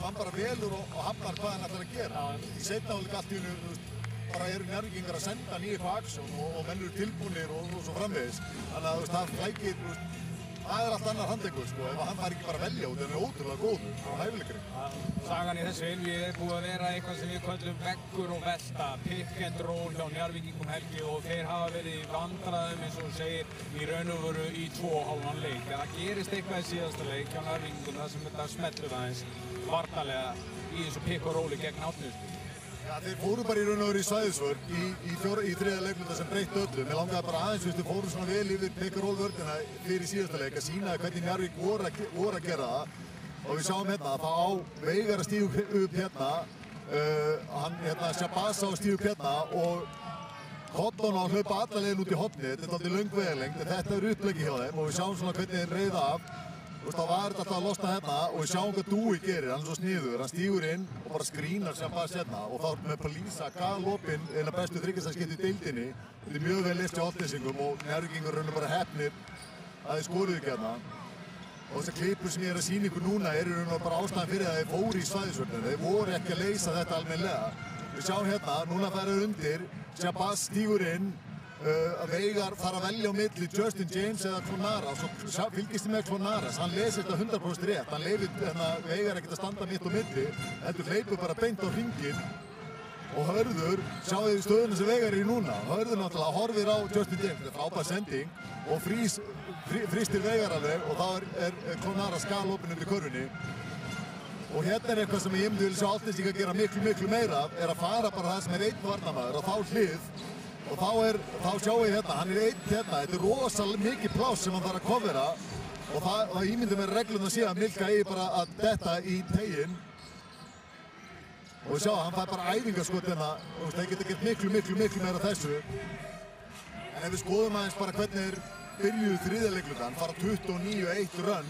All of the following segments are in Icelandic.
hann bara velur og hafnar hvað hann ætlar að gera. Í seinna hálfleik allt í einu, bara eru Njarðvíkingar að senda hann í eitthvað aksjón og menn eru tilbúnir og svo framvegis. Þannig að það flækir, það er allt annar handleikur sko, ef hann fær ekki bara að velja út, hann er ótrúlega góður og hæfileikarinn. Sagan í þessu Ylvi búið að vera eitthvað sem við köllum veggur og velta, pick and roll hjá Njarðvíkingum Helgi og þeir hafa verið í vandræðum eins og þú segir í raun og veru í 2,5 leik. Það gerist eitthvað í síðasta leik hjá Njarðvíkingum þar sem þetta smellur aðeins varnarlega í þessu pick and rolli gegn Árnnesvík. Já, þeir fóru bara í raun og veru í svæðisvörn í þriðja leikluta sem breytti öllu. Mér langaði bara aðeins, þeir fóru svona vel yfir pick-and-roll-vörnina fyrir síðasta leik að sýna hvernig Njarðvík voru að gera það. Og við sjáum hérna að það á Veigar að stíga upp hérna, Shabazz á að stíga upp hérna og Cotton á að hlaupa alla leiðin út í hornið. Þetta er dálítið löng vegalengd en þetta er uppleggi hjá þeim og við sjáum svona hvernig þeir reiða af. Þá var þetta alltaf að losna hérna og við sjáum hvað Dúi gerir, hann er svo sniður, hann stígur inn og bara skrínar Shabazz hérna og þá með Palisa galopinn eina bestu þriggjastaskipti í deildinni. Þetta er mjög vel leyst hjá Árnessingum og Njarðvíkingar raun og bara heppnir að þeir skoruðu ekki hérna. Og þessar klippur sem ég er að sýna ykkur núna eru raun og bara ástæðan fyrir að þeir fóru í svæðisvörnina. Þeir voru ekki að leysa þetta almennilega. Við sjáum hérna, núna færður undir, Shabazz stígur inn, að Veigar þarf að velja á milli Justin James eða Klonara og svo fylgist þið með Klonaras, hann lesi þetta 100% rétt, hann leifir Veigar ekkert að standa mitt á milli, heldur hleypur bara beint á hringinn og Hörður, sjáu þið stöðuna sem Veigar er í núna, Hörður náttúrulega horfir á Justin James, þetta er frábær sending og frístir Veigar alveg og þá er Klonaras galopinn undir körfunni og hérna er eitthvað sem ég myndi vilja sjá Árnessíka gera miklu meira af, er að fara bara það sem er einn varnarmaður og þá hlið og þá sjáum við hérna, hann er einn hérna, þetta er rosalega mikið pláss sem hann þarf að kofera og það ímyndum er regluna síðan að Milka eigi bara að detta í teginn og við sjáum, hann fær bara æfingarskot hérna, það geta gert miklu meira þessu en ef við skoðum aðeins bara hvernig er byrjuð þriðja leiklutan, fara 29-1 run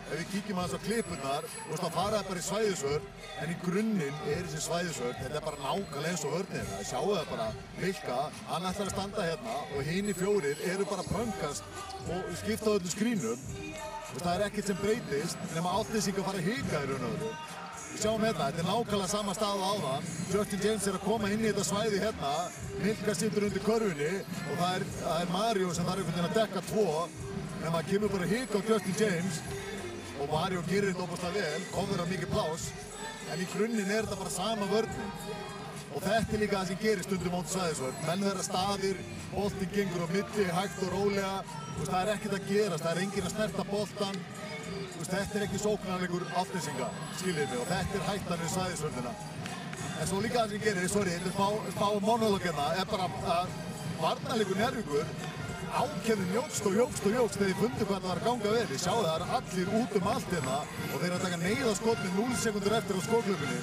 ef við kíkjum aðeins á klippurnar þá fara það bara í svæðisvörn en í grunninn er þessi svæðisvörn þetta er bara nákvæmlega eins og vörnin það sjáu það bara, Milka, hann ætlar að standa hérna og hinir fjórir eru bara að pönkast og skipta öllum skrínum það er ekkert sem breytist nema Árnessík að fara að hika í raun og veru við sjáum hérna, þetta er nákvæmlega sama stað á áðan Justin James er að koma inn í þetta svæði hérna Milka situr undir körfunni og það er Mario sem þarf einhvern veginn að dekka tvo en maður kemur bara að hika á Justin James og Mario gerir þetta óbúslega vel, komur á mikið pláss en í grunninn er þetta bara sama vörnin og þetta er líka það sem gerir stundum móti svæðisvörn menn verða staðir, boltinn gengur á milli hægt og rólega, það er ekkert að gerast það er enginn að snerta boltan þetta er ekki sóknarleikur Árnessinga skiljið mig og þetta er hættan við svæðisvörnina en svo líka það sem gerir, þetta er smá monologina er bara að varnarleikur Njarðvíkur ákefðin jókst þegar þið fundu hvað það var að ganga vel. Ég sjáu það eru allir út allt hérna og þeir eru að taka neyðarskot með 0 sekúndur eftir á skotklukkunni.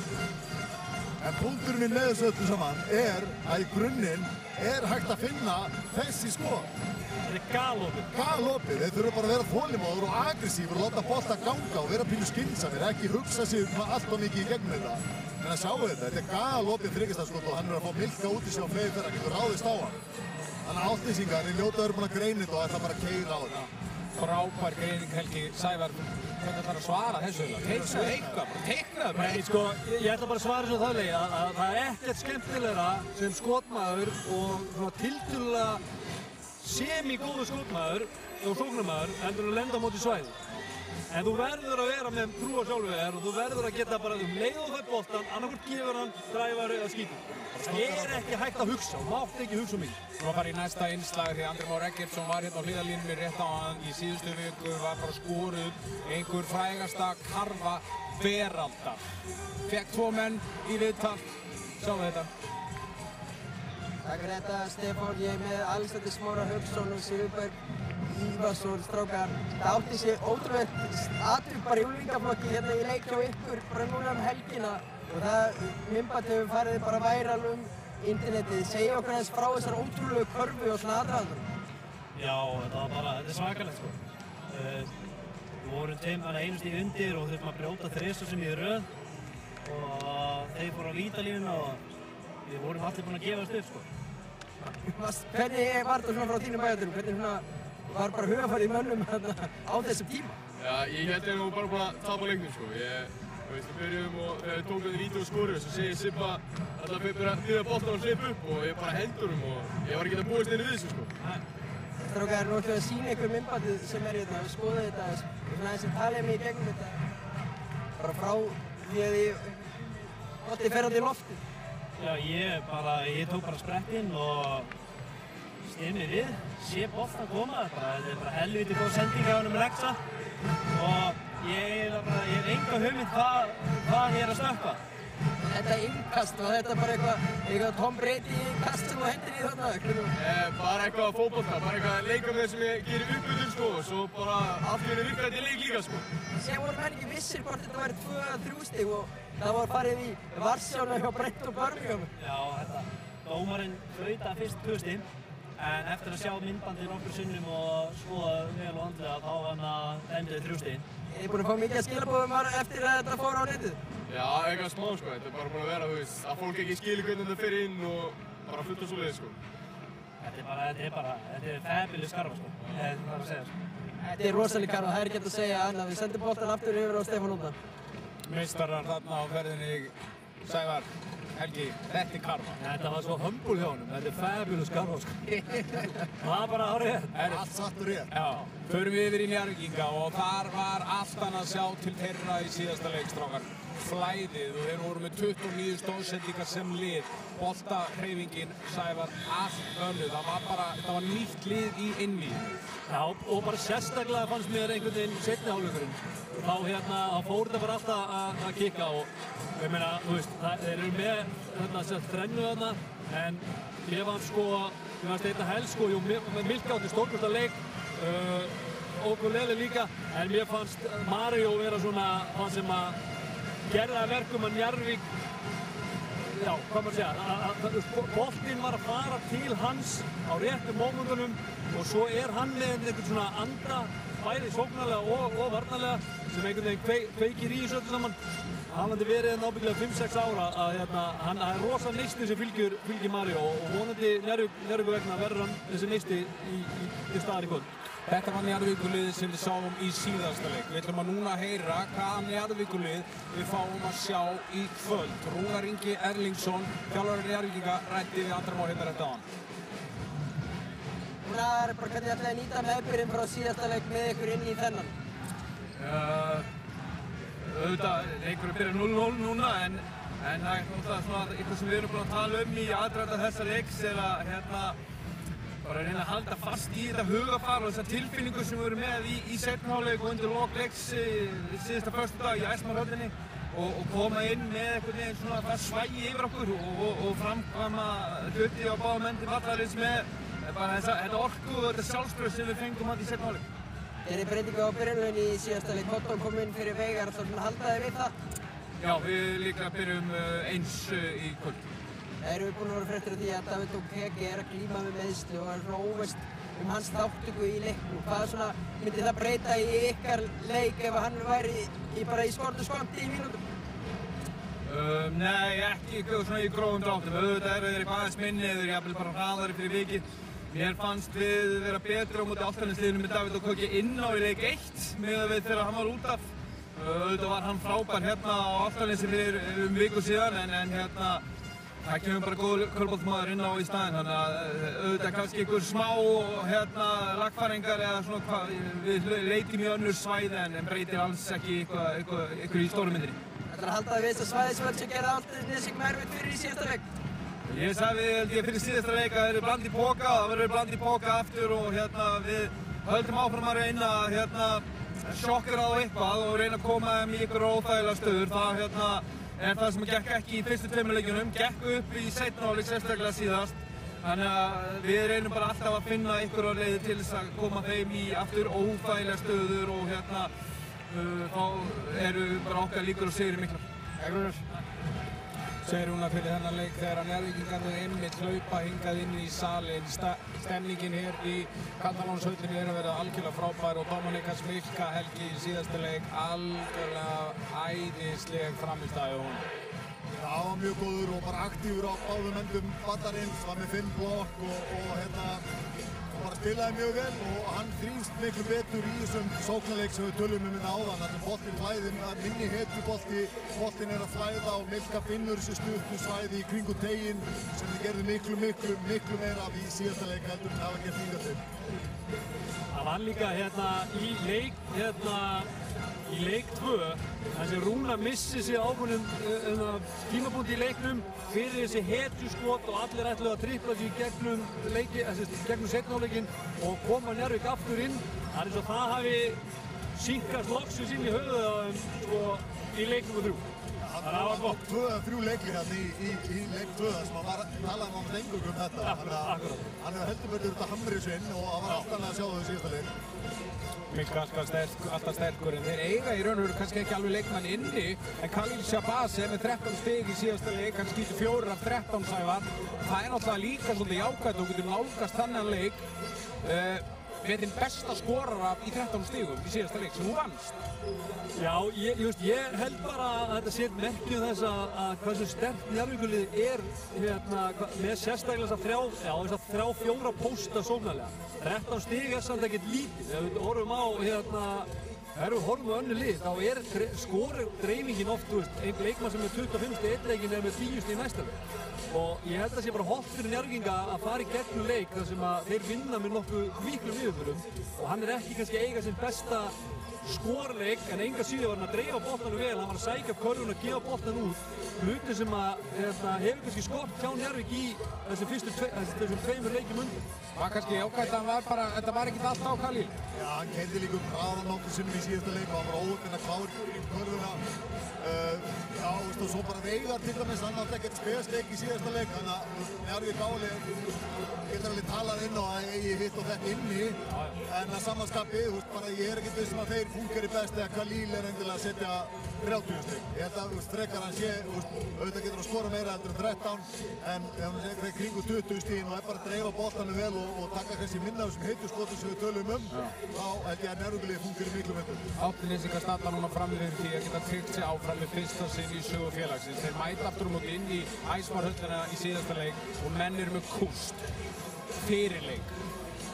En punkturinn með þessu öllu saman er að í grunninn er hægt að finna þessi skot. Þetta er galopið. Þeir þurfa bara að vera þolinmóður og aggressífur og láta bolta ganga og vera pínu skynsamir, ekki hugsa sig allt of mikið í gegnum þetta. En að sjáu þetta er galopið þriggjastaskot og hann er að fá Milka út í sig á fleiri þegar hann getur ráðist á hann. Þannig að Árnessingar er ljóta búin að greina þetta og ætla bara að keyra á þetta. Frábær greining Helgi Sævar, hvernig þarf að svara þessu? Teiknaðu bara. Nei, sko, ég ætla bara að svara svo það leið að það er ekkert skemmtilegra sem skotmaður og svona tiltölulega semigóður skotmaður og sóknarmaður heldur að lenda á móti svæði. En þú verður að vera með trú á sjálfu þér og þú verður að geta bara leið og fætt boltan, annarkvort gefur hann, dræfari eða skítur. Það er ekki hægt að hugsa, þú mátt ekki hugsa mikið. Nú að fara í næsta innslag því Andri Már Eggertsson var hérna á hliðarlínunni rétt á hann í síðustu viku, var bara skoruð einhver frægasta karfa veraldar. Fekk 2 menn í viðtal, sjáum við þetta. Takk fyrir þetta Stefán, ég er með Alexander Smára Hauksson og Sigurberg Ívarsson, strákar. Það átti sér ótrúlegt atvik bara í unglingaflokki hérna í leik hjá ykkur bara núna helgina og það myndband hefur farið bara væral internetið. Segja okkur aðeins frá þessar ótrúlegu körfu og svona aðdragandanum. Já, þetta er svakalegt sko. Við vorum einu stíð undir og þurftum að brjóta 3 sem í röð og þeir fóru á vítalínuna og við vorum allir búin að gefast upp sko. Hvernig var þetta svona frá þínum bæjardyrum? Hvernig svona var bara hugafarið í mönnum á þessum tíma? Já, ég held ég nú bara búin að tapa leiknum sko. Við Við byrjum og þegar við tókum þetta víti og skorum, svo segir Sibba alltaf að byrja boltan og hleypa upp og ég bara hendur og ég var ekki að búast neinu við þessu sko. Strákar, nú ætlum við að sýna ykkur myndbandið sem hérna og skoða þetta og svona aðeins að tala mig í gegnum þetta. Bara frá því að ég átti ferðandi í lofti. Já, ég tók bara sprettinn og stimmi við, sé boltan koma, þetta er bara helviti góð sending á honum Rexa og ég hef enga hugmynd hvað ég er að stökkva. Þetta innkast og þetta er bara eitthvað Tom Brady innkast sem þú hendir í þarna. Bara eitthvað fótbolta, bara eitthvað leika með sem ég gerir uppbytun sko og svo bara allt í einu virkar þetta í leik líka sko. Sem voru menn ekki vissir hvort þetta væri 2-3 stig og það var farið í Varsjána hjá Brent og Birmingham. Já, dómarinn flauta fyrst 2 stig en eftir að sjá myndbandið nokkur sinnum og skoða vel og andlega þá hann að dæmdi 3 stigin. Þið búin að fá mikið að skilabóðum eftir að þetta fór á netið? Já, eitthvað smá sko, þetta er bara búin að vera, þú veist, að fólk ekki skilur hvernig þetta fer inn og bara fullt og svoleiðis sko. Þetta er fabulous karfa sko, það er að segja sko. Þetta er rosalega karfa, það er ekki hægt að segja annað, við sendum boltan aftur yfir á Stefán Óttar. Meistarar þarna á ferðinni, Sævar, Helgi, þetta er karfa. Þetta var svo humble hjá honum, þetta er fabulous karfa sko. Það var bara árið. Allt satt og rétt. Já, förum við yfir í Njarðvíkinga og þar var allt annað að sjá til þeirra í síðasta leikstrákar. Flæðið og þeir voru með 29 stóðsendingar sem lið, boltahreyfingin, Sævar, allt önnur. Það var nýtt lið í innvíð. Já, og bara sérstaklega fannst mér einhvern veginn seinni hálfleikurinn. Þá fór þetta bara alltaf að kikka og ég meina, þú veist, þeir eru með þrennu þarna, en mér fannst þetta helst sko, Milka átti stórkostlega leik, Okulele líka, en mér fannst Mario vera svona það sem að gerði að verkum að Njarðvík, já, hvað maður segja, boltinn var að fara til hans á réttum mómentunum og svo er hann með einhvern svona anda, bæði sóknarlega og varnarlega sem einhvern veginn kveikir í þessu öllu saman. Hafandi verið nábygglega 5-6 ára að hann er rosa neisti sem fylgir Mario og vonandi Njarðvíkur vegna verður hann þessi neisti í staðar í kvöld. Þetta var Njarðvíkurliðið sem við sáum í síðasta leik. Við ætlum að núna heyra hvaða Njarðvíkurlið við fáum að sjá í kvöld. Rúnar Ingi Erlingsson, þjálfari Njarðvíkinga, ræddi við Andra Má hérna rétt á hann. Rúnar, bara hvernig ætlaði að nýta meðbyrinn frá síðasta leik með ykkur inn í þennan? Auðvitað, leikurinn byrjar 0-0 núna en það er svona eitthvað sem við erum búin að tala í aðdraganda þessa leiks er að bara reyna að halda fast í þetta hugafar og þessa tilfinningu sem við erum með í seinni hálfleik og undir lok leiks síðasta föstudag í Æsmarhöllinni og koma inn með einhvern veginn svona það svægi yfir okkur og framkvæma hluti á báðum endum vallarins með bara þetta orku og þetta sjálfstraust sem við fengum í seinni hálfleik. Er þið breytingu á byrjunum í síðasta leik? Cotton kom inn fyrir Veigar, þá haldaði við það? Já, við líka byrjum eins í kvöld. Erum við búin að vera fréttir af því að David Okeke er að glíma með meiðsli og er svona óveist hans þáttöku í leiknum. Hvað myndi það breyta í ykkar leik ef hann væri bara í skortu í mínútum? Nei, ekki svona í grófum dráttum. Auðvitað eru þeir eitthvað aðeins minni, þeir eru jafnvel bara hraðari fyrir vikið. Mér fannst við vera betri á móti Álftanesliðinu með David Okeke inn á í leik 1 miðað við þegar hann var út af. Auðvitað var hann frábær hérna á Álftanesi fyrir viku síðan en það kemur bara góður körfuboltamaður inn á í staðinn, þannig að auðvitað kannski einhver smá lagfæringar eða svona hvað, við leitum í önnur svæði en breytir alls ekki eitthvað í stóru myndinni. Ætlar að halda við þess að svæðisvöld sem gera Álftanes erfitt fyrir í síðasta leik? Ég sagði fyrir síðasta leik að það eru bland í póka, það verður bland í póka aftur og við höldum áfram að reyna að sjokkera á eitthvað og reyna að koma þeim í ykkur óþægilega stöður. Það er það sem gekk ekki í fyrstu 2 leikjunum, gekk upp í seinni hálfleik sérstaklega síðast. Þannig að við reynum bara alltaf að finna ykkur á leiði til þess að koma þeim í aftur óþægilega stöður og þá eru bara okkar líkur og sigri miklar. Segir Rúnar fyrir þennan leik þegar Njarðvíkingarnir einmitt hlaupa hingað inn í salinn. Stemningin hér í Kaldalónshöllinni er að vera algjörlega frábær og Dominíkas Milka Helgi í síðasta leik algjörlega æðisleg frammistaði á honum. Já, hann var mjög góður og bara aktífur á báðum endum vallarins, var með 5 blokk og bara spilaði mjög vel og hann þrífst miklu betur í þessum sóknarleik sem við tölum áðan. Þannig að boltinn flæðir, minni hetjubolti, boltinn að flæða og Milka finnur þessi stuttu svæði í kringu teginn sem þið gerðu miklu meira af í síðasta leik heldur en hafa gert hingað til. Það var líka í leik 2, þar sem Rúnar missi sig ákveðnum tímapunkti í leiknum fyrir þessi hetjuskot og allir ætluðu að tripla sig gegnum seinni hálfleikinn og koma Njarðvík aftur inn. Það er eins og það hafi sínkast loksins inn í höfuðið á þeim í leik nr. 3. Það var 2-3 leikir hérna í leik 2 þar sem hann var talað um eingöngu þetta. Hann hefur heldur verið út að hamri sinn og það var aftanlega að sjá þau síðasta leik. Milka alltaf sterkur en þeir eiga í raun og veru kannski ekki alveg leikmann inni en Khalil Shabazz er með 13 stig í síðasta leik, hann skýtur 4 af 13 Sævar. Það er náttúrulega líka svolítið jákvætt og getur nálgast þannig leik með þinn besta skorara í 13 stigum í síðasta leik sem þú vannst. Já, ég held bara að þetta sé merkjum þess að hversu sterkt Njarðvíkurlið er með sérstaklega þessa 3-4 pósta sóknarlega. 13 stig er samt ekkert lítið. Ef við horfum á önnur lið, þá er skorudreifingin oft, einn leikmann sem er 25 stig einn leikin er með 10 stig í næsta leik. Og ég held að það sé bara hollt fyrir Njarðvíkinga að fara í gegnum leik þar sem að þeir vinna með nokkuð miklum yfirburðum og hann er ekki kannski eiga sinn besta skorleik en enga síður var hann að dreifa boltanum vel, hann var að sækja körfuna og gefa boltan út hluti sem að hefur kannski skort hjá Njarðvík í þessum 2 leikjum undir. Það var kannski jákvæmt að þetta var ekkert allt á Khalil. Já, hann kendi líka hraðan nokkur sinnum í síðasta leik og hann var óheppinn að klára í körfuna. Já, og svo bara Veigar til dæmis, hann átti ekkert spesleik í síðasta leik, þannig að Njarðvík getur alveg talað inn og að eigi hitt og þetta inni, en að samanskapi, bara ég ekkert vissum að þeir fúnkeri best eða Khalil endilega að setja 30 stig. Ég held að frekar hann sé, auðvitað getur að skora meira heldur en 13, en ef hann sé kringu 20 stigin og bara að dreifa boltanum vel og taka kannski minna af þessum heitusskotum sem við tölum þá held ég að Njarðvíkurliðið fúnkeri miklu betur. Álftanesingar standa núna framlið því að geta tryggt sig áfram með fyrsta sinn í sögu félagsins. Þeir mæta aftur á móti inn í Æsmarhöllina í síðasta leik og menn eru með kúst fyrir leik.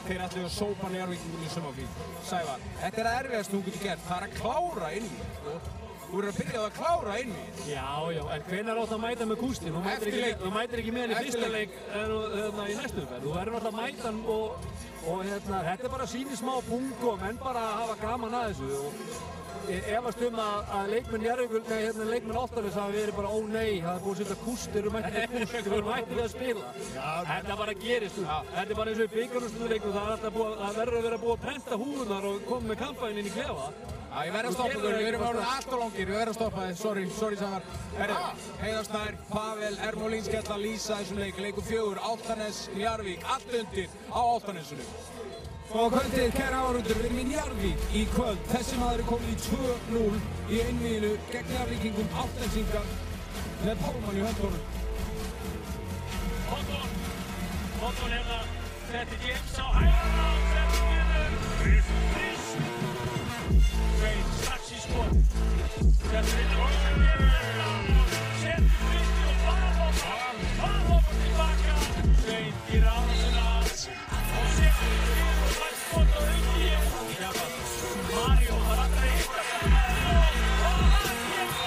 Þeir ætluðu að sópa Njarðvíkingum í sumafrí. Sævar, þetta er erfiðast þú getur gert, það er að klára inn í. Þú eru að byrja að klára inn í. Já, en hvenær átt að mæta með kústin? Þú mætir ekki með hann í fyrsta leik í næstu umferð. Þú verður alltaf að mæta hann og þetta er bara sýnir smá pung og menn bara hafa gaman að þessu. Efast að leikmenn leikmenn Álftanes hafa verið bara ó nei, það er búið að setja kúst, þeir eru mættið við að spila. Þetta bara gerist, þetta er bara eins og í bikarúrslitaleikum, það verður að vera búið að prenta húðunar og koma með kampænin inn í klefa. Já, ég verð að stoppa þau, við erum orðin allt og langir, við verðum að stoppa þið, sorry Sævar. Heiðar Snær, Pavel Ermolínski ætla að lýsa þessum leik, leikur 4, Álftanes, Njarðvík, allt undir á Álftanesinu. Og kvöldið, kæra áhorfendur, við erum í Njarðvík í kvöld. Þessi maður er komið í 2-0 í einvíginu gegn Njarðvíkingum Álftanesingar með Pálmann í höndunum. Hodon hérna, setti James á hægra og setti niður. Frist. Svein strax í skot. Setti Frist og Valhoff tilbaka. Svein í ráðsina og setti Mario var að breyta og hann kemur niður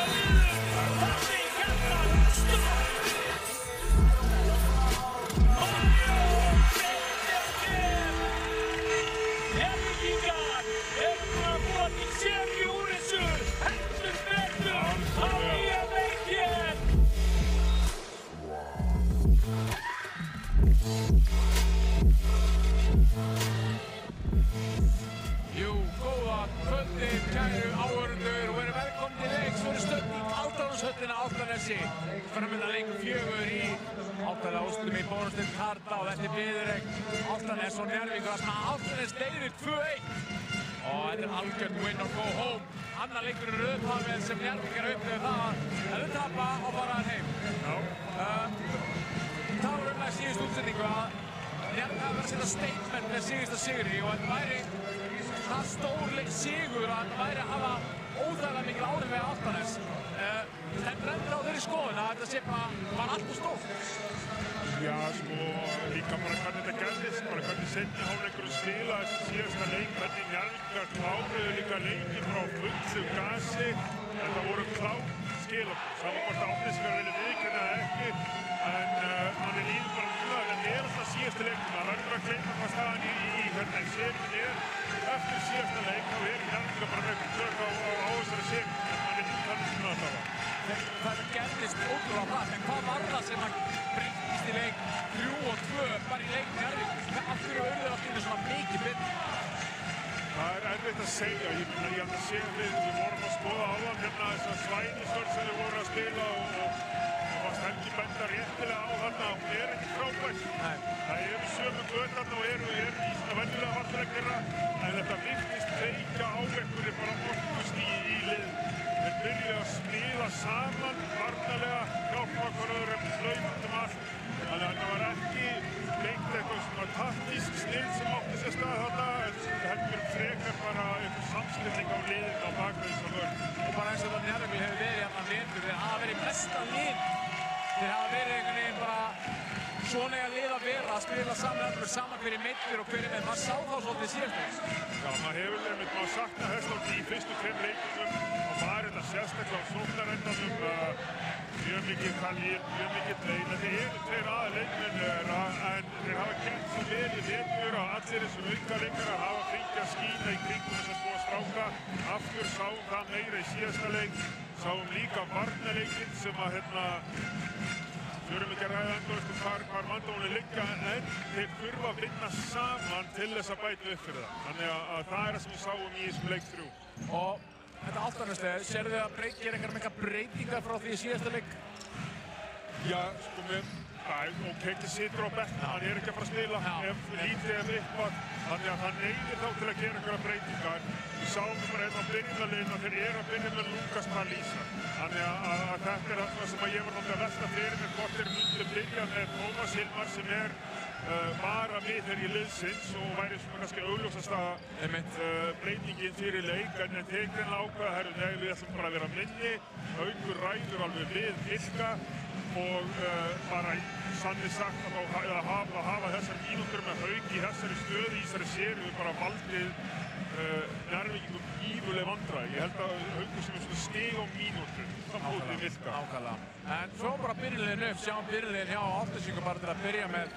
það er hérna Mario Njarðvíkingar eru búin að búa til semi úr þessu heldur betur á nýja leikinn. Kvöldið, kæru áhorfendur og verið velkomnir til leiks fyrir stödd í Álftaneshöllina Álftanesi. Framöndan leikur 4 í Álftanesúrslitum í Bónusdeild karla og þetta er viðureign Álftanes og Njarðvíkur þar sem Álftanes leiðir 2-1 og þetta er algjört win or go home. Annar leikur í röðpalvið sem Njarðvíkar upplifir það að þau tapa og fara heim. Það var umlega síðust útsendingu að Njarðvík hafa verið að setja statement með síðusta sigri og þetta væri það stórleik sigur að það væri að hafa óþægilega mikil áhrif við Álftanes. Stendur endur á þeirri þín skoðun að þetta sé bara allt og stórt? Já, sko, líka bara hvernig þetta gerðist, bara hvernig seinni hálfleikurinn spilaðist í síðasta leik, hvernig Njarðvíkingar kláruðu líka leikinn frá fullu gasi. Þetta voru klár skilaboð, saman hvort Árnesingar vilja viðurkenna það ekki, en manni líður bara núna, þetta alltaf síðasta leikur, maður verður að gleyma hvað staðan í hvernig semin eftir síðasta leik, þá Njarðvíkingar bara með tök á þessari semin, en manni líður þannig svona alltaf. Þetta gerðist ótrúlega hratt, en hvað var það sem breyttist í leik 3 og 2 bara í leik Njarðvík? Af hverju urðu allt í svona mikið betur? Það erfitt að segja, ég held að segja við vorum að skoða áðan hérna þessa svæðisvörð sem við vorum að spila og varst Helgi benda réttilega á þarna og hún ekki frábært. Það eru sömu göt þarna og eru í svona venjulega vartarleikina, en þetta virtist veika á einhverju bara orkustígi í liðum. Þeir byrjuðu að spila saman, varnarlega, hjálpa okkur öðrum, hlaupum allt. Þannig að það var ekki beint eitthvað svona taktísk snill sem átti sér stað þarna, en heldur frekar bara einhver samskipting á liðinu á bakvegis og vörn. Og bara eins og það Njarðvík hefur verið hérna vetur, þeir hafa verið besta lið. Þeir hafa verið einhvern veginn bara svona eiga lið að vera, að spila saman hverju meiddur og hverju með. Maður sá þá svolítið síðast. Já, maður hefur einmitt, maður saknað þess að í fyrstu 5 leikjum og var þetta sérstaklega á sóknarendanum mjög mikið Kalín, mjög mikið Lein. Þeir eru 2 aðaleikmenn en þeir hafa gert svo vel í vetur að allir þessum aukaleikarar hafa fengið að skína í kringum þessa 2 stráka. Aftur sáum það meira í síðasta leik, sáum líka varnarleikinn sem að þurfum ekki að ræða endalaust hvar vandamálin liggja, en þeir þurfa að vinna saman til þess að bæta upp fyrir það. Þannig að það er það sem við sáum í þessum leik 3. Og þetta Álftanesleið, sérðu þið að gera einhverjar breytingar frá því í síðasta leik? Já, sko og Kekki situr á bekknum, hann er ekki að fara að spila ef lítið eitthvað, þannig að hann neyðir þá til að gera einhverjar breytingar. Við sáum bara hérna á byrjunarliðinu að þeir eru að byrja með Lukas Palísa. Þannig að þetta er það sem ég var náttúrulega að velta fyrir mér hvort þeir myndu byrja með Tómas Hilmar sem er bara miðherji liðsins og væri svona kannski augljósasta breytingin fyrir leik, en þeir greinlega ákveða, nei, við ætlum bara að vera minni, Haukur ræður alveg við Hilka og bara sannir sagt að hafa þessar mínútur með Hauk í þessari stöðu, í þessari seríu bara valdið Njarðvíkingum gífurleg vandræði. Ég held að Haukur sem er svona stig á mínútur, það mótið Hilka. Nákvæmlega. En svo bara byrjunliðin upp, sjáum byrjunliðin hjá Álftnesingum bara til að byrja með.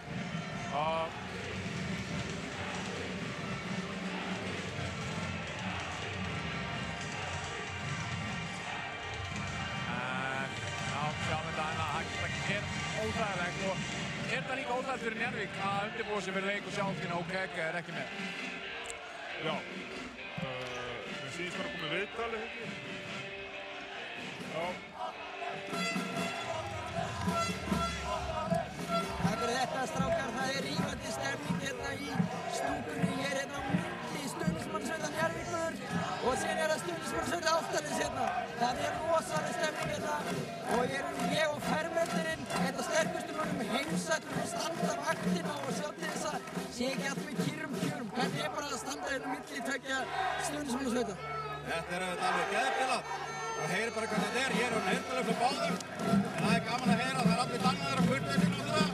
Sjáum þetta hérna, það er óþægilegt og er það líka óþægilegt fyrir Njarðvík að undirbúa sig fyrir leik og sjá hvort OKK er ekki með? Já, við síðan bara komið viðtali, ekki? Já. Takk fyrir þetta, strákar. Það er rífandi stemning hérna í stúkunni. Ég er hérna á milli stuðningsmannasveita Njarðvíkur og síðan er það stuðningsmannasveita Álftanes hérna. Það er rosaleg stemning hérna og ég og fermendurinn, þetta sterkustu mönnum heimsættum að standa vaktina og sjá til þess að sé ekki allt með kyrrum kjörum. Hvernig er bara að standa hérna milli tveggja stuðningsmannasveita? Þetta er auðvitað alveg geðbilað. Það heyrir bara hvað þetta er. Ég er heyrnarlega fyrir báðum. En það er gaman að heyra. Það er allir dagnaðir að kurteisi náttúrulega.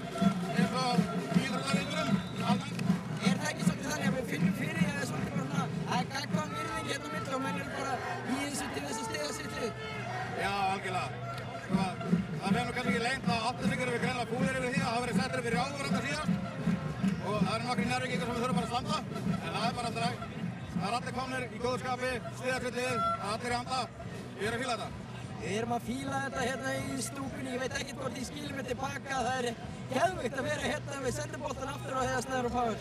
Eins og bílröðarvingurum. Almennt. Er það ekki svolítið þannig að við finnum fyrir að það er svolítið bara svona að það er gagnkvæm virðing hérna á milli og menn eru bara í þessu til þess að stiga sitt lið? Já, algjörlega. Það fer nú kannski ekki leynt að Álftanesingar eru greinilega búnir yfir því að hafa verið settir upp í Rjáðuranda síðast. Og það eru nokkrir Njarðvíkingar sem við þurfum bara að standa. En það er bara alltaf rægt. Það er allir komnir í góðu skapi, stiga sitt lið, það er allir í anda. Við erum að fíla þetta. Við erum að fíla þetta hérna í stúkunni. Ég veit ekkert hvort ég skilur mig tilbaka. Það er geðveikt að vera hérna við sendum boltan aftur á Heiðarsnæður og Power.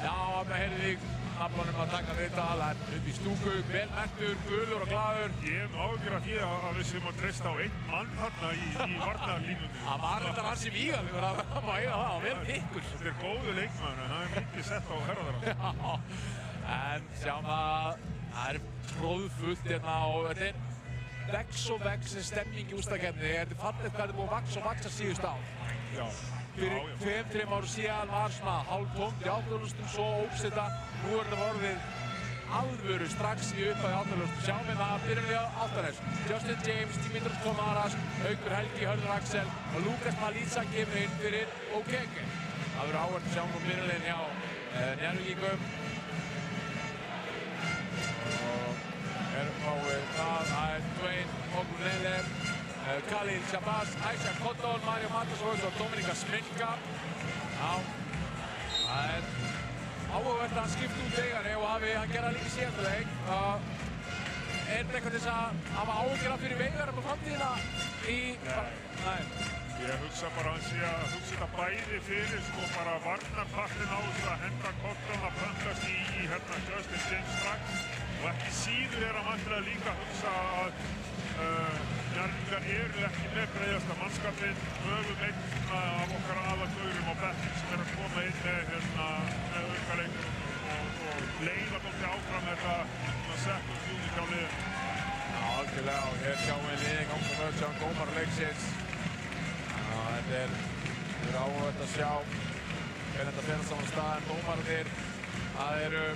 Já, það heyrði þig nafnunum að taka viðtal, en upp í stúku, vel merktur, gulur og glaður. Ég hef áhyggjur af því að við séum að treysta á einn mann þarna í varnarlínunni. Það var þetta hansi vígalegur að má eiga það og vel pikkur. Þetta er góðu leikmaður, en það er mikið sett á herðara. Já, en sjáum að það er tróðfullt hérna og þetta er vex og vex stemning í úrslitakeppninni. Þetta er fallegt hvað þetta er búið að vaxa síðust á. Já. Fyrir 2-3 árum síðan var svona hálftómt í ákvörðunum, svo óps þetta. Nú er þetta orðið alvöru strax í upphafi Álftaness. Sjáum við það, byrjum við á Álftaness. Justin James, Dimitros Komaras, Haukur Helgi, Hörður Axel og Lukas Malica kemur inn fyrir Okeke. Það verður áhvert að sjá um byrjulegin hjá Njarðvíkingum. Og erum á það Dwayne Ogunlele, Khalil Shabazz, Aisha Cotton, Mario Matasovs og Dominika Smilka. Já, það áhugavert að skipta út Veigari og hann gerði líka í síðasta leik. Þetta eitthvað til þess að hafa áhyggjur af fyrir Veigari på framtíðina í... Nei. Ég hugsa bara að sé að hugsa þetta bæði fyrir sko bara varnarpartin á þessu að henda Cotton að plantast í hérna Justin James strax og ekki síður að vantilega líka hugsa að Njarðvíkingar eru ekki með breiðasta mannskapinn, höfum einn af okkar aðalgaurum á bekknum sem að koma inn með aukaleikum og leiða dálítið áfram þetta second unit á liðinu. Já, algjörlega og hér sjáum við liðin ganga með sjá dómarleiksins. Þetta er áhugavert að sjá hvernig þetta fer saman stað en dómararnir, það eru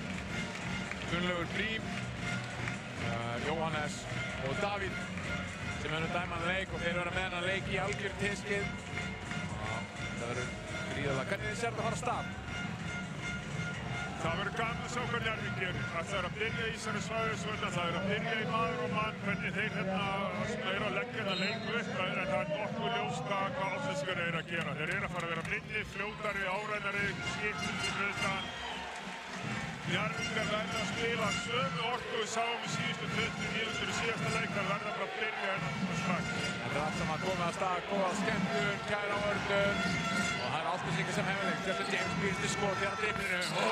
Gunnlaugur Brím, Jóhannes og Davíð sem munum dæma hann leik og þeir verða með hann leik í algjört tiskið. Það verður gríðarlega. Hvernig þið sér þetta að fara af stað? Það verður gaman að sjá hvað Njarðvíkingir ætlar að byrja í þessari svæðisvöldu, það er að byrja í maður og mann, hvernig þeir eru að leggja þetta leiku upp, en það er nokkuð ljóst hvað Álftanessar eru að gera. Þeir eru að fara að vera minni, fljótari, árænari, skiptum rauðan. Njarðvíkingar verða að spila sömu orku við sáum í síðustu 20 mínútur í síðasta leik, það verða bara að byrja hérna strax. Þetta er allt saman komið að stað, góða skemmtun, kæra áhörðun og það er Álftanessar sem hefur leik. Justin James býrst í skot hér á driblinu. Justin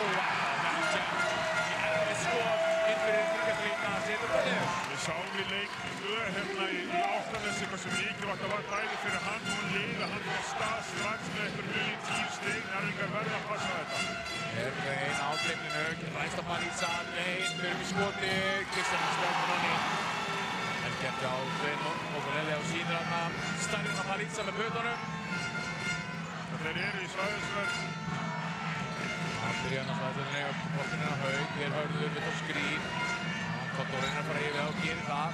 James í erfið skot inn fyrir þriggjarlína að setja þetta niður. Við sáum í leik hérna í Álftanesi hversu mikilvægt það var bæði fyrir hann og liða. Hann var stað strax með eftir mjög 10 stig. Njarðvíkingar verða að passa þetta. Hér með einn á driblinu, ræst á Malica, einn fyrir í skoti, Kristján stöðum hann inn. En gert á Dwayne Ogunlele og sýnir hann stærðin á Malica með pötunum. Þeir eru í svæðisvörð. Hann byrja hann á svæðisvörðinni og boltinn á Haug, hér Hörður við þá skrýn. Cotton reynir að fara yfir það og gerir það.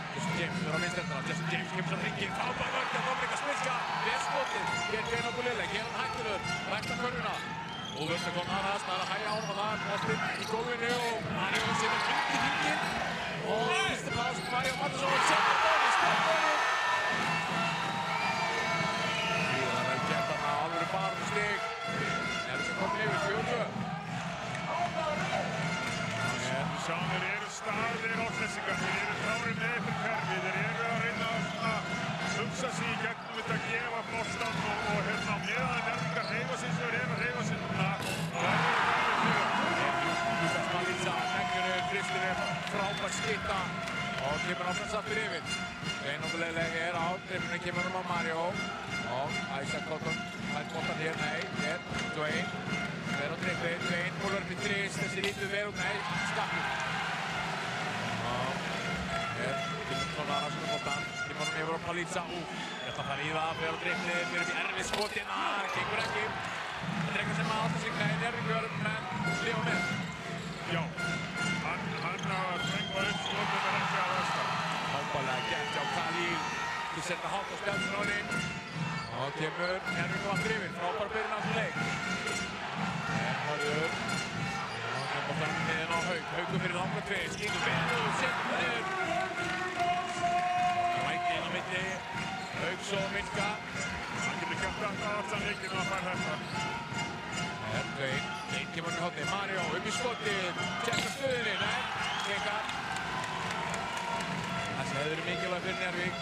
Justin James er á minnstendana, Justin James kemur svo hringinn, frábær vörn hjá Dominika Smilka, vel skotið. Hér Dwayne Ogunlele, hér hann hættulegur, rækst á körfuna. Og Vörður kom annars, það er að hægja á hann og það er boltinn í gólfinu og Mario sem er hringt í hringinn. Og fyrsti pás, Mario Matasovs setur dóni, stöðdóni. Það er vel gert þarna, alvöru barnstig. Njarðvíkingar komin yfir 4-2. Við sjáum þeir eru staðir Álftanessar, þeir eru klárir með ykkur kerfi, þeir eru að reyna að hugsa sig í gegnum þetta að gefa boltan og hérna á meðan Njarðvíkingar hreyfa sig sem þeir eru að hreyfa sig núna. Það er verið fyrir. Lukas Malica, neglinu, Kristinu, frábær skytta og kemur Álftaness aftur yfir. Dwayne Ogunlele er á driblinu, kemur á Mario og Aisha Cotton fær boltan hér, nei, hér, Dwayne. Fer á dribli, Dwayne, bólur upp í þrist, þessi lítur vel út, nei, skapur. Hér, Dimitros Komaras með boltan, kemur hann yfir á Malica, þetta fara í það, fer á dribli, fer upp í erfið skotin, það gengur ekki. Þetta er eitthvað sem Álftanessar, nei, Njarðvíkingar menn lifa með. Já, hann að þrengva upp skotin er ekki að versta. Hápalega gert hjá Khalil, til setja hátt á spjaldunóni. Og kemur Njarðvíkingar aftur yfir, frábær byrjun á þessum leik. Hörður, og kemur fram niðan á Haug, Haugur fyrir langa tvið, skýtur vel og setur það niður. Rækki inn á milli, Haugs og Milka. Hann getur gert þetta allan leikinn og að fara þetta. Dwayne kemur í horni, Mario upp í skotið, tjekka stöðunni, nei, tekar. Þessi hefur verið mikilvæg fyrir Njarðvík.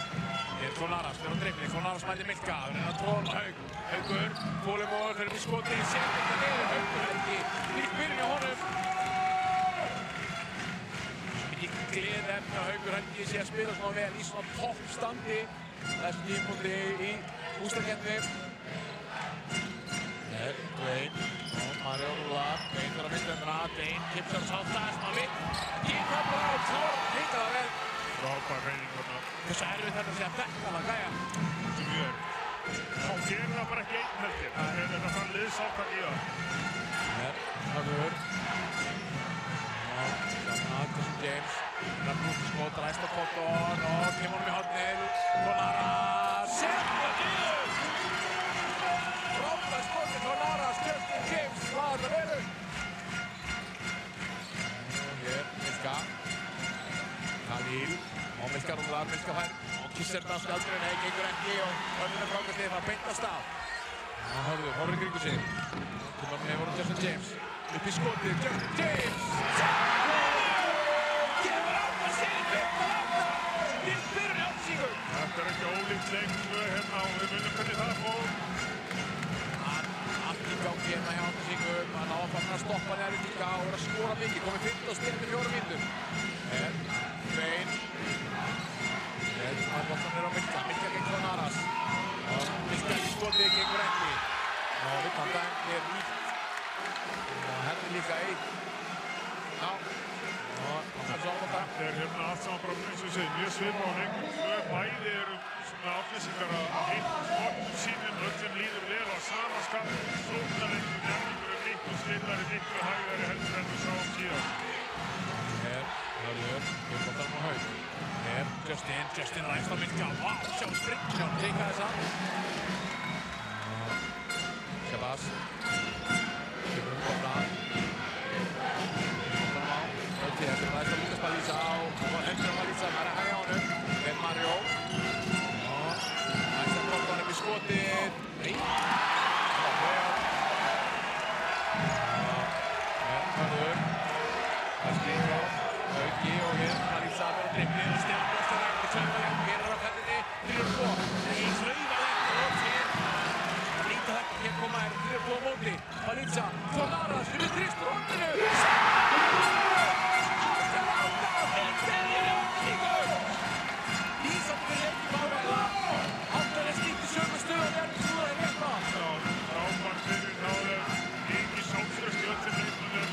Hér Konaras, fyrir á drifni, Konaras mætir Milka, það er að tróna Haug. Haugur, þolinmóður, fyrir upp í skotið, setur þetta niður, Haugur Helgi, nýtt byrjun hjá honum. Mikið gleðiefni að Haugur Helgi sé að spila svona vel í svona toppstandi þessum tímapunkti í úrslitakeppni. Dwayne og Mario rúlar, Dwayne fyrir á miðstöndina, Dwayne kipsar og sáttast, Gín höfður og Thor hýttar það vel. Frábær hreyfing þarna. Hversu erfitt þetta sé að dekka það, gæja? Sem við erum. Þá gerir það bara ekki einn held ég. Þetta fann liðsáttak í það. Hér, Hörður. Jason James. Rafnúti ræst á Cotton og kemur honum í hornið. Konaras, niður! Frábært skotið Konaras, Justin James, lagar það vel upp. Og hér, Milka. Khalil, og Milka rúlar, Milka fær. Og kissir það skjaldurinn, nei, gengur ekki og Hörður frákastið, það beint af stað. Hörður, horfir í kringu sig. Kemur með voru Justin James. Upp í skotið, Justin James! Kemur átt að sér, 15-8! Til byrjun átsíkur! Þetta ekki ólíkt leiklu hérna og við munum hvernig það fór. Allt í gangi hérna hjá átsíkur. Hann á að fara að stoppa neðar í líka og að skora mikið. Komið 15 stig með 4 mínútur. Svein. Boltan á Milka. Milka gegn Konaras. Milka í skotið gengur ekki. Og Vittandan nýtt. Og herði líka eitt. Já. Og þessu ábata. Þetta hérna allt saman bara eins og segir mjög svipað á leiknum. Bæði eru svona aflýsingar að hitt sportum sínum öllum líður vel á sama skap. Sóknarleikum Njarðvíkur miklu snillari, miklu hægari heldur en við sáum síðan. Hörður, boltan á Haug. Justin ræst á Milka. Vá, sjá springkján, teika þess að. Shabazz. Kemur boltan. Boltan á. Öttiðar sem ræst á Lukas Palisa á. Og hendur á Palisa, það hægja á honum. Ben Mario. Ræst á boltan upp í skotið. Nei. Hörður. Það skrifa. Hauki og hér Palisa verður á dribbli og stefn boltan eftir klauvalegt. Hér á ferðinni. 3-2. Nei, klauvalegt og hér. Hér koma 3-2 á móti. Palisa, Konaras fyrir þristur horninu. 8-8! Lýsandi við leikjum ávægla. Áttan slíkt í sömu stöðu og verður snúðað í rétta. Já, frábært fyrir náður. Mikið sóknarst í öllum leiknum.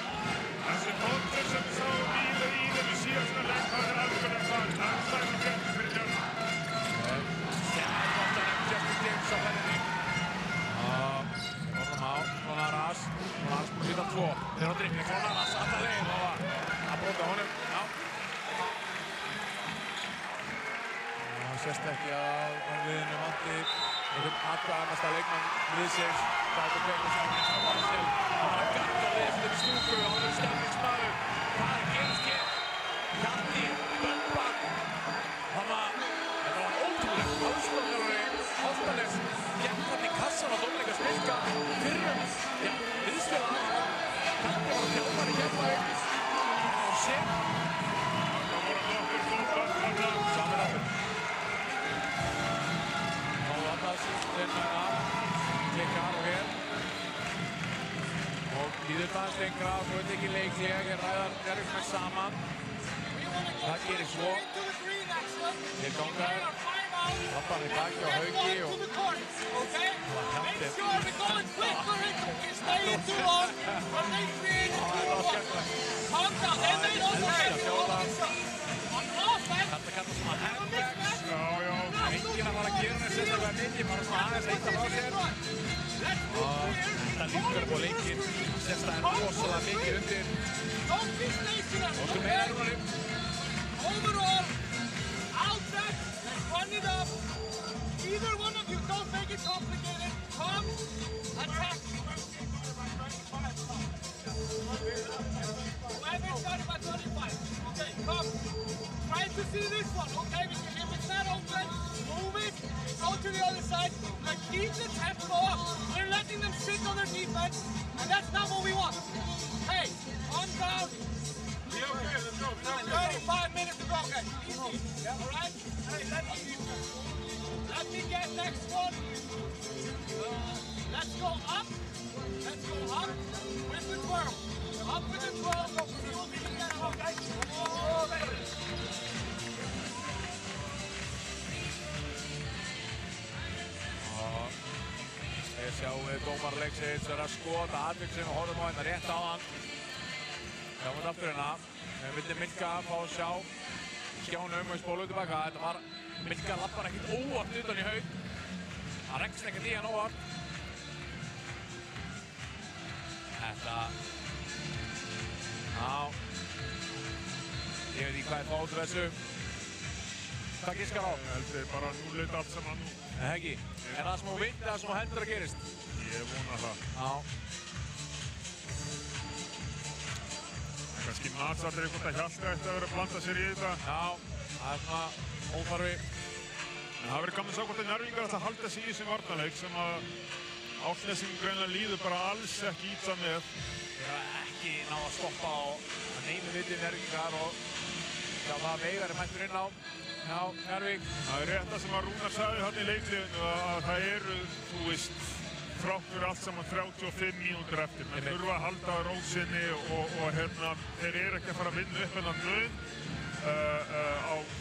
Þessi tóttur sem við sáum í þeim í síðasta leik, það algjörlega það. Það stærri gerði fyrir Njarðvík. Boltan eftir Justin James á ferðinni. Konaras búið sýta 2. Þeir á dribbli, Konaras alla leið og að bróta honum. Já. Það sést ekki að liðinu vanti einhvern atkvæðamesta leikmann liðsins. Dátur Pettersson, Kristján Varsel. Það var að garda liðstur í stúku og hann er stemningsmaður. Hvað gerast hér? Gatti, Bönnbann. Þetta var ótrúlegt aðstofnarari Álftanes. Gekk hann í kassan á Dominíkas Milka fyrrum, viðspila Gatti var þjálfari Keflavík og sem Það voru nokkur fólk saman aftur og annars reyndana klikkar og hér og líður það stengra og svo er ekki leiklega hér ræðar Njarðvíkmenn saman það gerir svo hér gangar Lappan í baki á Hauki og Make sure we're going quick for it. It's staying too long. But they create a 2-1. Calm down. They made also get the open shot. On offense. Þetta kallast svona handbacks. Já. Enginn að fara að gera þessu sérstaklega mikið, bara svona aðeins eitt af frá sér. Og þetta líkur upp á leikinn. Sérstaklega rosalega mikið undir. Og svo meira rúnarinn. Overall, outside. Let's run it up. Either one of you don't make it complicated. Come, attack. Whoever started by 25. Okay, come. Try to see this one, okay? If it's not open, move it. Go to the other side. And keep the tempo up. We're letting them sit on their defense, and that's not what we want. Hey, calm down. Yeah, okay, let's go. 35 minutes to go, guys. Easy. Yeah, all right? Hey, let me get next one. Let's go up. Let's go up with the twirl. Up with the twirl. Go. Okay. Oh, baby. Við sjáum dómarleiksins vera að skoða atvik sem við horfum á hérna rétt á hann. Sjáum við aftur hérna. Við vildum Milka fá að sjá skjánum og spóla út tilbaka. Þetta var Milka lappar ekkert óvart utan í Haug. Það rekst ekkert í hann óvart. Þetta... Já. Ég veit ekki hvað fá út úr þessu. Hvað giskar á? Ég held þeir bara núleita allt saman nú. Nei, ekki. Er það sem þú vilt eða sem þú heldur að gerist? Ég vona það. Já. Kannski matsallir eitthvað að Hjalta ætti að vera að blanda sér í þetta. Já, það er svona óþarfi. En það verður gaman að sjá hvort að Njarðvíkingar ætla að halda sig í þessum varnarleik sem að Álftnesingum greinlega líður bara alls ekki ítla með. Þeir hafa ekki náð að stoppa á neinu viti Njarðvíkingar og já, það Veigar er mættur inn á. Já, Njarðvík. Það er rétt það sem að Rúnar sagði hann í leikliðinu að það eru, þú veist, þrátt fyrir allt saman 35 mínútur eftir. Menn þurfa að halda rósinni og þeir eru ekki að fara að vinna upp þennan mun á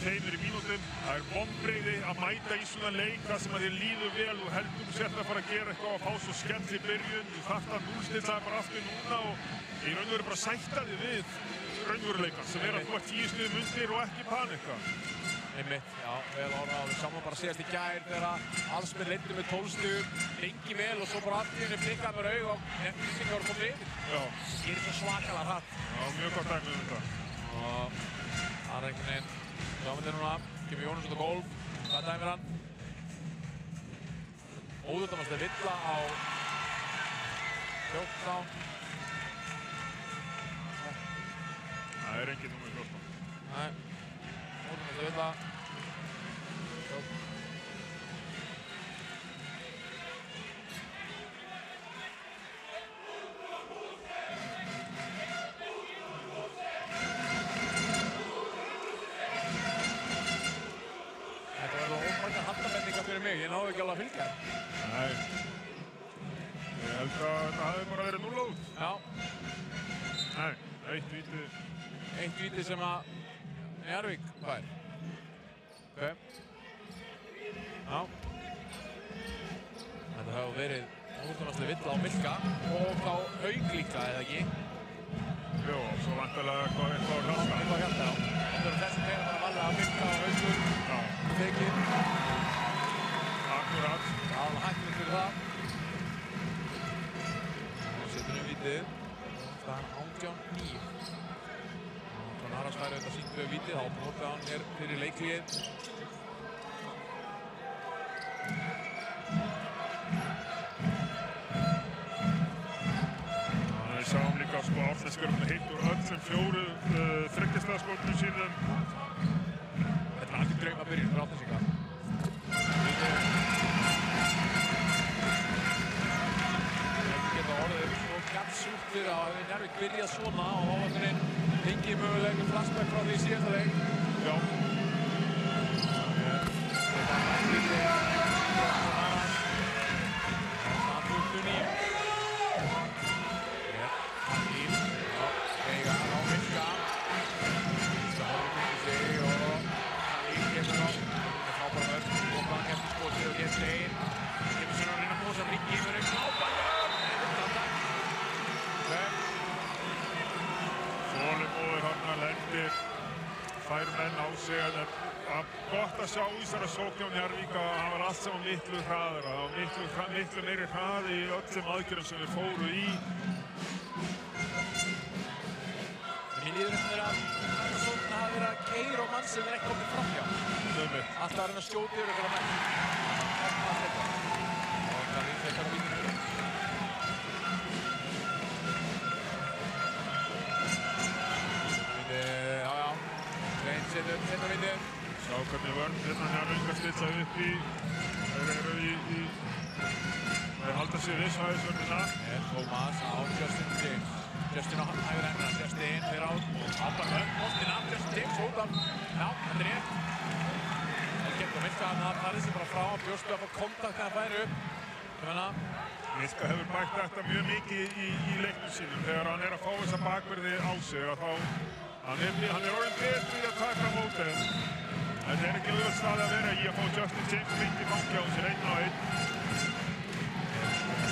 2 mínútum. Það er vonbrigði að mæta í svona leika sem að þér líður vel og heldur sér að fara að gera eitthvað og fá svo skemmt í byrjun. Þú þarft að núlstilla bara aftur núna og í raun og veru bara sætta þig við raunveruleikann sem er að þú ert 10 stigum undir og ekki panika. Einmitt, já, vel orðað. Við sáum bara síðast í gær þegar Allsmenn leiddu með 12 stigum, lengi vel og svo bara allt í henni blikkaði með auga og Njarðvíkingar voru komin yfir. Já. Það gerir svo svakalega hratt. Já, mjög gott dæmi þetta. Og það er einhvern veginn, sjáum núna, kemur Jónas út á gólf, hvað dæmir hann? Óðurdamast villa á 14. Það er engin númer 14. Nei. Óðurdamast villa. Þetta verður ómargar handabendingar fyrir mig, ég náðu ekki alveg að fylgja. Nei. Ég held að þetta hafi bara verið 0 út. Já. Nei, eitt víti. Eitt víti sem að Njarðvík fær. Ok. Já. Þetta hefur verið ótrúnarslega villa á Milka og þá Hauk líka, eða ekki? Jó, svo vantarlega eitthvað á Hjalta. Eitthvað á Hjalta, já. Þetta eru þessi meira bara valið að Milka og Haukur. Já. Tekið. Akkurat. Já, það hættum fyrir það. Og setur við vítið. Það er 18-9. Þannig að Aras færi þetta sínt við vítið, þá notaði hann hér fyrir leiklíðið. Við sáum líka sko Álftnesingurinn heitt úr öllum 4 þriggjastaðaskotnum sínum. Þetta er alveg draumabyrjun fyrir Álfnesinga. Þetta geta orðið svo gjatsúgt fyrir að Njarðvík byrjað svona og á einhvern fengið mögulega flashback frá því síðasta leik. Já. Þetta er hættið Aras. Standur 29. Halil. Veigar á Milka. Það horfir myndið sig og Halil kemur á. Það frábæra vörð. Og hann kemur skotið og kemur slegin. Kemur sér að reyna að bósa Rikki yfir einn frábæra vörð. Þolinmóður hann lendir, fær menn á sig. Það er gott að sjá í þessari sókn á Njarðvík að það var allt saman miklu hraðara. Það var miklu meiri hraði í öllum aðgerðum sem við fóru í. Mér líður eftir að þetta sókn hafi verið að keyra á mann sem ekki komið framhjá. Alltaf að reyna að skjóta yfir einhverja menn. Og það er frekar á vítinu. Setur vítið. Sjá hvernig vörn hérna Njarðvíkingar stilla upp í. Þeir eru þeir halda sér við svæðisvörnina. Tómas á Justin James. Justin á hægri hendina. Justin fyrir á Alban boltinn af Justin James út af. Já, þetta er rétt. Það getur að Milka að það farið sér bara frá og bjóstu að fá kontakt þegar það færi upp. Milka hefur bætt þetta mjög mikið í leiknum sínum þegar hann er að fá þessa bakverði á sig og þá hann er orðinn betri í að taka á móti þeim. Þetta er ekki auðvitað staði að vera í að fá Justin James beint í banki á sér 1 á 1.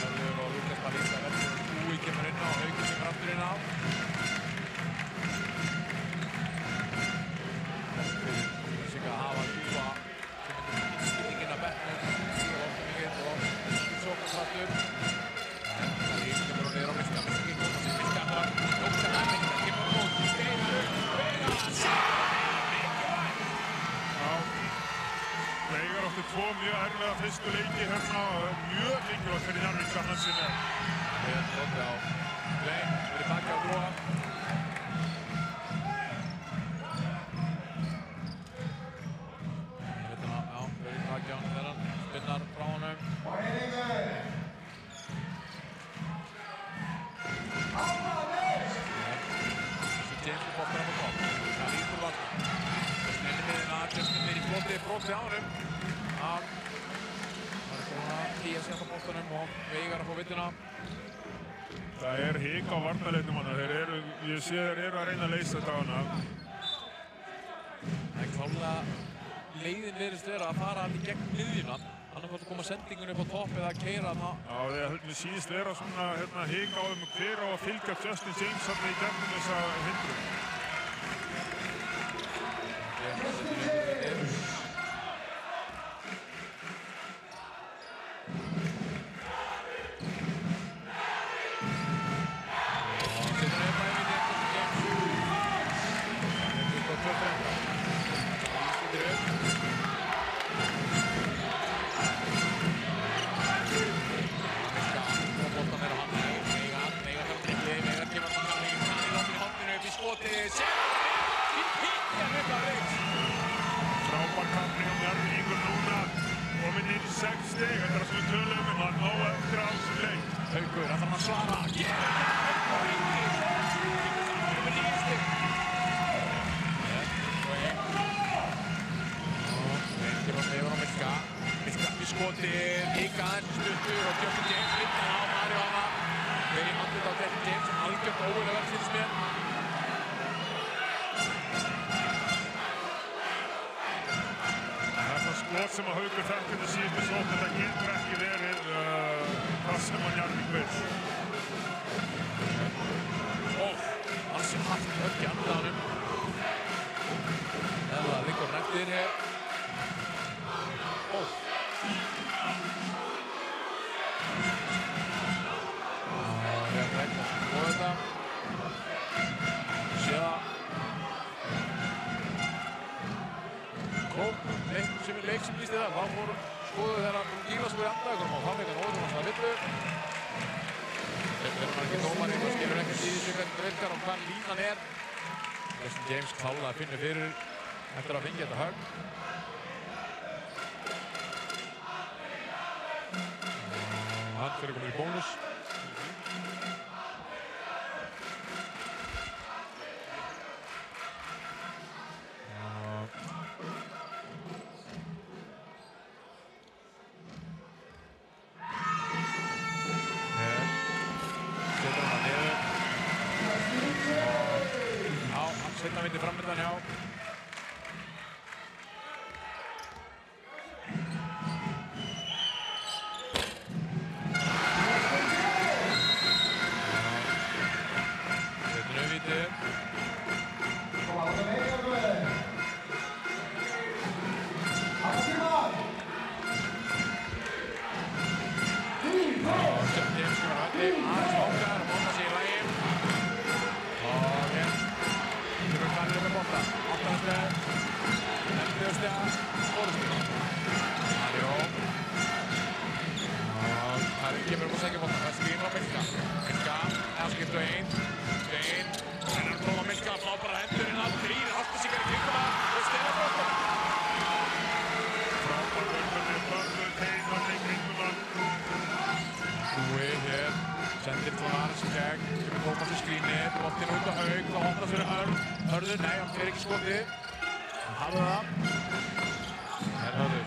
Hörður og Lukas Palisa verður Búi kemur inn á og Haukur kemur aftur inn á. Þessi að hafa Búa sem myndir innskiptinginn að bekknum og ofta mikið og sóknarfattur. En það líka kemur hún niður á Milka. Milka þarf að Milka þarf að kemur á móti. Veigar! fyrstu leiki hérna, mjög mikilvægt fyrir Njarðvík að hann sé með. Heiðan Broddi á Glein, verið baki á Gróa. Hérna, já, verið baki á hann þegar hann spinnar frá honum. James er boltan á topp. Það líkur vatn. Justin inn í miðina, Justin er í floti á honum. Það er búin að tíja sig á boltanum og Veigar að fá vituna. Það er hik á varnarleiknum hana. Ég sé þeir eru að reyna að leysa þetta á hana. Það er klárlega leiðin virðist vera að fara allir gegn miðjuna. Annarkvæmt að koma sendingunni upp á topp eða að keyra hana. Já, mér sýnist vera svona hik á þeim hver á að fylgja Justin James þarna í gegnum þessa hindrun. Frábær kampni á Njarðvíkingur núna, kominn inn í 6 stig, þetta er það sem við tölum um, hann á eftir á þessum leik. Haukur, ætlar hann að svara, Haukur á ringi, Haukur með 9 stig. Reyn kemur að meður á Milka, Milka í skoti, hika aðeins stuttur og Justin James vinnar á Mariana. Verið handlut á Justin James sem algjört ógulega verð fyrir mér. Skot sem að Haukur þekkir til síðustu sókn, þetta getur ekki verið það sem að Njarðvík vill. Ansi hægt högg í andanum. Eða liggur eftir hér. Rétt að skoða þetta. Séða leik sem lýsti það, þá fórum skoðu þegar Íglas voru í andaðugunum og þá fekk hann ótrúlega svona villu. Þeir eru ekki dómar inn og skilur ekkert í þessu hvernig virkar og hvað línan er. Justin James klálega að finna fyrir eftir að fengja þetta högg. Hann fyrir komin í bónus. Seinna vindi framöndan hjá. Setinu víti. Justin James kemur á höndi, aðeins mókar og móta sig í lagi. Harry kemur upp og sækja boltan, það skrýnur á Milka. Milka, afskipt og einn. Hann er að prófa Milka, flá bara hendurinn að þrýr, halda sig í kringum það og stela boltan. Frábær vörðunni, börður, teinar í kringum það. Búi hér, sendir Tónaris í gegn, kemur Tómas í skrýni, boltinn út á Haug, þá opnast fyrir Hörð. Hörður, nei, hann fer ekki skoti. Hann hafði það. Hörður.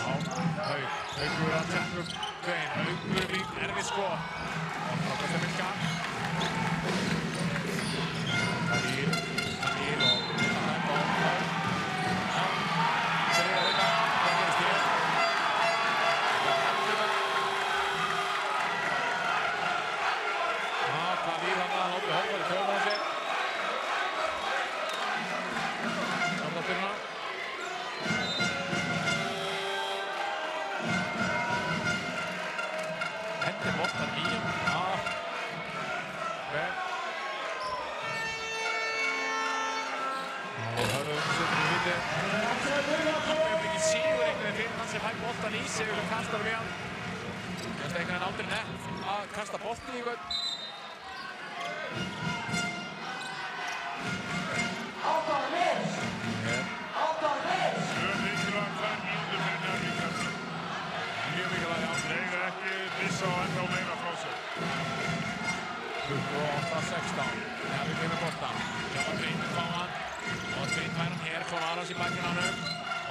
Haug. Haugur að tjekka upp Glein. Haugur lík erfið skot. Og frá Besta Milka. Halil og Haug. Fyrir að vinna. Hvað gerist hér? Halil hann að hópi Haug var í töfum á sig. Samtalsbyrjuna. Hendir boltan í hann. vilja kasta um í hann. Þetta einhvern veginn aldrei nett að kasta bolti í einhvern. Mjög mikilvægt 2 mínútur fyrir Njarðvík. Mjög mikilvægt, já. Þeir eiga ekki missa á ennþá meira frá sér. 28-16. Njarðvík með boltan. Hjálmar Brynjar fá hann. Og Brynjar fær hann hér, kom aðeins í bakinn á hann.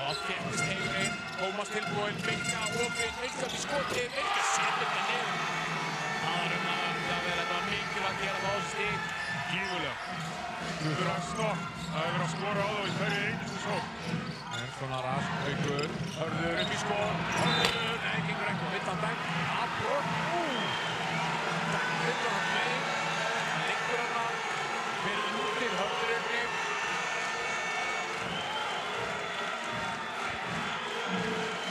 Og þéttist heimurinn. Tómas tilbúinn. Vilka opinn. Vilka til skotið. Vilka setur þetta niður. Það var þetta var mikilvægt að gera það á þessu stík. Gífurlega. Strax stopp. Það hefur verið að skora á þá í hverju einustu sókn. Svona Rask, Haukur, Hörður upp í skor. Hörður, nei, gengur ekki. Vittan dæmt. Afbrot. Dæmt hann megin. Hann liggur hann fyrir undir Hörður uppi.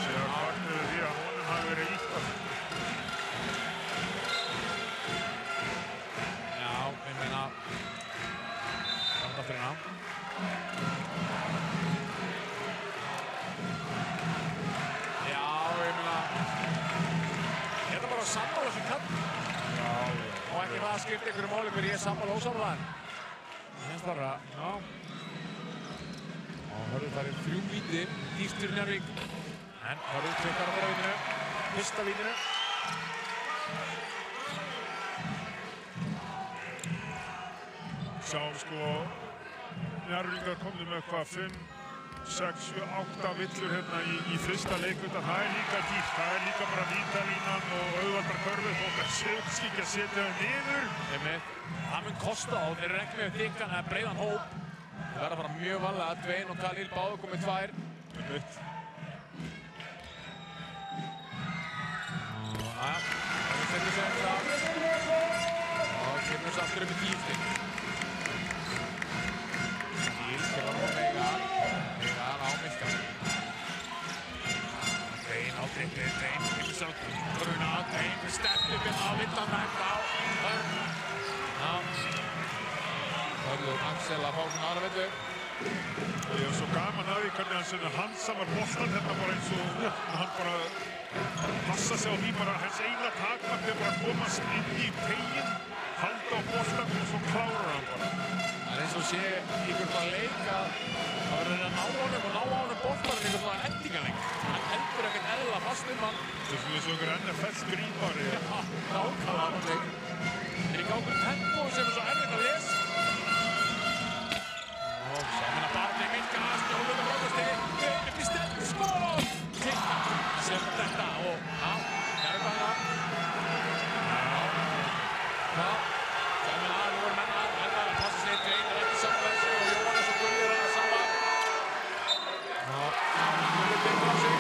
Sér að kvartniðu því að honum hafi verið ítast. Já, ég meina fyrir hann. Já, ég meina ég er bara að sammála þessu kall. Já. Og ekki það að skipta einhverju máli fyrir ég er sammála ósammála hann. Það finnst bara, já. Og Hörður þar 3 víti, dýrt fyrir Njarðvík. En Hörður klikkar á þeirra vítinu. Fyrsta vítinu. Sjá sko, Njarðvíkar komðu með hvað 5, 6, 7, 8 villur hérna í fyrsta leikvölda. Það er líka dýrt. Það er líka bara vítalínan og auðvaldar körfið. Fólk að skikja setja þau niður. Það mun kosta á. Þeir eru ekki með þykkan eða breiðan hóp. Það verða bara mjög varlega. Dvein og Khalil báðu komið 2. Jæja, það setur sig þetta. Og kemur þessu aftur upp í 10 stig. Kemur hann á Veigar. Veigar á Milkan. Dvein á dribbli. Dvein kemur sér á Bruna. Dvein með stefnu á Vittan dæmt á Hörð. Hörður Axel að fá svona aðra vellu. Ég er svo gaman að því hvernig hann handsamar boltan hérna bara eins og hann bara passa sig á því bara hans eina takmark er bara að komast inn í teginn, halda á boltan og svo klárar hann bara. Það er eins og sé ykkur bara leik að það verður að ná honum boltan en ykkur svona hendingarleik. Hann heldur ekkert eðla fast hann. Það er svo ykkur NFL skrýpari. Já, nákvæmlega hann leik. Það er í gangur tempo sem er svo erfitt að lesa. Og saman að barni Milka, stjórnum með brókastegi, upp í stefnu, skor! Tikka sem þetta og Njarðvík hana. Já, saman að nú menn að passa sig, Dvein ekki saman þessu og Jóhannes og Gulli saman. Gulli tekur á sig.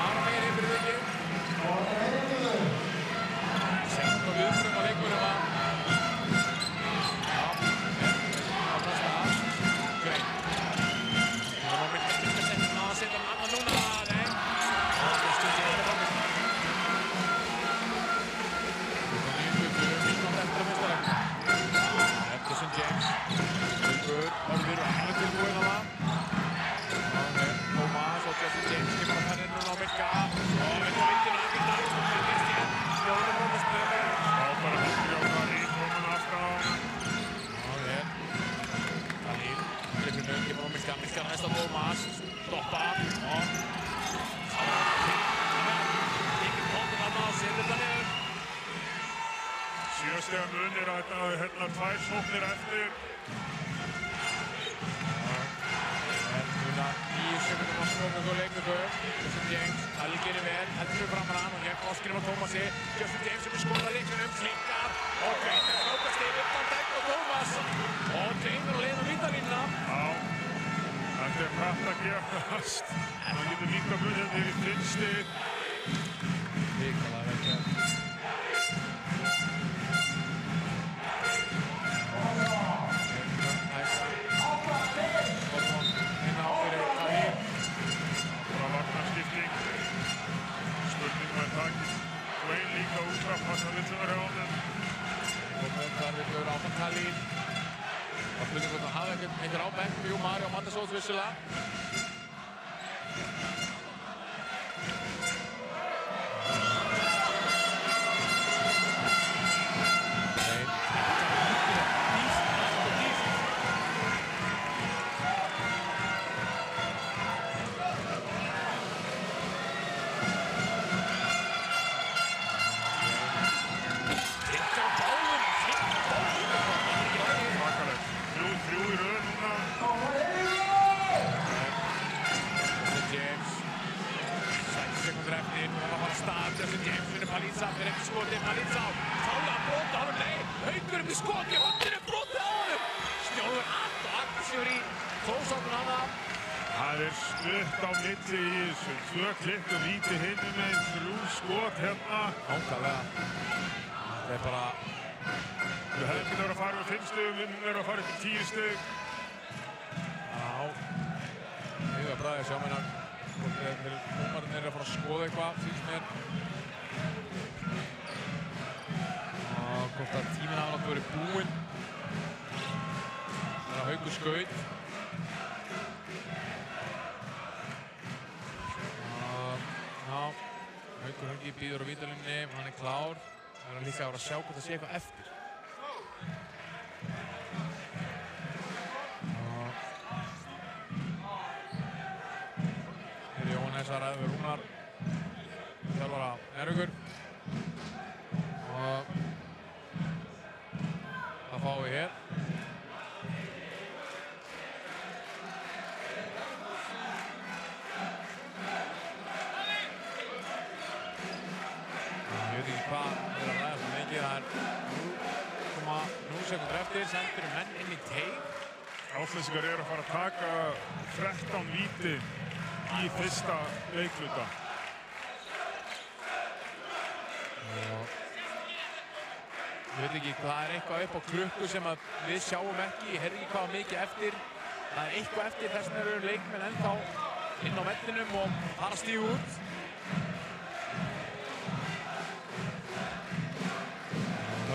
Aðra megin yfir viki. Sent og viðfrum að leikunum að Sjöstega munir að hérna 2 sóknir eftir. Núna 9 sekundum á snóknum og leiknum. Justin James, Halli gerir vel, heldur framar hann og gegn Óskarinn og Tómasi. Justin James sem er skorað leiknum, klikkar og Dvein er frákast yfir, Van Dijk og Tómas. Og Dvein er á leiðin á vítalínuna. Já, þetta er hratt að gerast. Það getur líka munið yfir í 5 stig. Ríkala vel gert. Dvein líka út að passa villunar hjá honum. Og þar villuður áfram Khalil. Það spurning hvort hann hafði einhver á bekknum. Jú, Mario Mandasóð vissulega. Jason James fyrir Palitza, fyrir eftir skoti, Palitza fálega brota á honum, nei, Haukur upp í skoti, hotnir upp brotið á honum. Snjólfur allt og aggressífur í klósáttunum hana. Það stutt á milli í þessu, 2 klikk og víti hinum með 3 skot hérna. Nákvæmlega. Það bara... Við hefðum getað verið að fara með 5 stigum, við hefðum verið að fara upp í 10 stig. Já. Mjög bræðið að sjá meina. Dómarinn að fara að skoða eitthvað, finnst mér. Og hvort að tíminn hafa náttúrulega verið búinn. Það er að Haukur skaut. Já, Haukur Helgi býður á vítalínunni, hann er klár. Það er líka að vera að sjá hvort það sé eitthvað eftir. Þessar ræður Rúnar þjálfara Njarðvíkur og það fáum við hér. Ég veit ekki hvað er að ræða svo mikið, það er 0,0 sekúndur eftir, sendur menn inn í teig. Álflessingar eru að fara að taka 13 víti í fyrsta leikluta. Ég veit ekki, það er eitthvað upp á klukku sem að við sjáum ekki, ég heyrði ekki hvað mikið eftir. Það er eitthvað eftir, þess vegna eru leikmenn ennþá inn á vellinum og fara að stíga út.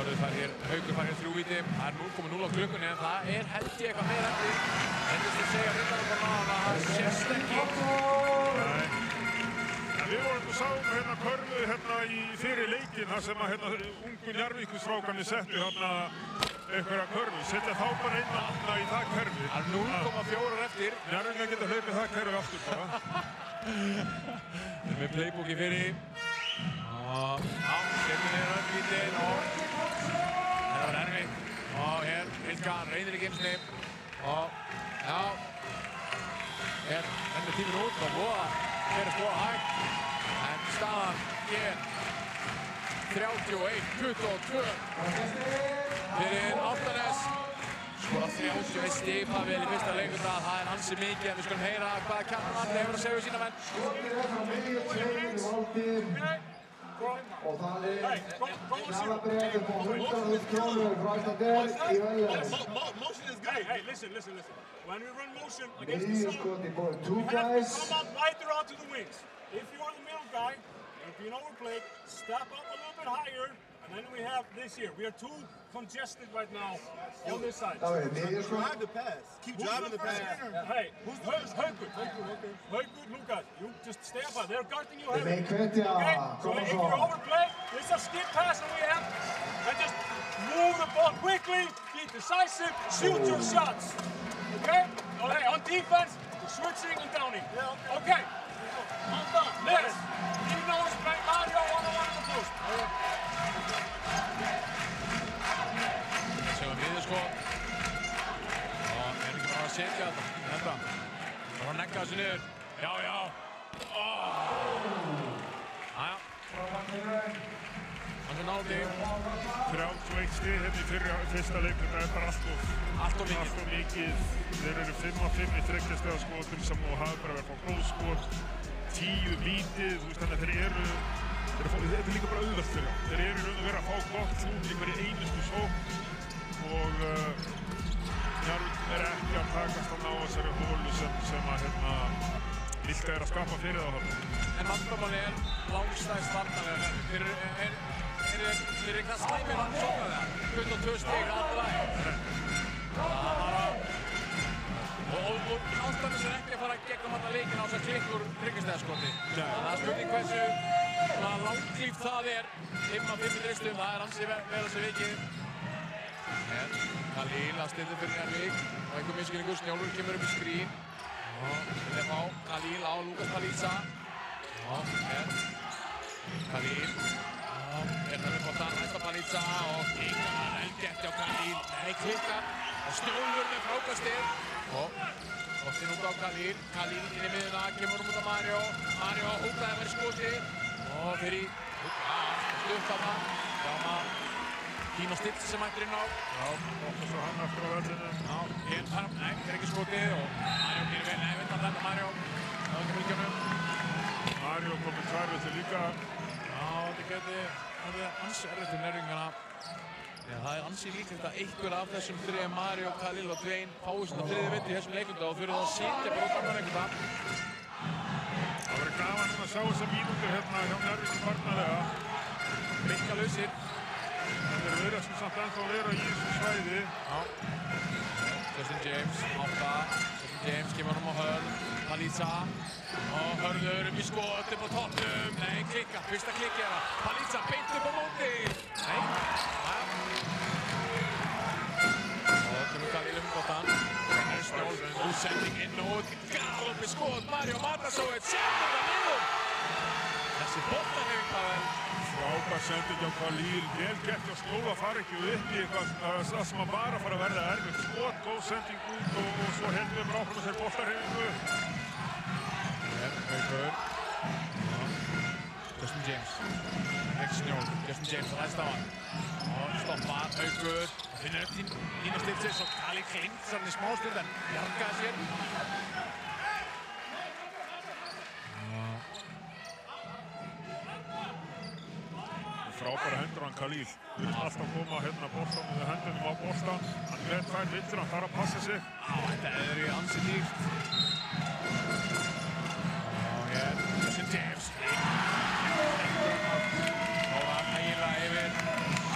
Haukur fær hér 3 víti, það er 0,0 á klukkunni en það er held ég eitthvað meira eftir. Hendist að segja hrundarinn að það sést ekki. Nei. En við vorum að sáum hérna körfu hérna í fyrir leikinn þar sem að hérna ungu Njarðvíkurstrákarnir settu hérna einhverja körfu. Setja þá bara inn í það körfu. Það er 0,4 eftir. Njarðvíkingar geta hlaupið það körfu aftur bara. Við erum með playbooki fyrir. Já, setjum niður öll vítin og það var erfitt. Og hér, Hilkan reynir í geimsni. Og já, hér rennur tíminn út og voða fyrir að skora hægt. En staðan er 31-22 fyrir Álftanes. Skora 31 stig, Pavel í fyrsta leikluta. Það er ansi mikið en við skulum heyra hvað Kjartan Andri hefur að segja við sína menn. Og það gjafabréf upp á 100.000 krónur frá Icelandair í verðlaun. Motion is good. Hey, listen. When we run motion against the zone, Two we have to guys. come up right around to the wings. If you are the middle guy, and if you overplay, step up a little bit higher, and then we have this here. We are too congested right now on this side. Drive the pass. Keep driving the pass. Hey, Haukur, Lukas, you just stay up. They're guarding you heavy. Þeir hvetja Okay? So if you overplay, this is a skip pass that we have, and just move the ball quickly, be decisive, shoot your shots. Okay? Okay, on defense, switching and downing. Okay. Next. He knows Mario one-on-one in the post. Sjáum niðurskot. Og er ekki bara að setja þetta. Það var að negga þessu niður. Já. Hann er náði. 31 stig hérna í fyrsta leikluta, það er bara allt of mikið. Þeir eru 5-5 í 3 stiga skotum sem og hafa bara verið að fá góðskot. 10 lítið, þú veist þannig að þetta er líka bara auðvelt fyrir þá. Þeir eru raun og verið að fá gott út í hverju einustu sókn og Njarðvík er ekki að takast að ná þessari hólu sem að Vilka er að skapa fyrir þá þarna. En vandamáli er langstæðst varnarlega. Þeir eru eitthvað slæmir að sókna það. 22 stig alltaf. Og Álftanes er ekki að fara gegnum alla leikinn á þess að klikkur tryggastæðaskoti. Það er spurning hversu langklíft það er. 5-5 dristum, það er ansi vel að sér vikið. Khalil að stilla fyrir Njarðvík. Og einhver misskilningur, Snjólfur kemur upp í skrín. Vilja fá Khalil á Lukas Palitza. Khalil. Það upp á það næsta Palitza og Klingar velgert hjá Khalil. Nei, Klingar og Snjólfur með frákastið. Bóttinn út á Khalil. Khalil inn í miðuna, kemur út á Mario. Mario húklaði að vera í skoti. Og fyrir Stutt þarna. Þarna Kino Stitch sem mættir inn á. Já, ofta svo hann aftur á vellinu. Já, hinn þarf, nei, er ekki skotið og Mario gerir vel, nei, veit hann þetta Mario. Það var ekki fylgjónum. Mario kom með tværvillir líka. Já, þetta geti ansi erfitt nærvinguna. Það ansi líklegt að einhver af þessum þriðja Mario, Khalil og Dwayne fái svona þriðja villi í þessum leikunda og þurfa að sitja bara út af einhverja. Það verður gaman að sjá þessar mínútur hérna hjá Njarðvík barnalega. Brikkalausir. Þeir verða sem samt ennþá að vera í þessu svæði. Já. Justin James, átta. Justin James kemur honum á Hörð. Paliza. Og Hörður upp í skot, upp á toppnum. Nei, klikka. Fyrsta klikki er það. Paliza beint upp á móti. Nei. Og kemur Khalil boltan. Snjól, útsending inn og út. Galoppi skot. Mario Matasóið. Setur það niður. Þessi boltarhefing Pavel. Frábær sending á Khalil, vel gert hjá Snjóla, fara ekki upp í eitthvað sem var bara að fara að verða erfitt. Skot, góð sending út og svo heldum við áfram þessari boltarhefingu. Haukur. Justin James. Ekki Snjól. Justin James ræðst á hann. Og stoppar Haukur. Finnur upp Kino Stitch og Khalil klingt saman í smástund en bjargaði sér. Frábæra hendur hann Khalil. Vill alltaf koma hérna boltan með hendunum á boltan. Hann er tvær villir, hann þarf að passa sig. Þetta er ansi dýrt. Og hér, Justin James. Nóra ægilega yfir.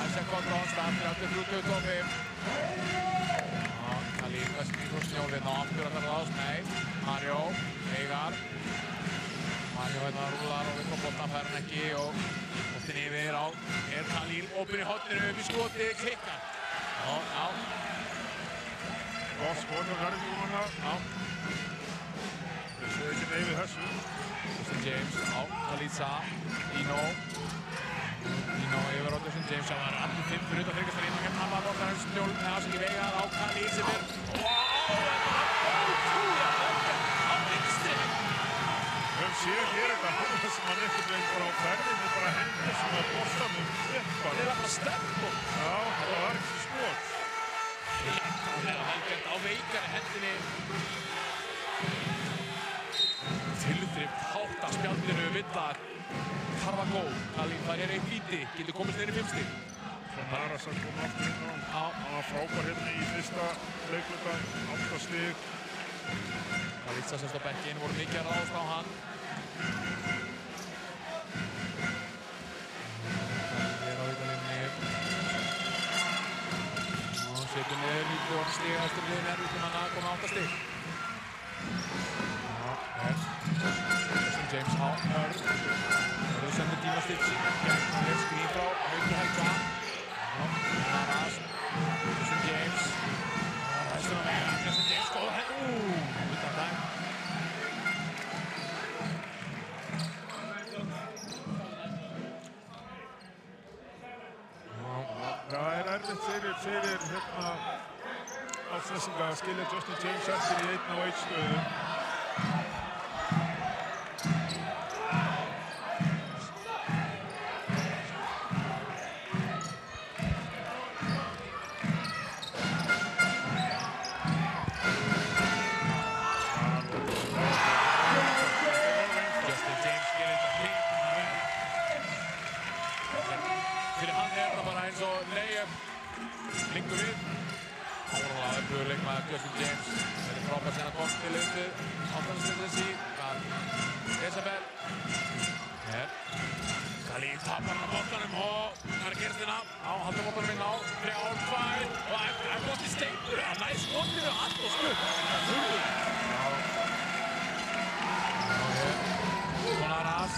Isaac Condon, startir aftur 3.25. Khalil vestur frá Snjólinn og aftur að það ráðast. Nei, Mario, Veigar. Mario hérna rúlar og vill á boltan, fær hann ekki og boltinn yfir á er Khalil, opinn í horninu upp í skoti, klikkar. Já. Gott skot hjá Njarðvíkingunum hérna. Þeir séu ekki nei við þessu. Justin James á Paliza, Dino yfir á Justin James, það var allir 5 fyrir utan þryggastar inn og hérna var boltarins Snjól með Ásiki Veigar á Khalil sem er Við séum hér þetta sem hann einhvern veginn bara á ferðinni, bara hendur sem að boltanum upp bara. Það er bara stefnbótt. Já, það var ekki skot. Það er velgert á Veigari hendinni. Tilþrift hátt að spjaldinu Villar. Carvajal, Khalil fær hér eitt víti, getur komist niður í 5 stig. Svo Naras að koma aftur inn á hann. Hann var frábær hérna í fyrsta leikluta, 8 stig. Paliza sest á bekkinn, voru mikið að ráðast á hann. Hér á aukalínunni. Og setur niður 19 stig eftir liðin Njarðvíkinganna, komið 8 stig. Justin James á Hörð. Hörður sendir Kino Stitch. Hér skrín frá Hauki Helga. Naras. Justin James. Justin James góð hendur. Utan dag. Það er erfitt fyrir hérna Álfsnessinga að skilja Justin James eftir í 1 á 1 stöðu. Liggur við. Áralega öflugur leikmaður Justin James. Það er frábært sem að komst til undir áttannastundins í Isabel. Hér. Khalil tapar hann á boltanum og það er gerstina á haldaboltanum inn á 3-2 og eftir að gott í steindur. Það næst skotinu allt og stutt. Naras.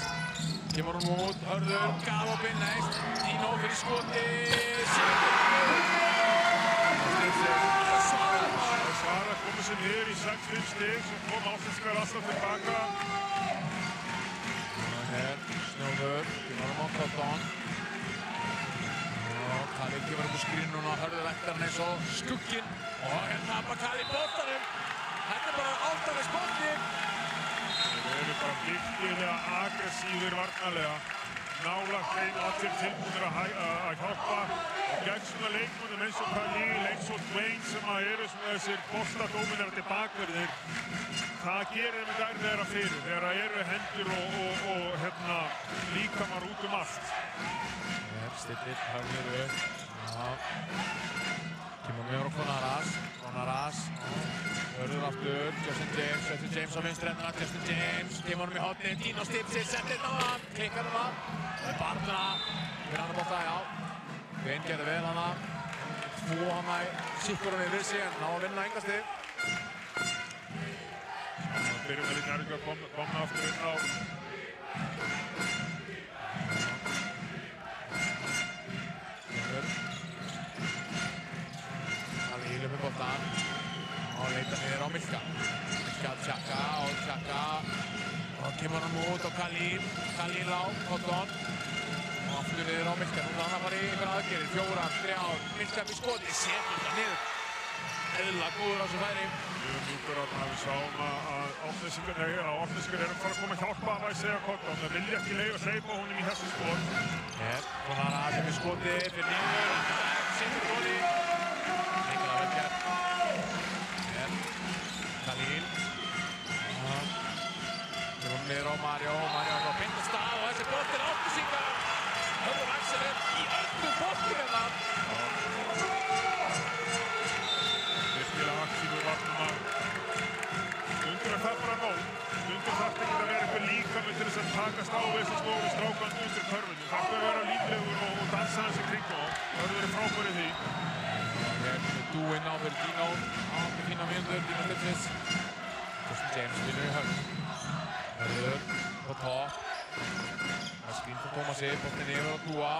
Kemur hún út, Hörður, galopinn næst. Dino fyrir skoti. Sara komið sér niður í 6-5 stig, svo kom Álfsnessingar alltaf tilbaka. Hér, Snjólfur, kemur á Montadon. Khalil kemur upp úr skrínun og Hörður vektar hann eins og skugginn. Og hér tapar Khalil boltanum. Þetta er bara áltanis bolti. Þeir eru bara virkilega aggressífir varnarlega. nálægt þeim, allir tilbúnir að hjálpa. Og gegn svona leikmönnum eins og Khalil, eins og Dwayne sem eru svona þessir boltadóminerandi bakverðir, það gerir þeim þetta erfiðara fyrir þegar það eru hendur og líkamar út allt. Stillir, höfnir upp. Kemur með Konaras. Hörður aftur, Justin James á vinstri hendina, Justin James, kemur honum í hornið, Dino Stipsir, settir hann á hann, klikkar hann á. Það er Barna, fyrir annar bolta, já. Dwayne gerði vel hana, tvo hana í sikkurinn yfir sig, en ná að vinna enga stig. Byrjum við Njarðvík að koma aftur inn á. Khalil upp í boltan. Og leitar niður á Milka. Milka á Xhaka og Xhaka. Og kemur hann út á Khalil. Khalil á Cotton. Og aftur niður á Milka. Nú hann að fara í einhverja aðgerðir. 4, 3, Milka upp í skoti. Setur það niður. Eðla góður á þessu færi. Mjög mjúkur að við sáum að Árnesingar eru að fara að koma að hjálpa að segja Cotton. Það vilja ekki hleypa honum í þessu skot. Konaras upp í skoti fyrir niður. Setur góði. Engar vel gert. Khalil. Kemur niður á Mario á beint af stað og þessi bolti er Árnesingar. Hörður Axel í öllum bolti hérna. Virkilega aktífur varnarmaður. Stundum það bara nóg. Stundum þarf ekki að vera eitthvað líkamur til þess að takast á þessi stóru strákandi undir körfunum. Það þarf að vera líflegur og dansa þessi kring á. Hörður er frábær í því. Dúinn á fyrir Dino. Átti fína mínútur, Dino Stipsis. Justin James vinnur í höfn. Hörður på topp. Það er skrín frá Tómasi, boltinn yfir á Dúa.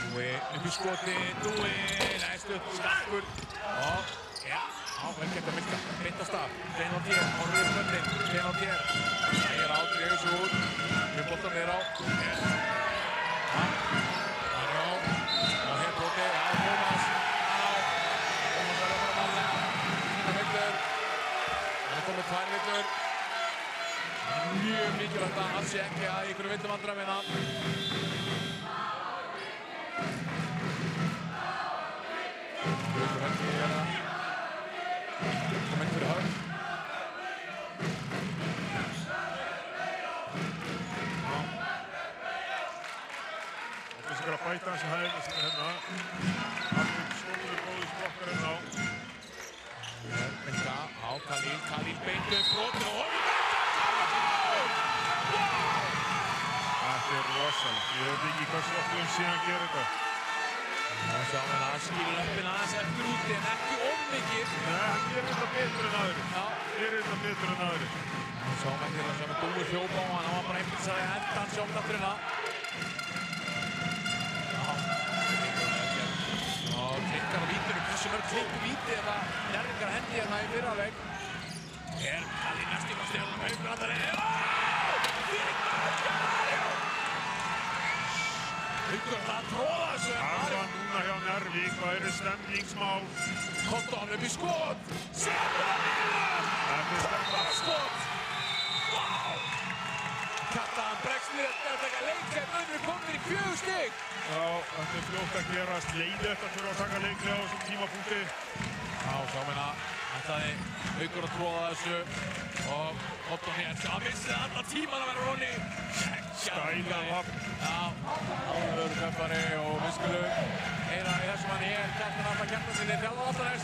Dúi upp í skoti, Dúi, næstu, stakkur. Og, vel gert að Milka, beint af stað. Grenadier, horfður upp höndin, Grenadier. Það er á, dregur sig út. Við boltan niður á. Mario. Og hér broti, Tómas. Tómas verður að fara málega. Fína villur. Það er komið 2 villur. Mjög mikilvægt að hann sé ekki að einhverju villum vandræðum hérna. Haukur Helgi hérna. Kom inn fyrir höfn. Árnesingar að bæta þessi hæð hérna. Allir stóður góður blokkar hérna á. Milka á Khalil beint upp brotin og Þetta er rosalegt. Ég veit ekki hversu oft við síðan gera þetta. Það sjá hann að skýra löppin aðeins eftir úti en ekki of mikið. Nei, hann gerir þetta betur en aðrir. Það sjá hann til að sjá með Dúi hljópa á hann. Hann var bara einhvern veginn að enda hann sjá með aftur hérna. Og klikkar á vítunum. Hversu mörg klikku víti ef að Njarðvíkar hendi hérna í fyrra leik. Khalil næst í stegunum Haukur Andari. Haukur það að tróða þessu en Mario. Núna hjá Njarðvík, hvað eru stemningsmál? Cotton upp í skot. Setur það niður. Þetta er stemningsmál. Skot. Wow. Kjartan bregst niður eftir að taka leikleik. Önur komir í 4 stig. Já, þetta er fljótt að gerast. Leiðilegt að þurfa að taka leikleik á þessum tímapunkti. Já, sjá meina. Ætlaði Haukur að tróða þessu. Og Cotton hér. Það missi alla tíman að vera Ronny. Skælan hafn. Já, alveg köpari og við skulum heyra í þessum hann hér. Kjartan Arnar Kjartansinni, þjálfar Álftanes.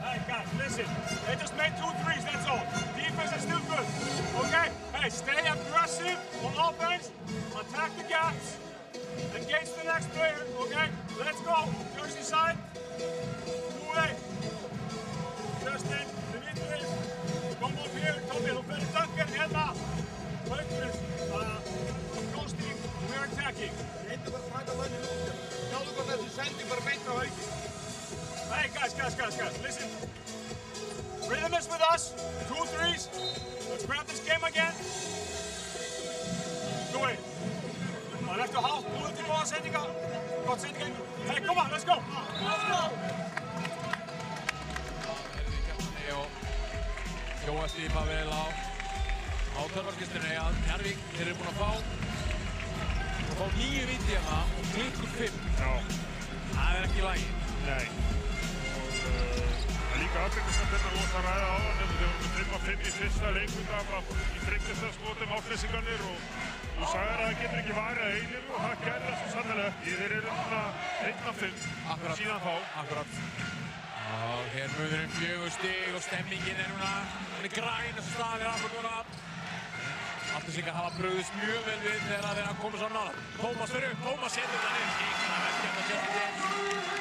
Hey guys, listen. They just made 2 threes, that's all. Defense is still good, okay? Hey, stay aggressive on offense. Attack the gaps. Engage the next player, okay? Let's go. Jersey side. Dúi. Justin, the mid-threes. Come up here, Tommy. Þú fyrir Duncan hérna. Haukur, ghosting. We're attacking. Hittu bara að taka völdin út. Sjáðu hvað þessi sending bara beint á Hauki. Hey, guys, listen. Rhythm is with us. 2 threes. Let's grab this game again. Dúi. Það er eftir hátt. Nú til góða sendinga. Gott sendinga. Hey, come on, let's go. Let's go. Jóhann búast í Pavel á törfarkistunni að Njarðvík, þeir eru búin að fá 9 víti hérna og klikkur 5. Já. Það er ekki í lagi. Nei. Og líka aðgreiðislega þetta voru að ræða á hann, þeir voru með 5-5 í fyrsta leikunda í þryggjasta skotum átlesingarnir og þú sagðir að það getur ekki varið að eilífu og það gerði það svo sannlega ekki. Þeir eru núna 1-5 síðan þá. Akkurat. Og hér munurinn 4 stig og stemmingin er núna, hún er græn þessu staðir akkur núna. Átlesingar hafa brugðist mjög vel við þegar þeir koma svo nála. Tómas fyrir upp, Tómas setur það niður. Kíkana verkefna Jesse James.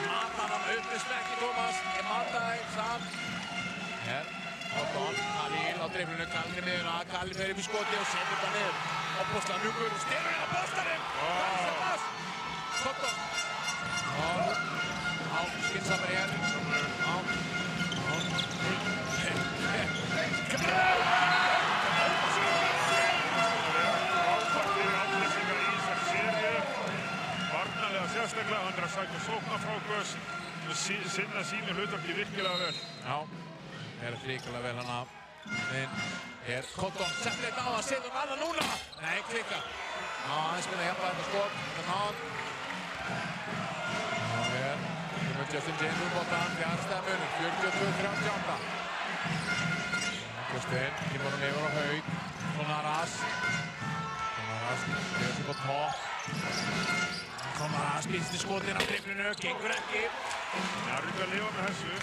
Matar hann upp með spekki Tómas. Ég mataði samt. Hér, Cotton, Khalil á dreiflinu, Khalil er miðuna. Khalil fer upp í skoti og setur það niður. Opposla mjúkur og stelur inn á boltanum. Cotton. Á skynnsamari hér. Sérstaklega, hann er að sækja sóknarfrákvöðs og sinna sínu hlutverki virkilega vel. Já, er hrikalega vel hann af. Hér, Cotton, settur eitt á það, setur hann annað núna! Nei, klikka. Já, aðeins minna að hjálpa þetta skot, þetta ná hann. Já, hér, kemur Justin James úr boltan, fjárstæða munur, 42-38. Kristinn, kemur hann yfir á Haug, Sonaras, gefur sig på topp. Sonaras býðst í skotin á driblinu, gengur ekki. Njarðvík að lifa með þessu.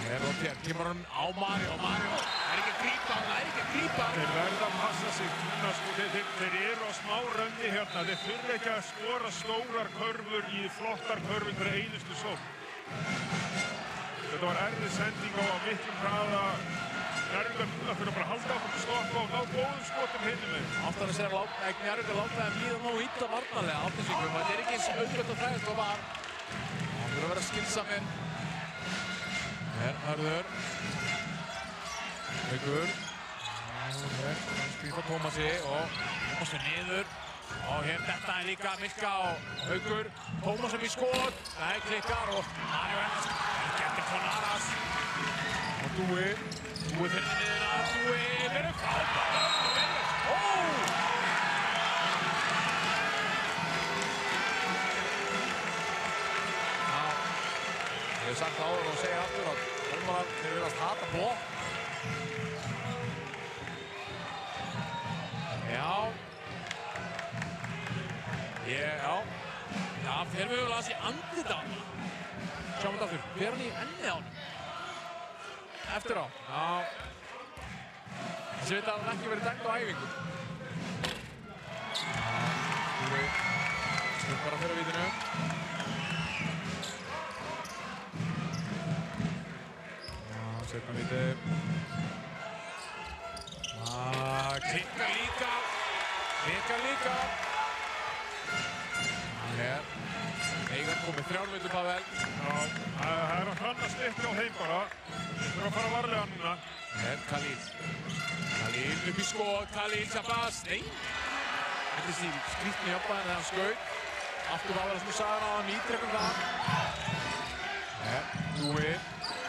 Hér og hér, kemur hann á Mario, Mario er ekki að grípa hann, Þeir verða að passa sig núna, sko, þeir eru á smá rönni hérna, þeir þurfa ekki að skora stórar körfur í flottar körfur fyrir einustu sókn. Þetta var erfið sending á miklum hraða. Njarðvík þurfa bara að halda áfram að stoppa og ná góðum skotum hinum með. Aftan að segja að Njarðvík láta þeim líða nógu illa varnarlega Átnesingum, þetta er ekki eins auðvitað og fræðist og var. Það þurfa að vera skilsamir. Hér, Hörður. Haugur. Hér, skrifa Tómasi og Tómas er niður. Og hér þetta er líka Milka og Haugur. Tómas er í skot. Nei, klikkar og Mario Ernst. Getur Sonaras. Og Dúi. Dúi fyrir niðurna. Dúi verður frábært. Ég hef sagt áður og segja aftur að dómarar þeir virðast hata blokk. Já, þeir mögulega hans í andlita á hann. Sjáum þetta aftur, fer hann í ennið á hann. Eftir á, já. Þessi veit að hann ekki verið dæmd á æfingu. Dúi, skilpar að fyrir vítinu. Setna víti. Klikkar líka. Hér. Eigan komið 3 vítur Pavel. Já, það er að hrannast ekki á þeim bara. Þeir þurfa að fara varlega núna. Hér, Khalil. Khalil upp í skot, Khalil Shabazz. Nei. Þetta er skrítni hjálpaðin þegar hann skaut. Aftur Pavel sem sagði á hann, ítrekkum það. Hér, Dúi.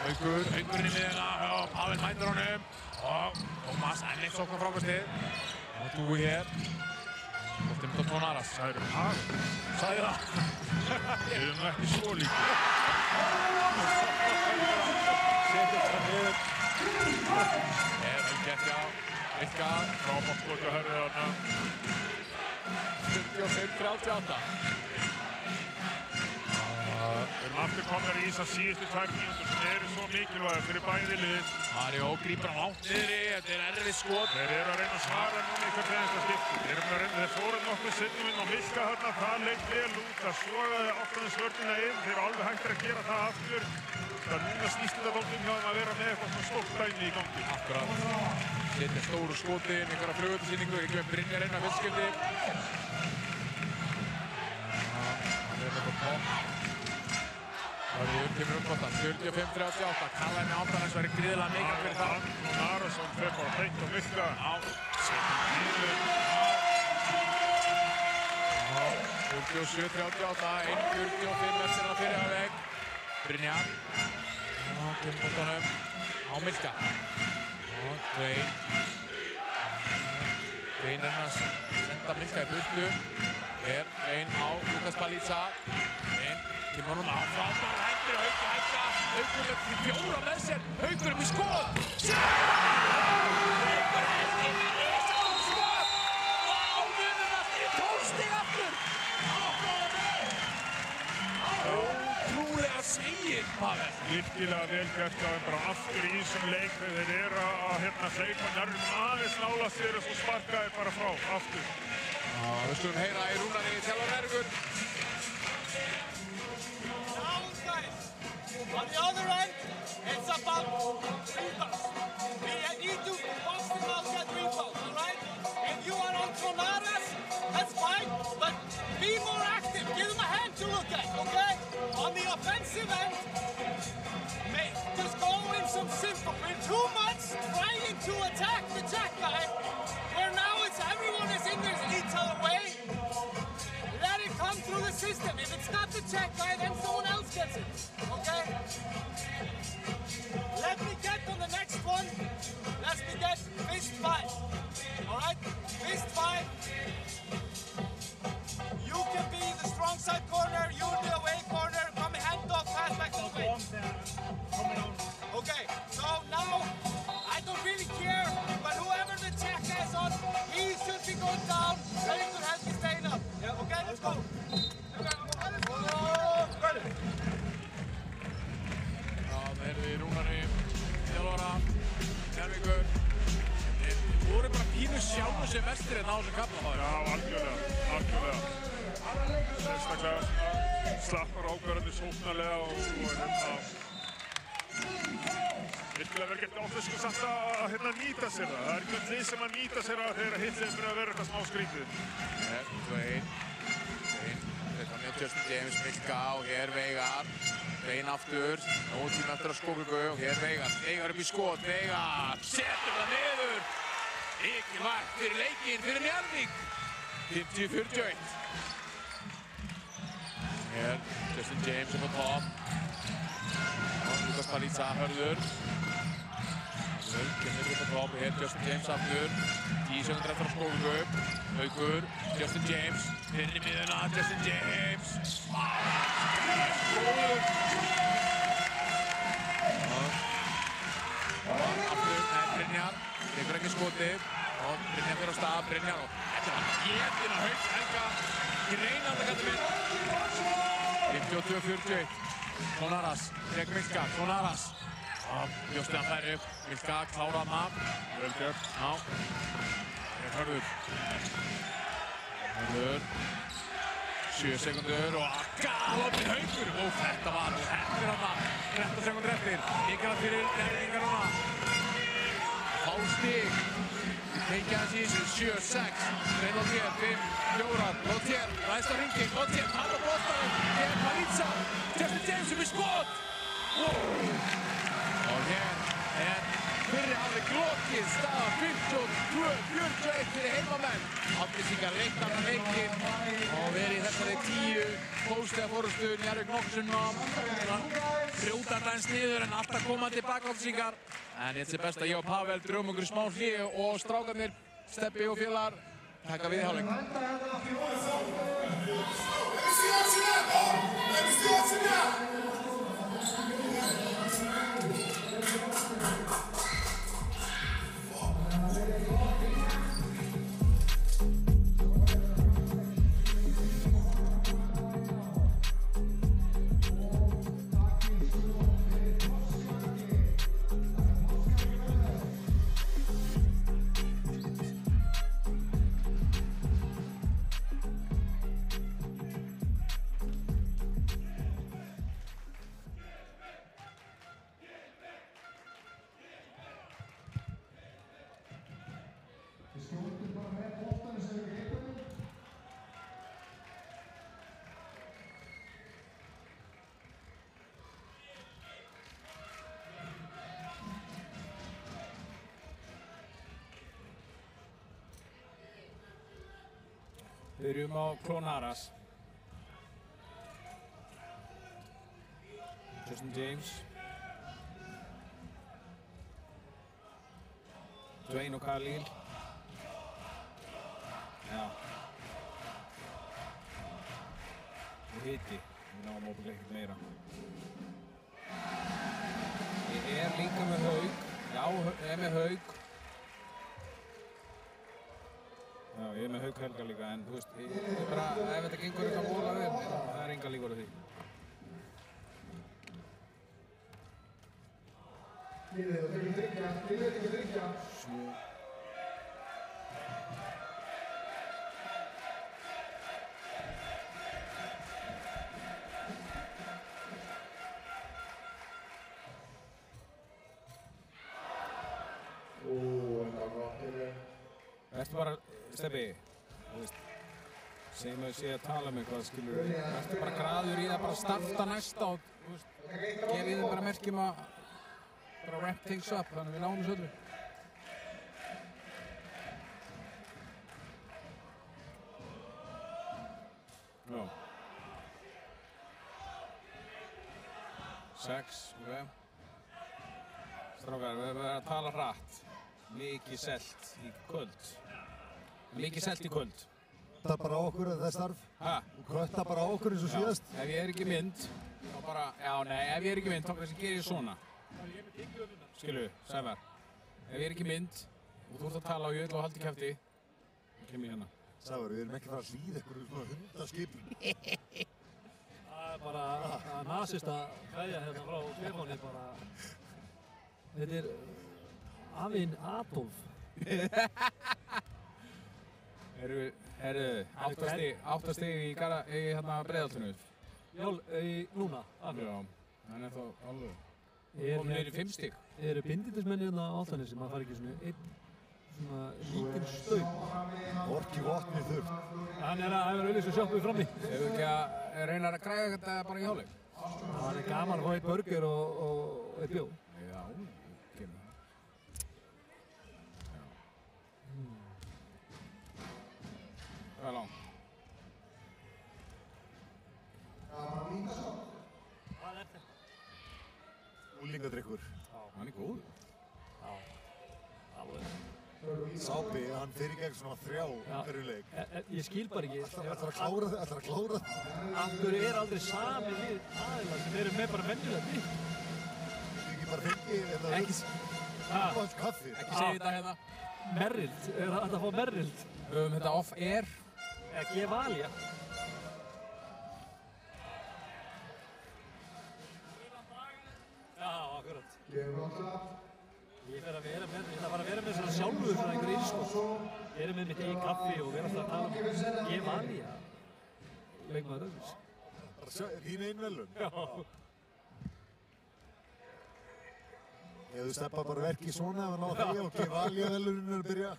Haugurinn í miðuna, Pavel mætir honum og Tómas enn eitt sóknarfrákastið og Dúi hér boltinn út á Sonaras. Sæður Pavel. Sæður það. Við erum ekki svo líkir. Setur það niður. Vel gert já. Eitthvað. Frábært skot hjá Hörður þarna. 45-38. Við erum aftur komnar í þessar síðustu 2 mínútur sem eru svo mikilvægar fyrir bæði lið. Mario grípur hann langt niðri, þetta er erfið skot. Þeir eru að reyna að svara núna í hvert einasta skipti. Þeir fóru nokkru sinnum inn á Milka þarna, það leit vel út. Það sogaði áttanisvörnina inn, þeir eru alveg hægt að gera það aftur. Það núna snýst þetta dálítið hjá þeim að vera með eitthvað svona stórt dæmi í gangi. Akkurát. Setja stóru skotin, einhverja flugvöldasýningu, ekki með Brynjar inn á fyrstskipti. Það er þetta topp. Hörður kemur boltan, 45-38, Kallaði með Álftanæs verið gríðilega mikilvægt fyrir það. Og Arason fer bara hreint á Milka. Já, setur nýður. 47-38, 1:45 eftir að fyrir að veg. Brynjar. Kemur boltanum á Milka. Og Dwayne er að senda Milka í burtu. Dwayne á Lukas Balica. Dwayne kemur honum á. Frábær hendur Hauki Helga. Haukur upp til 4 með sér. Haukur upp í skot. Haukur Helgi með risaðan skot. Og munurinn í 12 stig aftur. Ótrúlega segir Pavel. Virkilega vel gert að bara aftur í þessum leik. Þeir eru að hleypa nærmum aðeins nála sér og svo sparka þeir bara frá aftur. Við skulum heyra í Rúnari Þjálfari Eiríkur. On the other end, it's about rebounds. We need to box them out, get rebounds, all right? If you are on Tronaras, that's fine, but be more active. Give them a hand to look at, okay? On the offensive end, just go in some simple. We're too much trying to attack the jack guy, where now everyone is in each other way. Let it come through the system. If it's not the check guy, then someone else gets it. Okay? Let me get on the next one. Let me get fist 5. Alright? Fist 5. You can be the strong side corner, you the away corner. Come hand off, pass back to the way. Okay, so now I don't really care, but whoever the check is on, he should be going down so he could help me staying up. Yeah, okay, let's go. Það er Rúnari Þjálfara Njarðvíkur. Þeir voru bara pínu sjálfur sem vestir en á þessum kafla. Já, algjörlega. Sérstaklega slappar ákvarðandi sóknarlega og virkilega vel gert offensív samt að nýta sér það. Það er einhvern lið sem að nýta sér það þegar hitliðin byrja að vera eitthvað smá skrítið. Dwayne fram hjá Justin James, Milka og hér Veigar. Dwayne aftur, ótíma eftir að skókugu og hér Veigar. Veigar upp í skot, Veigar setur það niður. Mikilvægt fyrir leikinn, fyrir Njarðvík. 50-41. Hér Justin James upp á topp. Og Lukas Balica hörður. Kemur upp á topp, hér Justin James aftur. 10 sekúndur eftir að skókugu. Haukur, Justin James, fyrir í miðuna, Justin James. Góður. Aftur, Brynjar, tekur ekki skotið. Og Brynjar fyrir á stað, Brynjar og þetta var getinn á Hauk Helga. Greinandi kallið minn. 52-41. Tronaras, tekur Milka, Tronaras. Bjósti hann færi upp, Milka klára hann af. Vel gert. Já. Hörður. 7 sekundur og galopin Haukur og þetta var eftir hann 13 sekundur eftir. Mikilvægt fyrir Njarðvíkingar núna. Fálstig. Tengja hans í þessu 7-6. Lotier 5-4. Lotier ræðst á hringing. Lotier hann á boltanum. Hér Balica. Justin James upp í skot. Og hér fyrri hálfleik lokið, staða 52-41 fyrir heimamenn. Hafnfirðingar reikna með leikinn og verið í þessari 10 póstega fórustu. Njarðvík nokkuð sinnum brjóta aðeins niður en alltaf koma tilbaka Hafnfirðingar. En þetta sé best að ég og Pavel drögum okkur smá hlé og strákarnir, Steppi og félagar, taka við í hálfleik. Byrjum á Tronaras. Justin James. Dwayne og Khalil. Já. Og hiti. Við náum óbúinlega ekkert meira. Ég líka með Hauk. Já, ég með Hauk. Já, ég með Hauk Helga líka, en þú veist, ég bara, ef þetta gengur eitthvað vola vel, það enga líkur á því. Liðið tekur þriggja. Ertu bara, Stebbi, þú veist, segjum að sé að tala um eitthvað, skilur, ertu bara graður í það, bara starta næsta og, þú veist, gefið þið bara merkjum að bara wrap things up, þannig við náum þessu öllu. Já. 6, ok. Strákar, við verðum að tala hratt. Mikið selt í kvöld. Mikið selt í kvöld. Kvötta bara á okkur að það starf. Hæ? Kvötta bara á okkur eins og síðast. Ef ég er ekki mynd, þá bara, já nei, ef ég er ekki mynd, þá kannski gerir ég svona. Skilu, Sævar. Ef ég er ekki mynd, og þú ert að tala og ég ætla að halda í kjafti, þá kem ég hérna. Sævar, við erum ekki fara að hlýða einhverju svona hundaskipum. Það er bara að nasista kveðja hérna frá Stefáni bara. Þetta er Afinn Adolf. Áttastig í hérna Breiðholtinu. Já, núna. Já, hann er þá alveg. Komum niður í 5 stig. Eru bindindismenni hérna á Álftanesi, maður fær ekki svona einn svona lítinn staug. Orki vopni þurft. Hann er að auðvitað sjoppuð frammi. Ef við ekki að reyna að græða þetta bara í hálfleik. Það er gaman að fá eitt burger og eitt bjór. Já, gerum það. Hvað er langt? Hvað er þetta? Úlingadrykkur. Hann er góður. Já. Alveg. Sápi, hann fyrir gegn svona 3 hverju leik. Ég skil bara ekki. Ætlar að klára það? Af hverju er aldrei sami við aðilar sem eru með bara venjulega drykk? Ég ekki bara fengið þetta uppáhalds kaffi. Ekki segja þetta hérna. Merrild, er það að fá Merrild? Höfum þetta off-air. Eða Gevalia. Já, akkurat. Ég þarf að vera með svona sjálfur svona einhver innskott. Ég er með mitt eigin kaffi og vera alltaf að tala um Gevalia. Leikmaður öðvís. Þín einn velun? Já. Ef þú steppa bara verkið svona ef hann á því og Gevalia velunin er að byrja.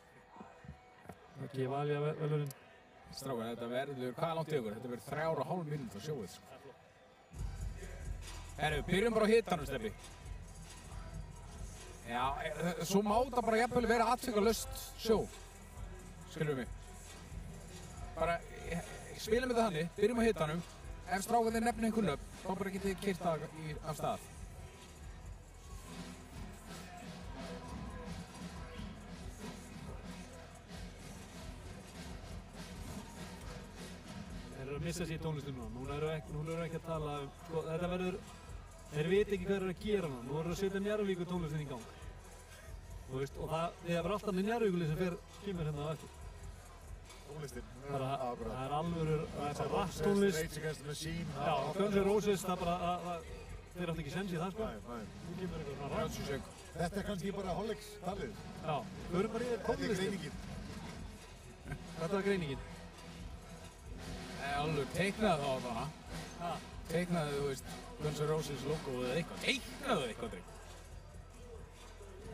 Gevalia velunin. Strákar, þetta verður, hvað er langt í ykkur? Þetta verður 3,5 mínútur á sjóið, sko. Herru, byrjum bara á hitanum, Stebbi. Já, svo má það bara jafnvel vera atvikalust sjó. Skilur mig. Bara, spilum við það þannig, byrjum á hitanum. Ef strákarnir nefna einhvern nöfn, þá bara getið þið keyrt það af stað. Þeir eru að missa sér í tónlistum núna. Núna eru ekki að tala um, sko, þetta verður, þeir veit ekki hvað þeir eru að gera núna. Nú eru að setja Njarðvíkur tónlistin í gang. Þú veist, og það er alltaf Njarðvíkurlið sem kemur hérna á eftir. Tónlistin. Það er alvöru, það er rapptónlist. Rage Against the Machine. Já, Guns N' Roses, það bara, þeir átti ekki sens í það, sko. Nei. Nú kemur eitthvað svona rapp. Þetta er kannski bara hálfleikstalið. Já, förum bara yfir tónlistin. Þetta var greiningin. Alveg, teiknaðu þá þarna. Teiknaðu, þú veist, Guns N' Roses logo eða eitthvað. Teiknaðu eitthvað, Drake.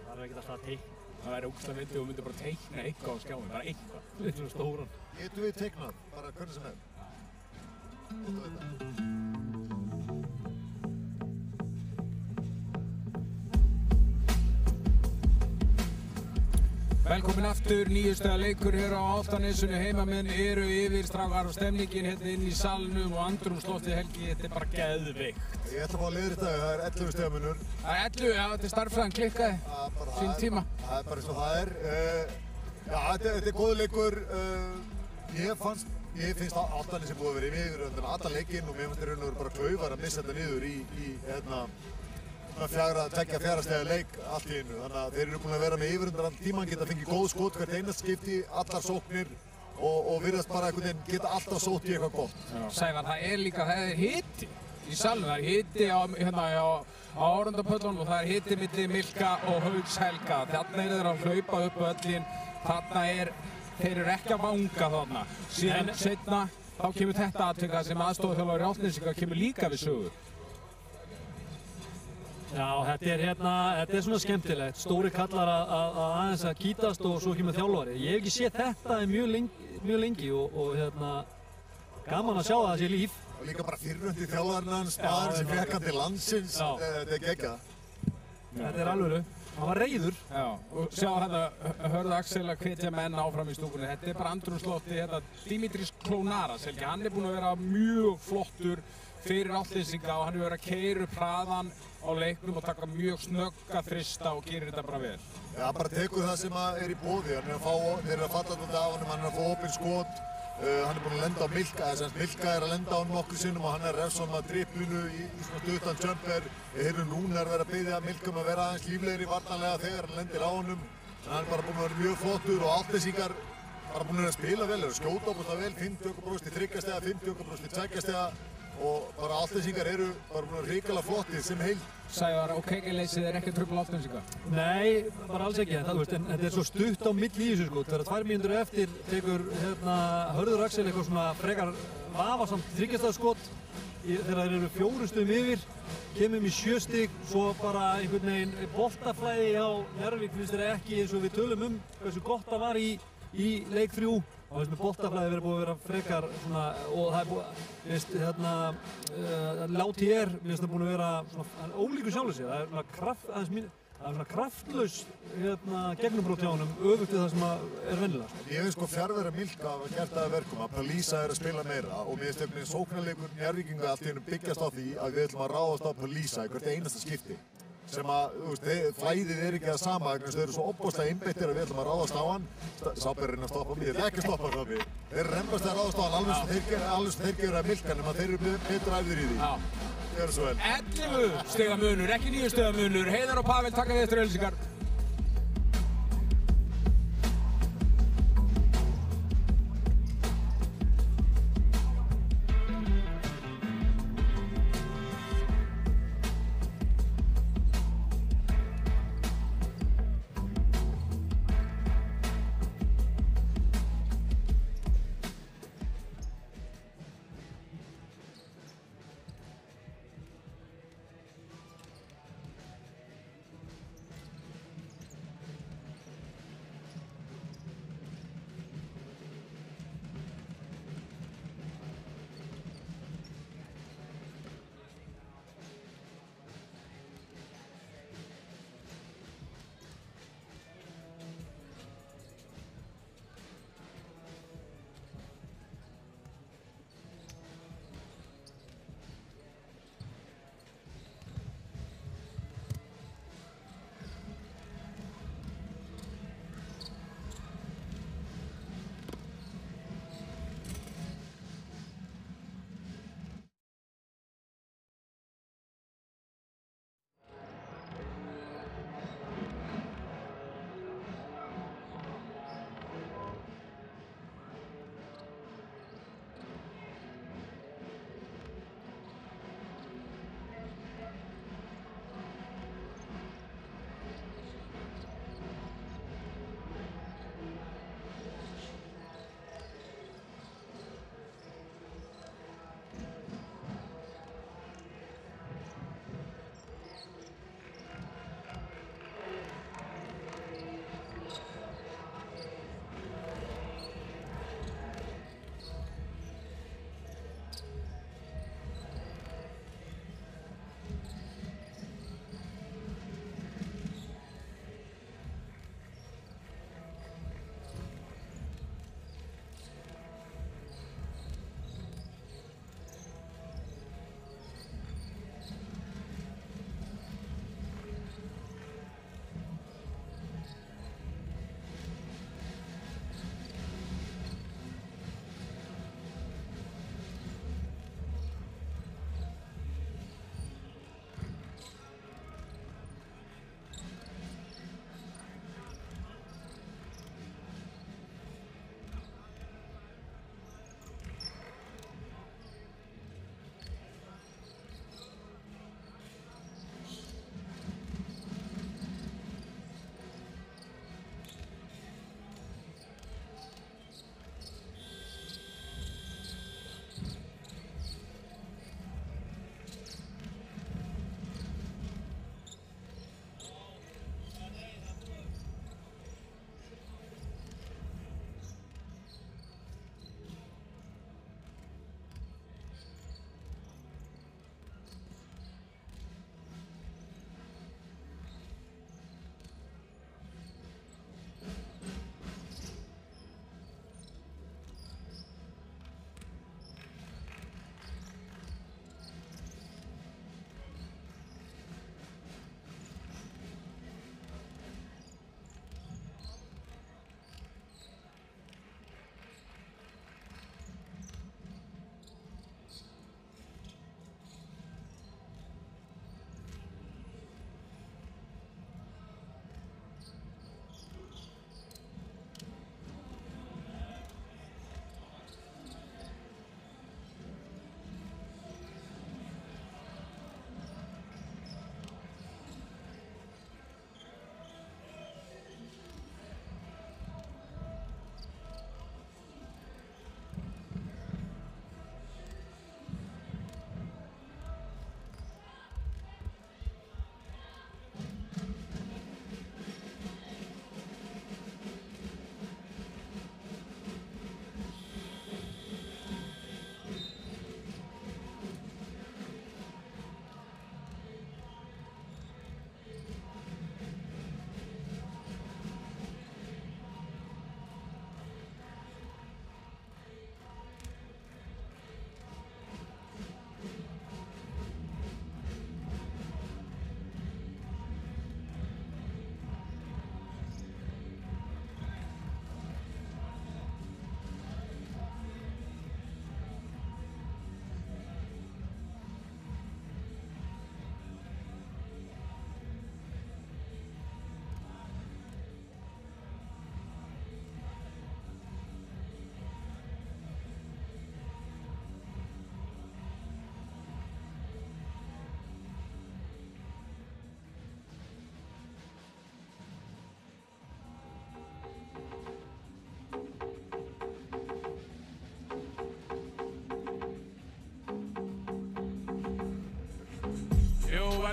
Það er ekkert alltaf að teikna. Það væri ógeðslega fyndið og myndi bara teikna eitthvað á skjáin, bara eitthvað. Þetta er stóran. Getum við teiknað, bara hvernig sem er. Velkomin aftur, 9 stiga leikur hér á Álftanesinu, heimamenn eru yfir strákar og stemningin hérna inn í salnum og andrúmsloftið Helgi, þetta bara geðveikt. Ég ætla að fá að leiðrétta þig, það 11 stiga munur. Það 11, já, þetta stærðfræðin klikkaði, sín tíma. Það bara eins og það Já, þetta góður leikur. Ég finnst Álftanesi búið að vera yfir allan leikinn og mér finnst þeir bara klaufar að missa þetta niður í fjara stiga leik allt í einu. Þannig að þeir eru búin að vera með yfirundur allan tíman, geta fengið góð skot hvert einast skipti, allar sóknir og virðast bara einhvern veginn geta alltaf sótt í eitthvað gott. Sævar, það er hiti í salnum, það er hiti á Árandapöllunum og það er hiti milli Milka og Hauks Helga. Þarna eru þeir að hlaupa upp öllin, þeir eru ekki að vanga þarna. Síðan seinna þá kemur þetta atvika sem aðstoðarþjálfari Álftanesinga kemur líka við sögu. Já, þetta er svona skemmtilegt. Stóri kallar að aðeins að kýtast og svo kemur þjálfari. Ég hef ekki séð þetta mjög lengi og gaman að sjá það sé líf. Og líka bara fyrröndi þjálfarinn hans, maður sem fekk hann til landsins, þetta er geggjað. Þetta er alvöru. Hann var reiður. Já, og sjá hörðu Axel að hvetja menn áfram í stúkunni. Þetta er bara andrúmsloftið, Dimitris Klonaras, hann er búinn að vera mjög flottur fyrir Álftanesinga og hann hefur verið að keyra upp hraðan á leiknum og taka mjög snögga þrista og gerir þetta bara vel. Já, bara tekur það sem er í boði. Þeir eru að falla þetta af honum, hann er að fá opinn skot. Hann er búinn að lenda á Milka, Milka er að lenda á hann nokkru sinnum og hann er refs honum að driblinu í svona stuttan jumper. Við heyrum núna verið að biðja Milka að vera aðeins líflegri varnarlega þegar hann lendir á honum. En hann er bara búinn að vera mjög flottur og Álftanesingar bara búinn að spila vel, eru skjóta óbúinlega vel, 50% í 3 stiga, 50% í 2 stiga og bara Álftanesingar eru bara búinn að hrikalega flottir sem heild. Sævar, og KG-leysið er ekki trufla Álftanesinga? Nei, bara alls ekki, en þetta er svo stutt á milli í þessu sko. Þegar 2 mínútur eftir tekur Hörður Axel eitthvað svona frekar vafasamt þriggjastaðskot þegar þeir eru 4 stigum yfir, kemum í 7 stig, svo bara einhvern veginn boltaflæði á Njarðvík finnst þeir ekki eins og við tölum hversu gott það var í leik 3. Og þess með boltaflæði verið búið að vera frekar svona, og það er búið, Láti mér finnst það búin að vera svona ólíkur sjálfur sér. Það er svona kraftlaus gegnumbrot hjá honum, öfugt við það sem er venjulega. Ég finnst sko fjarvera Milka hafa gert það að verkum að Palisa er að spila meira og mér finnst einhvern sóknarleikur Njarðvíkinga allt í einu byggjast á því að við ætlum að ráðast á Palisa í hvert einasta skipti. Sem að, flæðið er ekki það sama vegna þess að þeir eru svo opbóðslega einbeittir að við ætlum að ráðast á hann. Sáber er að stoppa mig, ég ætla ekki að stoppa það mig. Þeir eru rembast að ráðast á hann alveg sem þeir gera Milka nema þeir eru betur æfðir í því. Gjör svo vel. 11 stiga munur, ekki 9 stiga munur. Heiðar og Pavel taka þið eftir auglýsingar.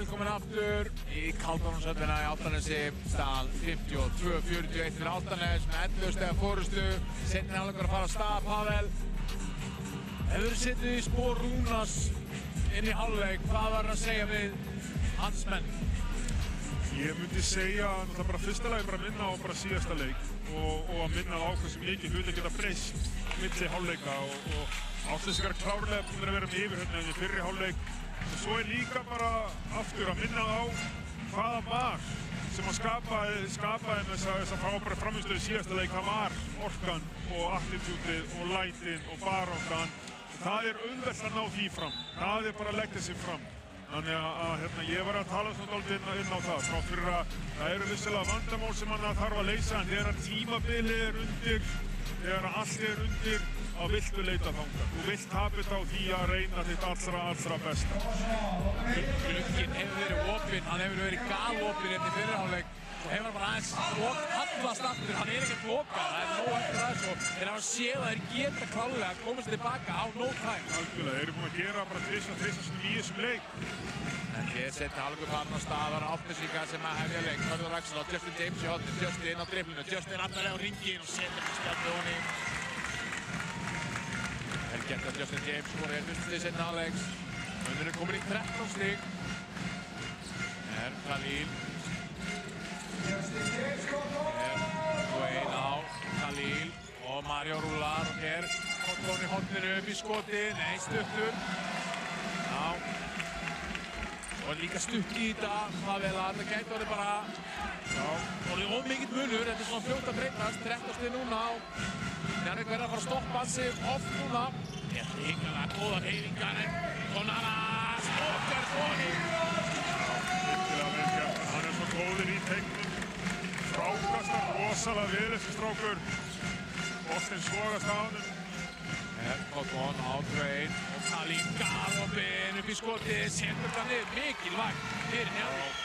velkomin aftur í Kátanáshöllina í Álftanesi, staðan 52-41 fyrir Álftanes með 11 stiga forystu. Seinni hálfleikur að fara af stað, Pavel. Hefur setið í spor Rúnars inn í hálfleik, hvað var að segja við hans menn? Ég myndi segja að það bara fyrsta lagi bara minna á bara síðasta leik og að minna á hversu mikið hluti geta breyst milli hálfleika og Álftanesingar klárlega búin að vera með yfirhöndina í fyrri hálfleik. Og svo líka bara aftur að minna á hvaða var sem að skapaði með þessa frábæra frammistöðu í síðasta leik. Það var orkan og attitútið og lætin og baráttan. Það auðvelt að ná því fram. Það bara að leggja sig fram. Þannig að ég var að tala svona dálítið inn á það. Frá fyrir að það eru vissulega vandamál sem hann þarf að leysa, en þegar tímabilið undir, þegar allt undir, þá viltu leita þangað. Þú vilt tapa þetta á því að reyna þitt allra besta. Glugginn hefur verið opinn, hann hefur verið galopinn hérna í fyrirhálfleik og hefur bara aðeins hallast aftur. Hann ekkert lokað, það nóg eftir þessu og þeir hafa séð að þeir geta klálega að komast tilbaka á no time. Algjörlega, þeir eru búin að gera bara 3 í þessum leik. En hér setja hálfleikur farin á stað, það var Álftanesingar sem að hefja leik. Hörður Axel á Justin James í hornið, Justin á driblinu, Justin aftarlega á ringinn og setur spjaldið honni. Þeir geta að Justin James skora hér fyrstu seinni hálfleiks. Þeir eru komin í 13 stig. Khalil. Dwayne á Khalil og Mario rúlar og hér Cotton í horninu upp í skoti, nei stuttur. Já. Og líka stutt í þetta, Pavel, að þetta gæti orðið bara orðið of mikill munur, þetta svona fljótt að breytast, 13 stig núna og Njarðvík verður að fara að stoppa sig oft núna. Þetta er hinglega góðar hreyfingar en Konaras okkar skoni. Virkilega vel gert, hann svo góður í teiknum, frákastar rosalega vel þessi strákur. Boltinn sogast á honum. Cotton á Dwayne og Khalil galopinn upp í skotið, setur það niður, mikilvægt fyrir Njarðvík.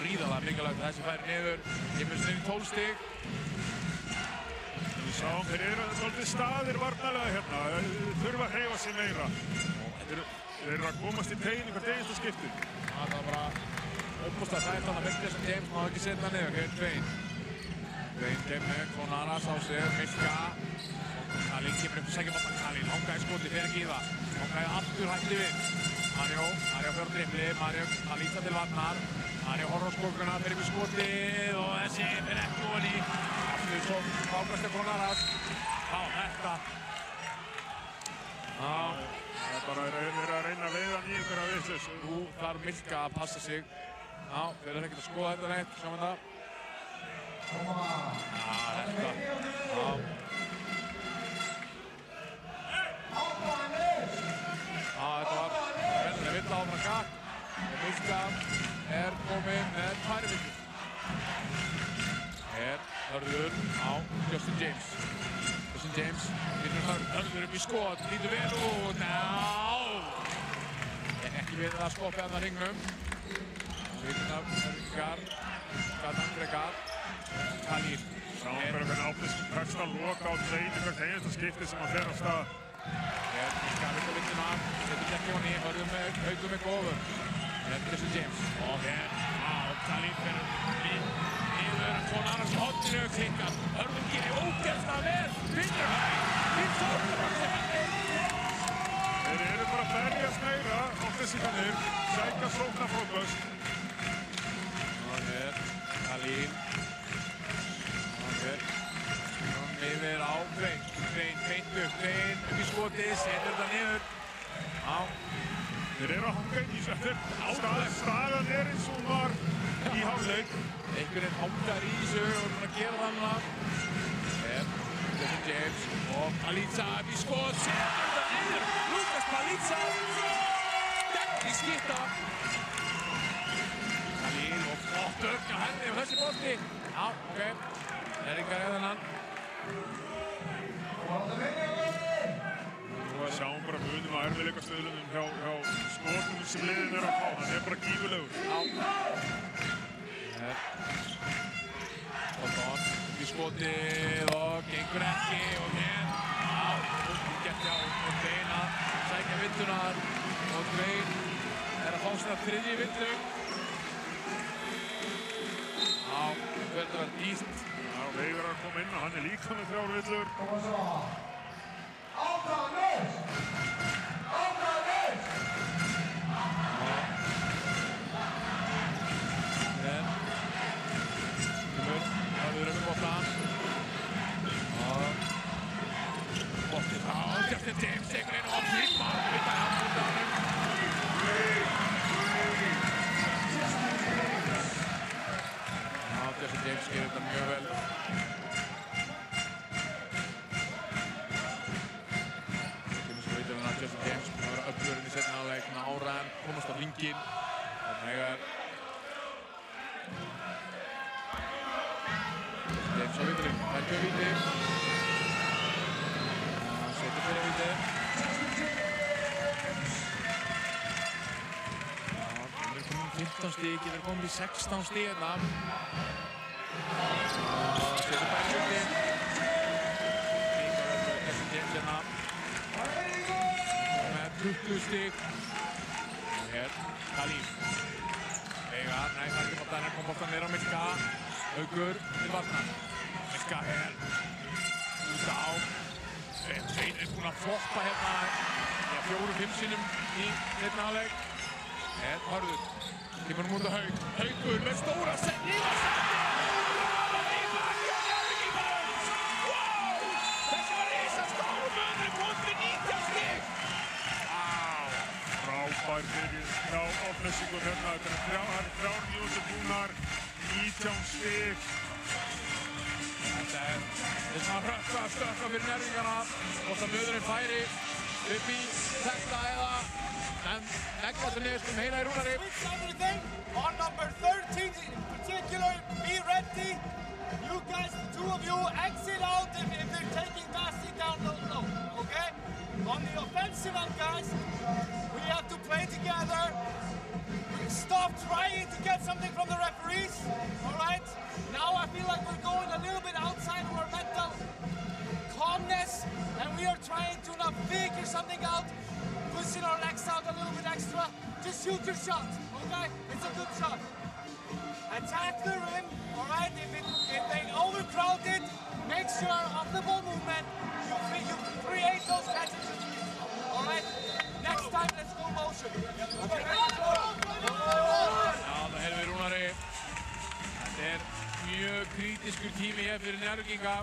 Ríðalega mikilvægt að þessi færi niður, kemur sér inn í 12 stig. Við sáum þeir eru svolítið staðir varnarlega hérna, þurfa að hreyfa sig meira. Þeir eru að komast í tegin hvert einasta skipti. Það var bara óbúslega þægt að fyrst þessum James, hann hafði ekki setið það niður, hér Dwayne. Dwayne kemur, Konaras á sig, Milka. Khalil kemur upp og sækja boltan, Khalil hangaði skoti, fer ekki í það. Hangaði aftur hætti við. Mario fyrir dribli, Khalil það til varnar. Mario horfir á skókuna, fer upp í skotið og þessi fer ekki ofan í. Aftur svo frákast Konaras. Þetta. Það er bara verið að reyna að veiða hann í einhverja vitleysu. Nú þarf Milka að passa sig. Þeir eru ekkert að skoða þetta neitt, sjáum við það. Þetta. Þetta var vennilega villa áfram gakk og Milka kominn með 2 villur. Hörður á Justin James. Justin James finnur Hörður upp í skot, lítur vel út. Ekki við að skopja þarna hringnum. Svitnar, Gard, Khalil. Sáum bara hvernig Álftanesingar tekst að loka á Dwayne hvert einasta skipti sem hann fer af stað. Hér skafir þetta vindina, setur ekki honni, Hörður með Haukur með góður. Justin James og hér Khalil fyrir yfir Konaras í horninu, klikkar. Hörður gerir ógeðslega vel, finnur Þeir eru bara að berjast meira, Álftanesingarnir, sækja sóknarfókust. Og hér Khalil. Yfir á Dwayne, beint upp í skotið, setur þetta niður. Þeir eru að hanga í þessu, staðan eins og var í hálfleik. Einhverjum hangar í þessu og að gera þannig. Justin James og Palitza upp í skot, setur þetta niður. Lukas Palitza, dætt í skipta. Khalil og flott ögn á henni og þessi bolti. Njarðvíkingar eða hann. Við sjáum bara munum á erfiðleikastöðlunum hjá skotunum sem liðin að fá. Hann bara gífurlegur. Cotton upp í skotið og gengur ekki og hér. Gett hjá Dwayne að sækja vindunar og Dwayne að fá svona þriðji villu. Já, verður það dýrt. Já, Veigar að koma inn og hann líka með 3 villur. Harður með boltan. Boltið frá Justin James tekur inn og Friedman vittar hann út af honum. Justin James gerir þetta mjög vel. Kemur svo vitað að Justin James búinn að vera öflugurinn í seinni hálfleik, áræðan komast á hringinn. Þannig að James á vítunum, það er 2 víti. Setur fyrir víti. Það er komin 15 stig, getur komin í 16 stig hérna. Setur bæri víti. Líka verður Justin James hérna. Með 20 stig. Og hér, Khalif. Veigar, nei, það er ekki boltan, kom boltan niður á Milka. Haukur til varnar. Milka hér. Út á. Svein er búinn að floppa hérna 4-5 sinnum í seinni hálfleik. Hér, Hörður. Kemur út á Hauk. Haukur með stóra sendi. Þessi var risastór munur, komst við 19 stig. Frábær fyrir offensingur hérna. Þetta er 3 mínútur búnar. 19 stig. Þetta er svona stökkva fyrir Njarðvíkana. Hvort að möðurinn færi upp í þetta eða leggja þessu niður heila í Rúnari. On number 13 in particular, be ready. You guys, the 2 of you, exit out if they're taking Dusty down low, okay? On the offensive end, guys, we have to play together. Stop trying to get something from the referees, all right? Now I feel like we're going a little bit outside of our mental calmness, and we are trying to now figure something out, pushing our legs out a little bit extra. Just shoot your shot, okay? It's a good shot. Attack the rim, all right? If they overcrowd it, make sure of the ball movement, you create those catches, all right? Next time, let's go motion. Okay. Já, það hefur Rúnari. Þetta er mjög kritískur tími hér fyrir Njarðvíkinga.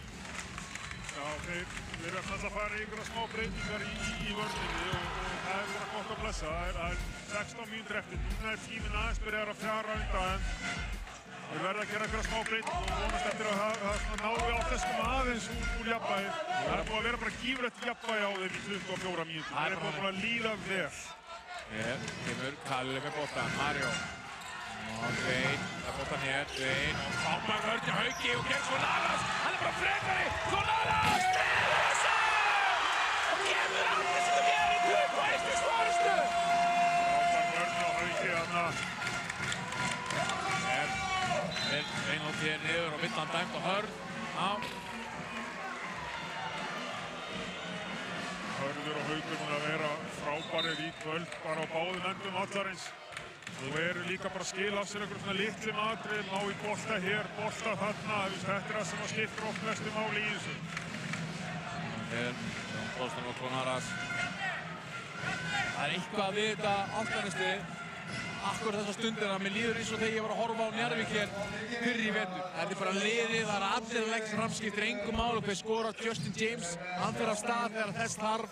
Já, þeir eru alltaf að fara í einhverja smá breytingar í vörninni og það er bara gott að blessa. Það er 16 mínútur eftir. Núna er tíminn aðeins byrjar að fjara undan. Þeir verða að gera einhverja smá breytingar og vonast eftir að náðu við á þessum aðeins úr jafnvægi. Það er búið að vera bara gífurlegt jafnvægi á þeim í 24 mínútur. Það er búið að líða vel. Hér kemur Kalli með boltan, Mario. Og Svein, það er boltan hér, Svein og fámar vörn til Hauki og gegn Svonalas. Hann er bara frekari, Svonalas! Dregur þessa! Og kemur allir sem er í 21. svarastu! Fámar vörn á Hauki þarna. Hér, Sveinholt hér niður og villan dæmt á Hörð. Hörður og Haukur mun að vera frábærir í kvöld, bara á báðum endum vallarins. Þú eru líka bara að skila af sér einhverjum svona litlum atriðum, ná í bolta hér, bolta þarna. Þetta er það sem skiptir oft mestu máli í þessu. Hér, Þorsteinn og Klonaras. Það er eitthvað við þetta Álftanesi. Akkur þessa stundina, mér líður eins og þegar ég var að horfa á Njarðvík hér fyrr í vetur. Þetta er bara liðið, það er allir að leggja fram, skiptir engum máli hver skorar Justin James. Hann fer af stað þegar þess þarf.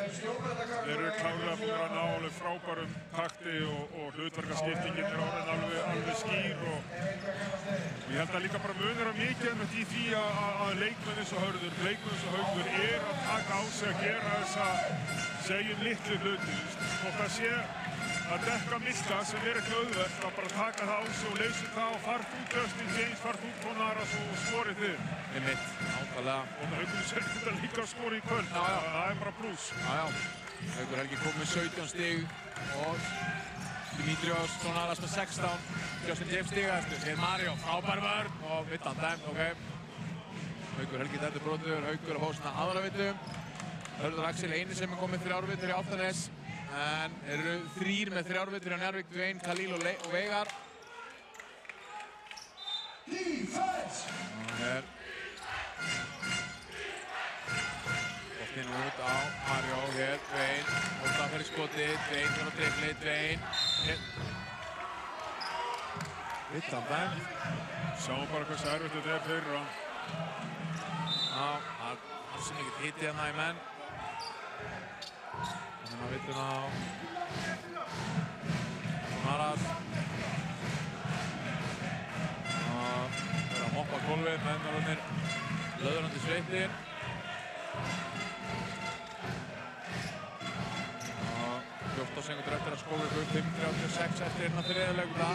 Þeir eru klárlega búin að ná alveg frábærum takti og hlutverkaskiptingin er orðin alveg skýr og ég held að líka bara munir á mikið með því að leikmenn eins og Hörður, leikmenn eins og Haukur er að taka á sig að gera þessa segjum litlu hluti. Og það sé að dekka Milka sem er ekki auðvelt að bara taka það á sig og leysa það og fart út Justin James, fart út Klonaras og skorið þið. Einmitt, nákvæmlega. Og Haukur sér þetta líka að skora í kvöld, það er bara plús. Haukur Helgi kom með 17 stig og Dimitrios Klonaras með 16. Justin James stigaðastur, hér Mario, frábær vörn og vittan dæmt, ok. Haukur Helgi dæmdur brotur, Haukur að fá svona aðra vittu. Hörður Axel eini sem er komið 3 vittur í Álftanes. en eru 3 með 3 vittur hjá Njarðvík, Dwayne, Khalil og Veigar. Og hér boltinn út á Mario, hér, Dwayne, bolta fyrir skoti, Dwayne fyrir á dribli, Dwayne. Vittan bæn. Sjáum bara hversu erfitt þetta er fyrir hann. Já, það er sem ekkert hitti hérna í menn. Þannig að vittin á Maras. Það er að hoppa gólfið, mennararnir löðrandi sveittir. 14 sekundur eftir að skóla upp 5:36 eftir hérna þriðjuleikunda og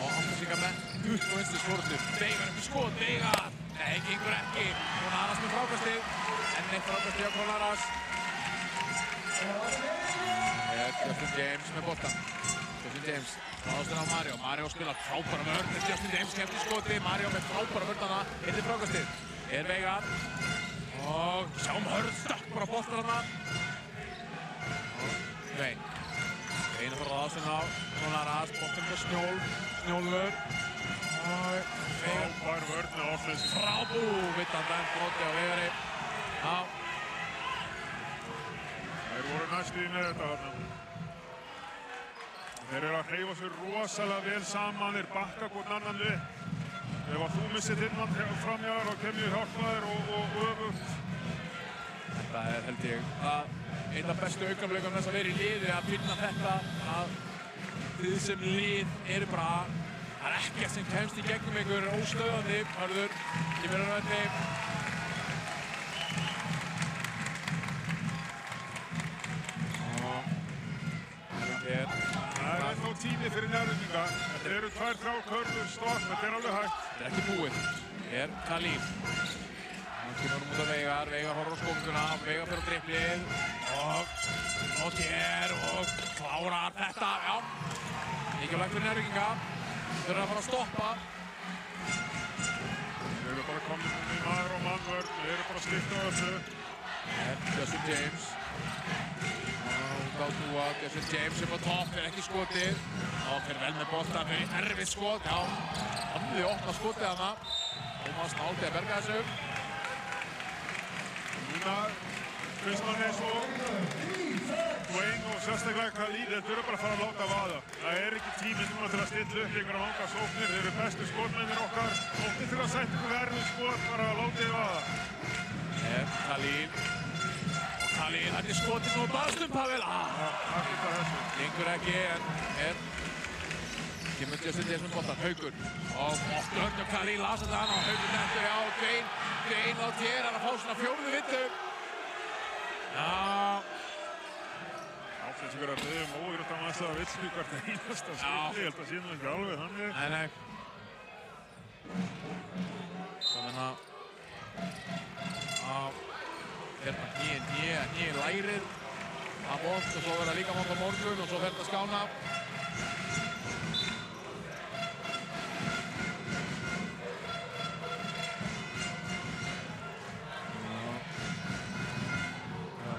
Aftursíkar með 20 vinstri skórstu. Veigar upp í skot, Veigar! Nei, gengur ekki. Núna Aras með frákastið. Enn eitt frákastið á Kólaras. Hér Justin James með boltan. Justin James ráðast inn á Mario. Mario spilar frábæra vörn. Justin James kemst í skoti. Mario með frábæra vörnana. Hittir frákastið. Er Veigar. Og sjáum Hörð stakk bara boltan hana. Dwayne. Dwayne fyrir ráðast inn á Kólaras. Boltinn fyrir Snjólfur. Frábær vörn á offensive. Vittan dæmt broti á Veigari. Já. Þeir voru næstuði með þetta þarna. Þeir eru að hreyfa sér rosalega vel saman, þeir bakka hvort annan við. Ef að þú missir þinn mann framhjáðar og kemur hjálpaðir og öfugt. Þetta er held ég einn af bestu augnableikum þess að vera í liði að finna þetta að þið sem lið eru bara það er ekkert sem kemst í gegnum ykkur óstöðandi. Hörður, kemur hann öðni. Það er ennþá tími fyrir Njarðvíkinga. Þetta eru 2-3 körfur stopp, þetta er alveg hægt. Þetta er ekki búið. Hér Khalil. Hann kemur út á Veigar. Veigar horfir á skónguna. Veigar fyrir á driblið. Og hér og klárar þetta. Já. Mikilvægt fyrir Njarðvíkinga. Þeir eru að fara að stoppa. Þeir eru bara komin í maður og mannvörn. Þeir eru bara að skipta á þessu. Justin James. Justin James upp á topp, er ekki skotið. Fer vel með boltan, erfið skot. Já, hann opna skotið hana. Tómas náði að berga þessu. Núna finnst mann eins og Dwayne og sérstaklega Khalil, þeir eru bara að fara að láta vaða. Það er ekki tími núna til að stilla upp einhverja vanga sóknir. Þeir eru bestu skotmennir okkar. Óttið til að setja ykkur verðið skot, bara að láta þið vaða. Khalil. Khalil, þetta er skotið nú baðstum, Pavel. Gengur ekki, en kemur Justin James með boltan, Haukur. Og Ögn og Khalil lasa þetta hann og Haukur nettur, já, Dwayne á tér, hann að fá svona 4. vittu. Já. Áfins ykkur að byggja óýrt á massa að vitslu hvert einasta skipti, ég held að síðan ekki alveg þannig. Nei. Þannig að hérna nýi lærið að mót og svo verður það líka mót á morgun og svo verður það skána.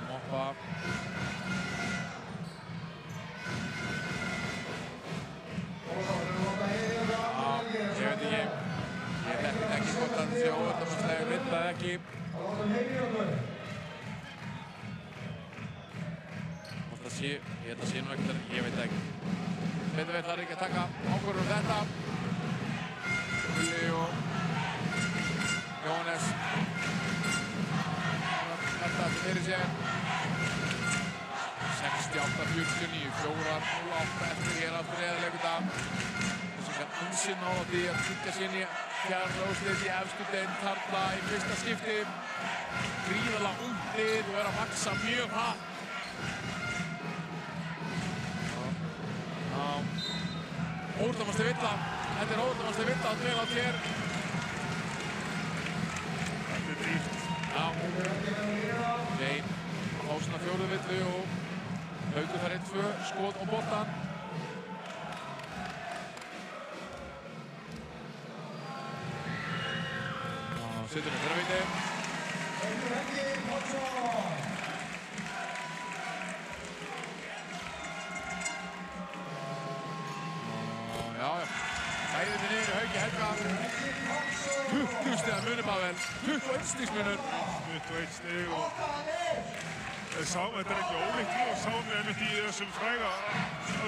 Moppa. Ég veit ekki. Ég þekki ekki hvort hann sé óöldamarslega vinda eða ekki. Ég held að sé nú ekkert, ég veit ekki. Betur við þarf ekki að taka ákvörður þetta. Willi og Jóhannes. Þetta fyrir sér. 68-49, 4-0-8 eftir hér aftur eðaleikunda. Þessum kann ansinn á því að tryggja sín í fjarlóðslið í efstu deild karla í fyrsta skipti. Gríðarlega ungt lið og er að vaxa mjög hratt. Ótrúðamasti villa. Þetta er ótrúðamasti villa á dvel á tér. Þetta er dýrt. Já. Dwayne á svona 4. villu og Haukur þar 1-2 skot á boltan. Sittur með fyrir viti. eða munur Pavel? 21 stigs munur. 21 stig og þetta er ekki ólíkt og sáum við einmitt í þessum fræga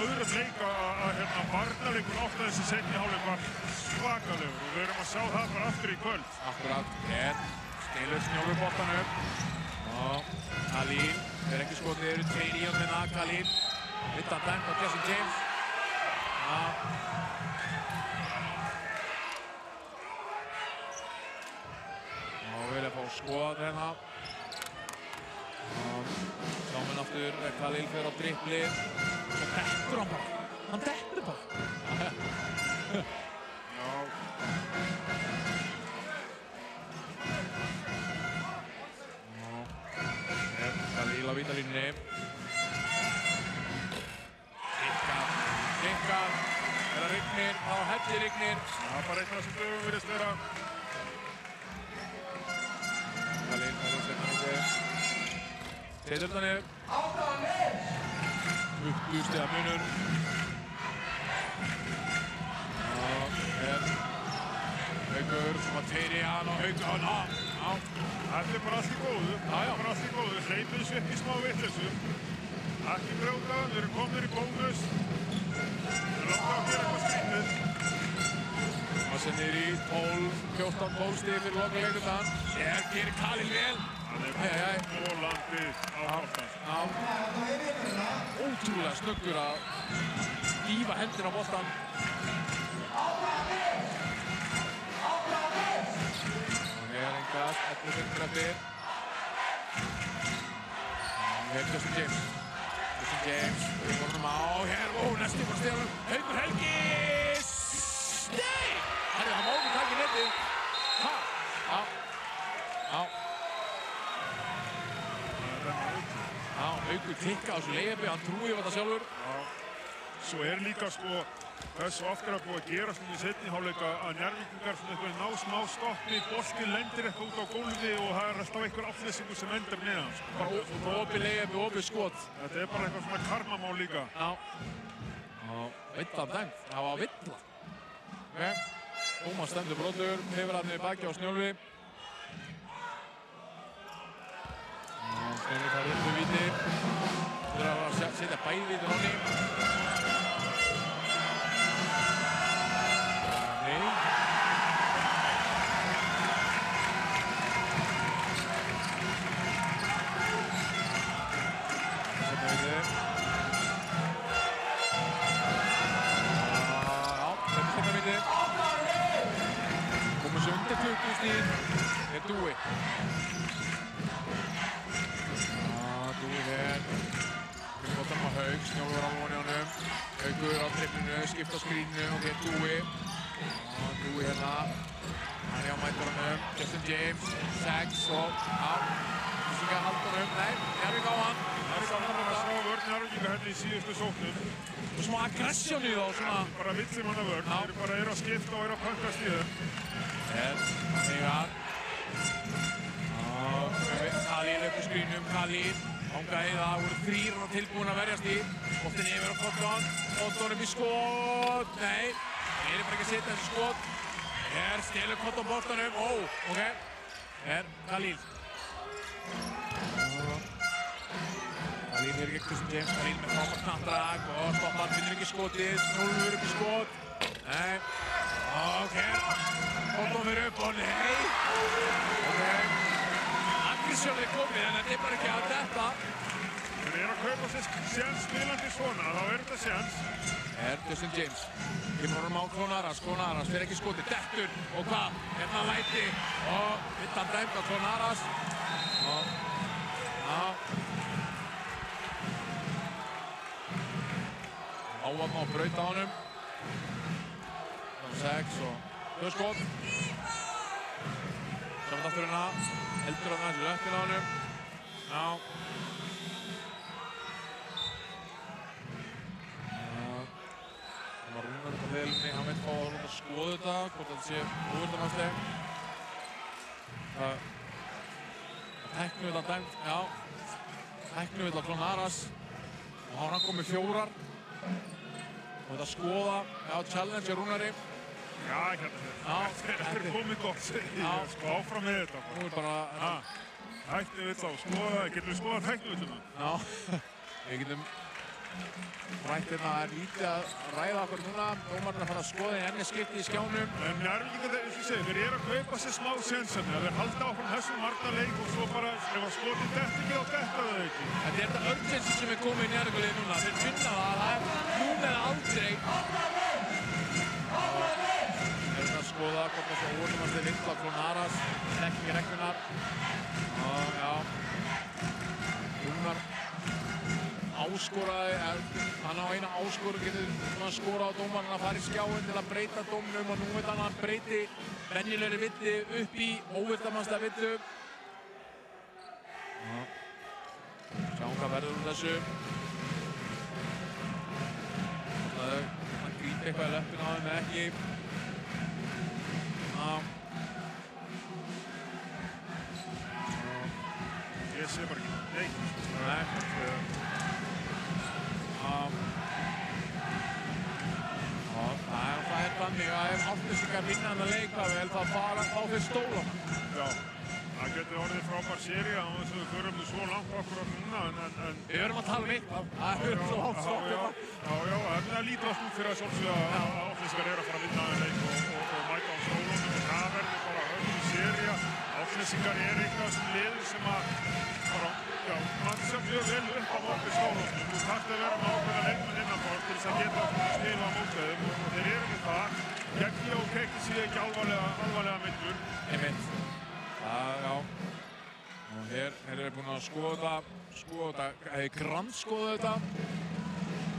öðrum leik að varnarleikur ofta þessi seinni hálfleik var svakalegur og við erum að sjá það bara aftur í kvöld. Akkurat, Snilur snjófur boltanum og Khalil er ekki skotið, eru 2 í hann með það, Khalil vittan dæmt á Justin James og vilja fá skoðað hérna sjáum við aftur Khalil fer á dribbli og svo dettur hann bara, hann dettur bara Khalil á vítalínunni Rikkar er að rignir, þá hellir rignir Það er bara eitthvað sem dögum virðist vera Khalil fær í seinna myndi Setur þetta niður 20 stiga munur og Haukur sem að 2 í hann og Haukur Þetta er bara allt í góðu, hleypið þessu upp í smá vitleysu. Ekki brjóta, við erum komnir í bónus. Við erum langt að gera eitthvað skrítið. Það sem er í 14-12 stig fyrir loka leiklutan. Gerir Khalil vel. Hann er volandi á boltan. Ótrúlega snöggur að dýfa hendina á boltan. Engast, 11 sekúndur eftir. Justin James. Við vorum á hér, næstu bara stegunum. Haukur Helgi! Nei! Herri, hann má ekki taka í netið. Haukur tikka á þessu leiðabi, hann trúi á þetta sjálfur. Svo er líka hversu oft er að búið að gera í seinni hálfleik að Njarðvíkingar ná smá stoppi, boltinn lendir eitthvað út á gólfi og það er alltaf einhver afleysingur sem endar neðan. Bara opið leiðabi, opið skot. Þetta er bara eitthvað svona karmamál líka. Villa dæmt, það var villa. Tómas stendur brotlegur, hefur hann í baki á Snjólfi. Snjólfi fær upp við víti. Þeir eru að setja bæði víti honni. Undir 20 stíð er Dúi. Dúi hér. Við botum á Haug, Snjólfur á voni honum. Haugur á trippinu, skipta á skríninu og hér Dúi. Dúi hérna. Hann er á mætturunum. Justin James, 6 og Íslinga haldur honum. Nei, Njarðvík á hann. Njarðvík á hann að slá vörn Njarðvíkinga hérna í síðustu sóknum. Og smá aggressjón í þá svona. Bara villimanna vörn. Þeir bara eru að skipta og eru að pönkast í þeim. Þegar Khalil upp í skrínum, Khalil hangaði það, voru 3 tilbúin að verjast í boltinn yfir á Cotton upp í skot, nei þeir eru bara ekki að setja þessi skot stelur Cotton boltanum, ok Khalil Khalil er ekki Justin James, Khalil með frábært knattrag og stoppar, finnur ekki skotið, Snjólfur upp í skot nei, ok Cotton fyrir upp og nei Aggressjón er komið en þetta er bara ekki að detta Þeir eru að kaupa sér séns spilandi svona, þá er þetta séns Justin James kemur honum á Klonaras fyrir ekki skotið, dettur og hvað, hérna læti og vittan dæmt á Klonaras Ávatn á braut á honum 6 og 2 skot saman aftur hérna heldur hann aðeins í löppina á honum hann var Rúnar upp á hliðinni, hann veit fá að Rúnar skoða þetta hvort þetta sé óvirðanásleg tæknuvilla dæmt, tæknuvilla Klonaras og hann kom með 4 og þetta skoða, challenge Rúnari Já, hérna. Þetta er komið gott, segi ég, sko, áfram með þetta. Nú er bara... Hættuvill á skoða, getum við skoðað hættuvilluna? Já, við getum rætt hérna, það er lítið að ræða okkur núna. Dómarinn að fara að skoða í enni skipti í skjánum. En Njarðvíkingar, eins og ég segi, þeir eru að kaupa sér smá sénsarni. Þeir halda áfram þessum varnarleik og svo bara, ef að skotið dett ekki, þá detta þau ekki. Þetta er þetta urgency sem er komið í Njarðvíkurliðið núna. Þeir finna það er núna eða aldrei. Þeir eru að skoða hvort það svo óorðumast er vinkla frá Naras, þekking reglunar. Já, Rúnar áskoraði, hann á eina áskoru getur skorað á dómarinn að fara í skjáinn til að breyta dómnum og nú veit hann breyti venjulegri villi upp í óviltamannsta villu. Sjáum hvað verður úr þessu. Hann grípi eitthvað í löppina á þeim eða ekki. Ég sé bara ekki neitt. Það er þannig að ef Álftnesingar vinna þennan leik þá fá þeir stólana. Já, það getur orðið frábær sería á þess að við förum svo langt okkur núna en... Við verðum að tala um eitthvað. Það er svo hátt stoppið. Já, það lítur allt út fyrir að sjálfsögða að Álftnesingar eru að fara að vinna þennan leik og mæta á stólunum og það verður bara hörnum sería. Álftnesingar er eitthvað sem liður sem að mannsa mjög vel upp á móti stólunum. Þú þarft að vera með ákveðna leikmenn innanborð til þess að geta spila á mótiðum og þeir eru með það. Geggi og Kekki séu ekki alvarlega millur. Einmitt. Já. Og hér eru búin að skoða þetta, grandskoða þetta.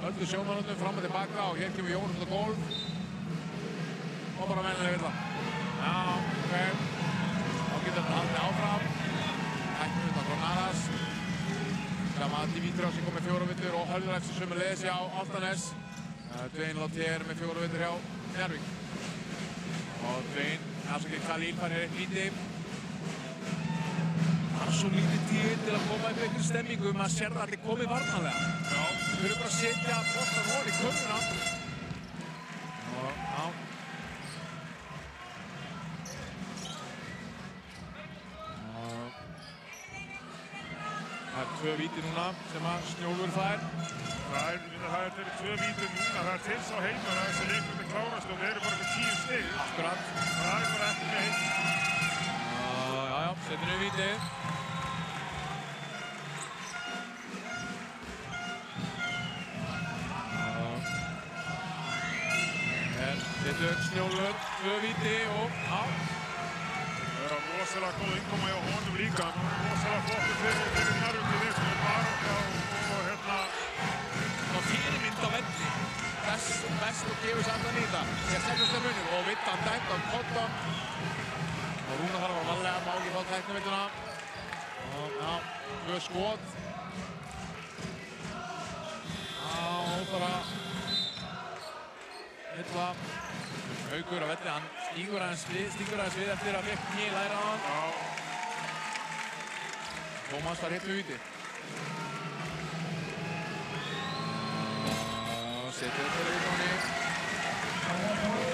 Öllu sjómannundum fram og tilbaka og hér kemur Jón út á gólf. Og bara mennilega villa. Já, ok. Þá getur þetta haldið áfram. Hættum við frá Naras. Sama Dimitri sem kom með 4 villur og Hölðræk sem sömuleiðis hjá Álftanes. Dvein Lottier með 4 villur hjá Njarðvík. Og Dvein, afsakið Khalil fær hér eitt víti. Það er svo lítið tíð til að koma upp einhverju stemmingu maður sér það allir komið varnarlega. Já. Við þurfum bara að setja boltan hol í körfuna. Og já. Það er 2 víti núna sem að Snjólfur fær. Það er 2 víti núna, það er til sá heima að þessi leikmyndi klárast og við erum bara með 10 stig. Akkurat. Það er bara ekki neitt. Já, setjum við víti. Hér setur Snjólfur 2 víti og Það er rosalega góð innkoma hjá honum líka. Rosalega flottur fyrir Njarðvík í þessu baráttu og hérna... Og fyrirmynd á velli. Best og gefur samt að nýta. Hér setjast þeir munum og Vittan dæmt á Cotton. Og Rúnar þarf að vera varlega, má ekki fá tæknivilluna. Og já, 2 skot. Já, bara... Illa. Haukur á velli, hann stígur aðeins við eftir að fekk kné læra á hann. Tómas var hitt með víti. Setur þetta í tóni.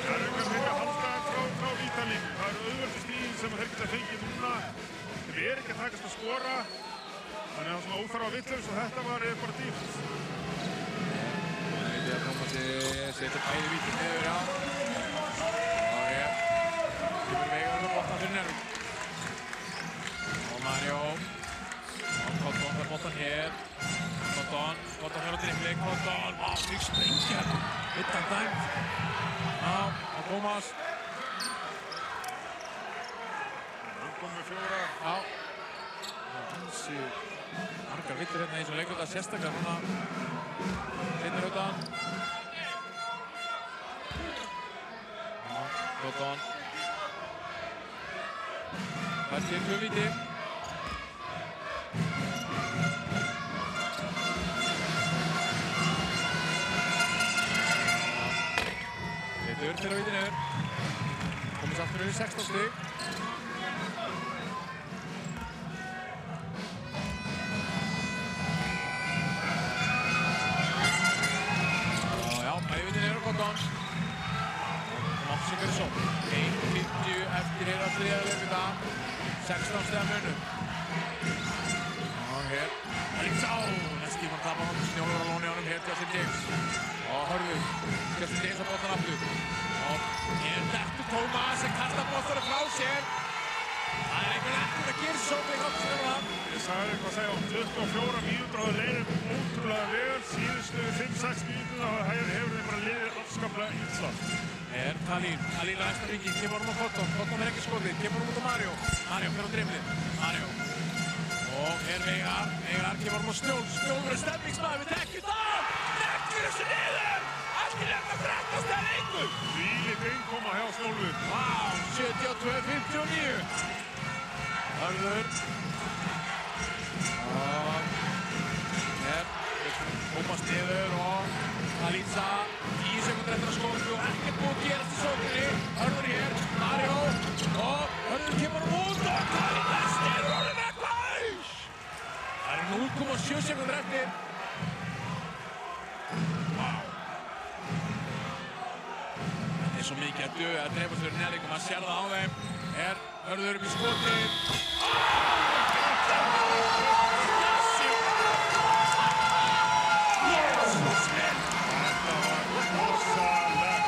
Njarðvíkingar vilja halda frá vítalínu. Það eru auðvöldu stíðin sem þeir geta fengið núna. Þeir eru ekki að takast að skora. Þannig að það er svona óþarfa villur svo þetta var bara dýrt. Þegar Tómasi setur bæði víti niður á. Kemur Veigar og boltan fyrir Njarðvík. Og Mario. Og Cotton fær boltan hér. Cotton fyrir á dribbling. Cotton, því sprengja. Vittan dæmt. Já, og Tómas. Hann kom með 4. Já. Hansi margar vittir hérna í þessum leikluta sérstaklega núna. Seinni hlutan. Cotton. Það er til 2 víti. Setur fyrir víti niður. Komist aftur yfir 16 stig. Já, bæði víti niður á Cotton. Kjúklingar í sókn. 1:50 eftir hér á þriðja leikluta. 16 stiga munur. Og hér, Alítsá. Næst tíma tapar hann Snjólfur á lóni á honum hér, Justin James. Og Hörður, Justin James á boltan aftur. Og hér dettur Tómas sem kastar boltanum frá sér. Það einhvern ekkert að gera sókn í hálfstöðuna. Ég sagði eitthvað að segja á 24 mínútur á leiðum ótrúlega vel. Síðustu 5-6 mínútur þá hefur þeim bara liðið afskaplega illa. Kalín á næsta ringi, kemur honum á Cotton. Cotton ekki skotið, kemur honum út á Mario. Mario fer á driflið. Mario. Og Veigar kemur honum á Snjólf. Snjólfur stemningsmaður við dekkjum það. Dekkjur þessu niður. Ekki nefna 13 stiga leikur. Þvílík innkoma hjá Snjólfur. Vá, 72-59. Hörður. Og hér, Tómas niður og Alítsá. 10 sekúndur eftir að skóta og ekkert búið að gerast í sókninni. Hörður hér, Mario. Og Hörður kemur út og Kalín sniður orðið með Klaus. Það eru 0,7 sekúndur eftir. Vá. Þetta er svo mikið að döga að dreifast fyrir nærleikum. Maður sér það á þeim. Hörður upp í skotið. Jésús minn! Þetta var rosalegt.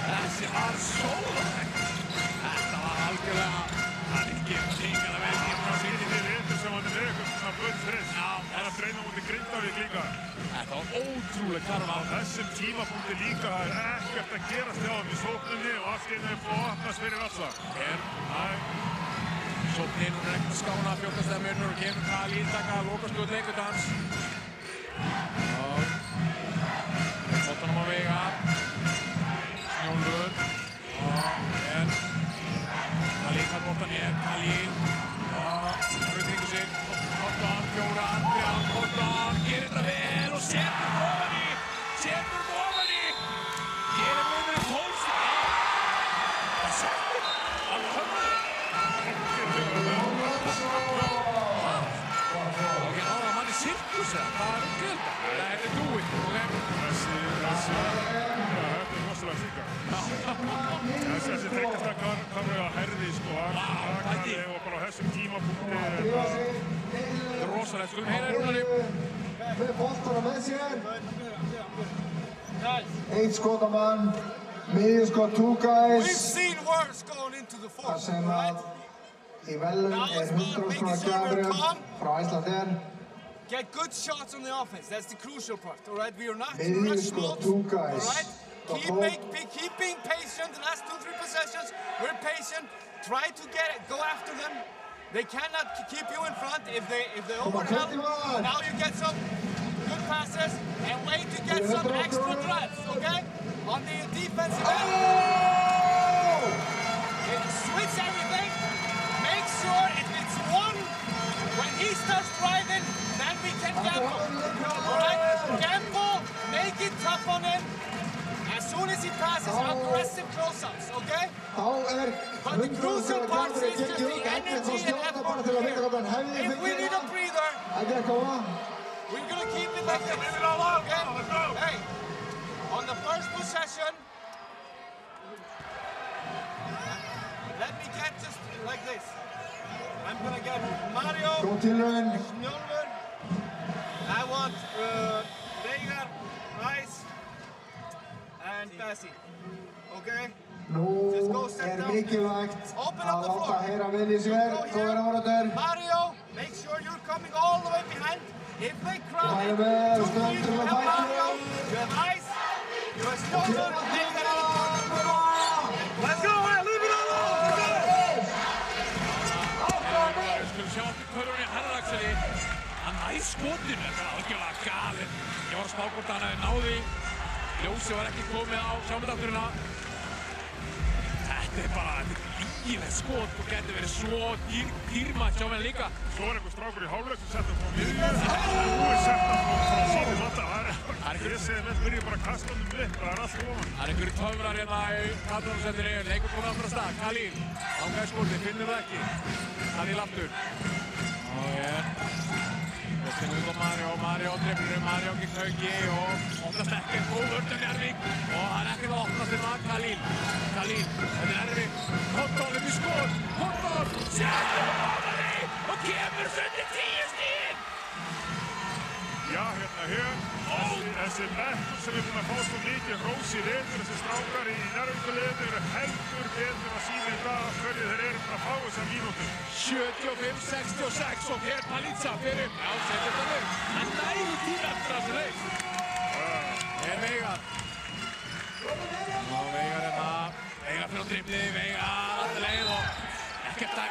Þessi var sólulegt. Þetta var algjörlega. Það er ekki ríkala vel tíma frá síðan. Þetta er réttur sem hann er með eitthvað svona bullfrisk. Það er að breyna mútið Grindavík líka. Þetta var ótrúleg karfa. Á þessum tímapunkti líka, það er ekkert að gerast hjá þeim í sókninni og allt í einu er búið að opnast fyrir alla. Sóknin, hún er ekkert að skána 14 stiga munur og kemur Kalín taka lokaskot leikhlutans. Og boltanum á Veigar. Snjólfur. Og Kalín fær boltan hér. Kalín. Og Rauð kringur sig. Cotton, 4, 3, Cotton. Gerir þetta vel og setur ofan í. Gerir munurinn 12 stiga. Það settur. Hann komur. Ok, náða mann í sirkus eða? Hvað er þetta? Það er dúið, ok? Þetta er rosalega síka. Þessi þryggasta karfi að herði, sko. Akali og bara á þessum tímapunkti. Þetta er rosalega, skulum heyra í rúnanum. Með boltana með sér. Eitt skot á mann. Miðjuskot 2 guys. We've seen worse going into the Það fourth, sem right? í velun 100.000 Gabriel frá Íslandir. Get good shots on the offense. That's the crucial part, all right? We are not too rush Miðjuskot slots, 2 all guys. right? Keep being patient. The last 2-3 possessions, we're patient. Try to go after them. They cannot keep you in front if they overhelp. Now you get some good passes and wait to get some extra drives, okay? On the defensive end, switch everything. Make sure if it's one, when he starts driving, then we can gamble. Alright? Gamble, make it tough on him. As soon as he passes, aggressive close-ups, okay? But the crucial part is just the energy and effort here. If we need a breather, we're gonna keep it like this, okay? Hey, on the first possession, let me get just like this. I'm gonna get Mario, Snjólfur. I want Veigar, Rice, and Bessie. Okay? Nú mikilvægt að láta heyra vel í sér, góðir áhorfendur. Mario, make sure you're coming all the way behind. If they crowd it, Mario, you have Mario, you have Rice, you have Snjólfur, Veigar, let's go, leave it alone! Við skulum sjá aftur körfunni Herraxeli. Hann næði skotinu, þetta var algjörlega galinn. Ég var að spá hvort hann hefði náði. Ljósið var ekki komið á sjámyndafturina. Þetta er bara lygilegt skot og getur verið svo dýrmætt hjá mér líka. Svo er einhver strákur í hálfleik sem setja frá miðjum. Nú er setta frá sínum vanda. Ég segi menn byrja bara að kasta honum upp, það er allt ofan. Það er einhverju töfrar hérna í Katrónusettinni. Leikur komið aftur að stað. Kalín, ángæði skotið, finnur það ekki. Kalín aftur. Og Justin út á Mario driflur, Mario gegn Hauki og opnast ekki, góð vörn af Njarðvík og það ekkert að opnast til maður Khalil, þetta erfitt, Kotton upp í skot, Kotton, sér og kemur sundir 10 stigin! Já, hér, þessi bekkur sem búin að fá svo mikið hrós í vetur, þessi strákar í Njarðvíkurliðinu eru heldur betur að sýna í dag hverju þeir eru að fá þessar mínútur. 75-66 og hér Palitza fyrir, já, setur þetta upp, hann nægur tíma eftir þessu reis. Veigar. Og Veigar Veigar fyrir á driflið, Veigar alltaf leið og ekkert að,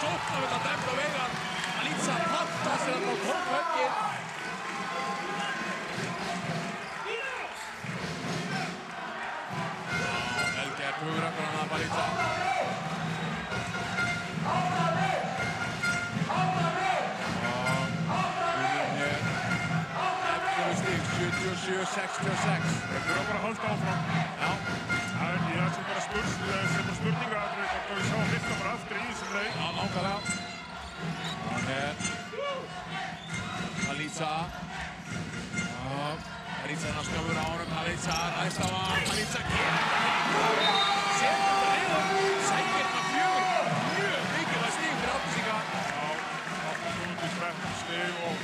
sókn á þetta dæmt á Veigar. Palitza panta sér þarna og tók höggið. Hugrafur hann að Palitza. Og Guðjón hér. 11 stig, 77-66. Þeir þurfa bara að halda áfram. Já. Það er bara spurningaðrið og við sjáum Viktor bara aftur í þessum leik. Já, nákvæmlega. Og hér. Palitza. Palitza hann að snjóður á honum. Palitza ræðst á hann. Palitza gerir þetta. Setur þetta niður, sækir þetta mjög mikilvæg stig fyrir Árnesinga. Já, 813 stig og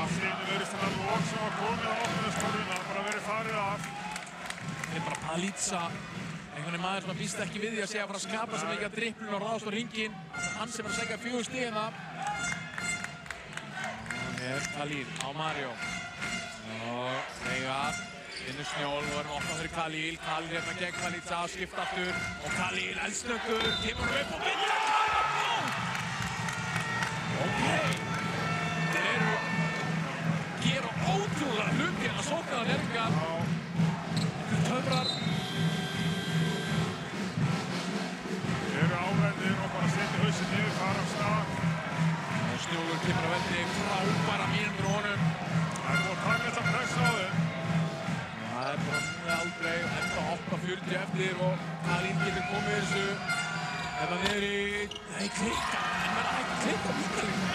síðan verðist þennan lók sem var komið á opnunarspóluna, bara verið farið af. Þetta er bara Palitza, einhvern veginn maður sem að býst ekki við því að segja að fara að skapa sem ekki að driplun og ráðast á hringinn. Hann sem er að sækja 4 stig hérna. Og hér Khalil á Mario. Og Veigar. Finnur Snjól, við erum opnað fyrir Khalil hérna gegn Palitza, skipt aftur og Khalil eldsnöggur, kemur upp og binder að Ok, þeir eru gera ótrúlega hluti hérna sóknaðar Njarðvíkingar. Þetta er töfrar. Þeir eru áræðir og bara setja hausinn niður, fara af stað. Og Snjólur kemur að veldi frábæra mínútur á honum. Það er búið að taka þessa pressa á þeim. Það er bara aldrei enda 8:40 eftir og Khalil getur komið þessu eða niður í klika, en verða ekki klika vítalega.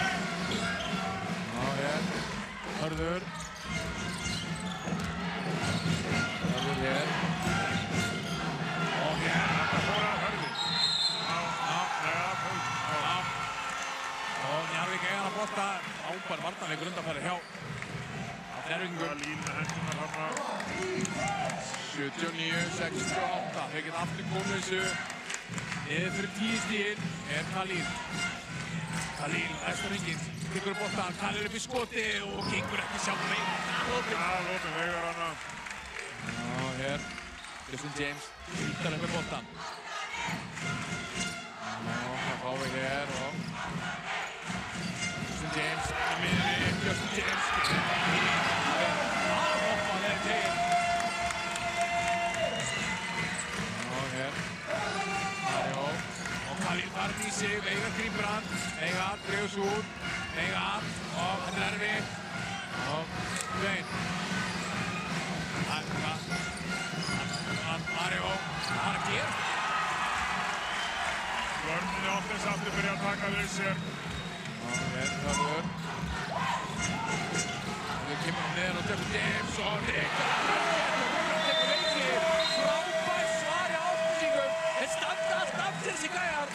Já, hér, Hörður hér og hér. Þetta fór að Hörður. Og Njarðvík eiga að bolta ábær varnarleikur undanfæri hjá Njarðvíkingum. Lína hendunar hafna. 79-68, þeir geta aftur komið þessu niður fyrir 10 stigin er Khalil næsta hringinn, tekur upp boltan, Khalil upp í skoti og gengur ekki sjálf Veigar. Lópin Veigar hana. Og hér, Justin James hýttar upp með boltan. Og það fá við hér og Justin James í miðunni, Justin James hoppa þeir til. Mario og Khalil farin í sig, Veigar grípur hann, Veigar dregur sig út, Veigar og þetta er erfitt og Svein Mario, hvað er að gera? Vörninni offense aftur byrja að taka við sér. Og hér Hörður við kemur neðan og Justin James og Rikard tekur veikli, frábært svar hjá Árnesingum. Þeir standa alltaf til þessi gæjar.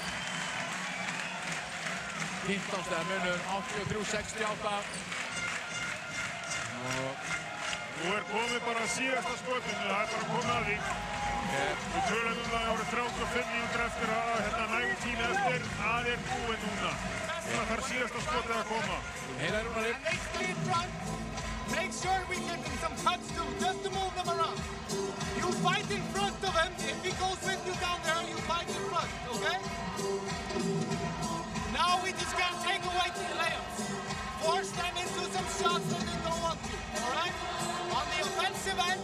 15 stegar munur, 83-68. Og Nú er komið bara að síðasta skotinu, það er bara komið að því. Við tölum það árið 35 mínútur eftir að nægur tími eftir, það er búið núna. Það þarf síðasta skotið að koma. Heiðar Rúnar. Make sure we give him some cuts too, just to move them around. You fight in front of him. If he goes with you down there, you fight in front, okay? Now we just gotta take away the layups. Force them into some shots that they don't want to, all right? On the offensive end,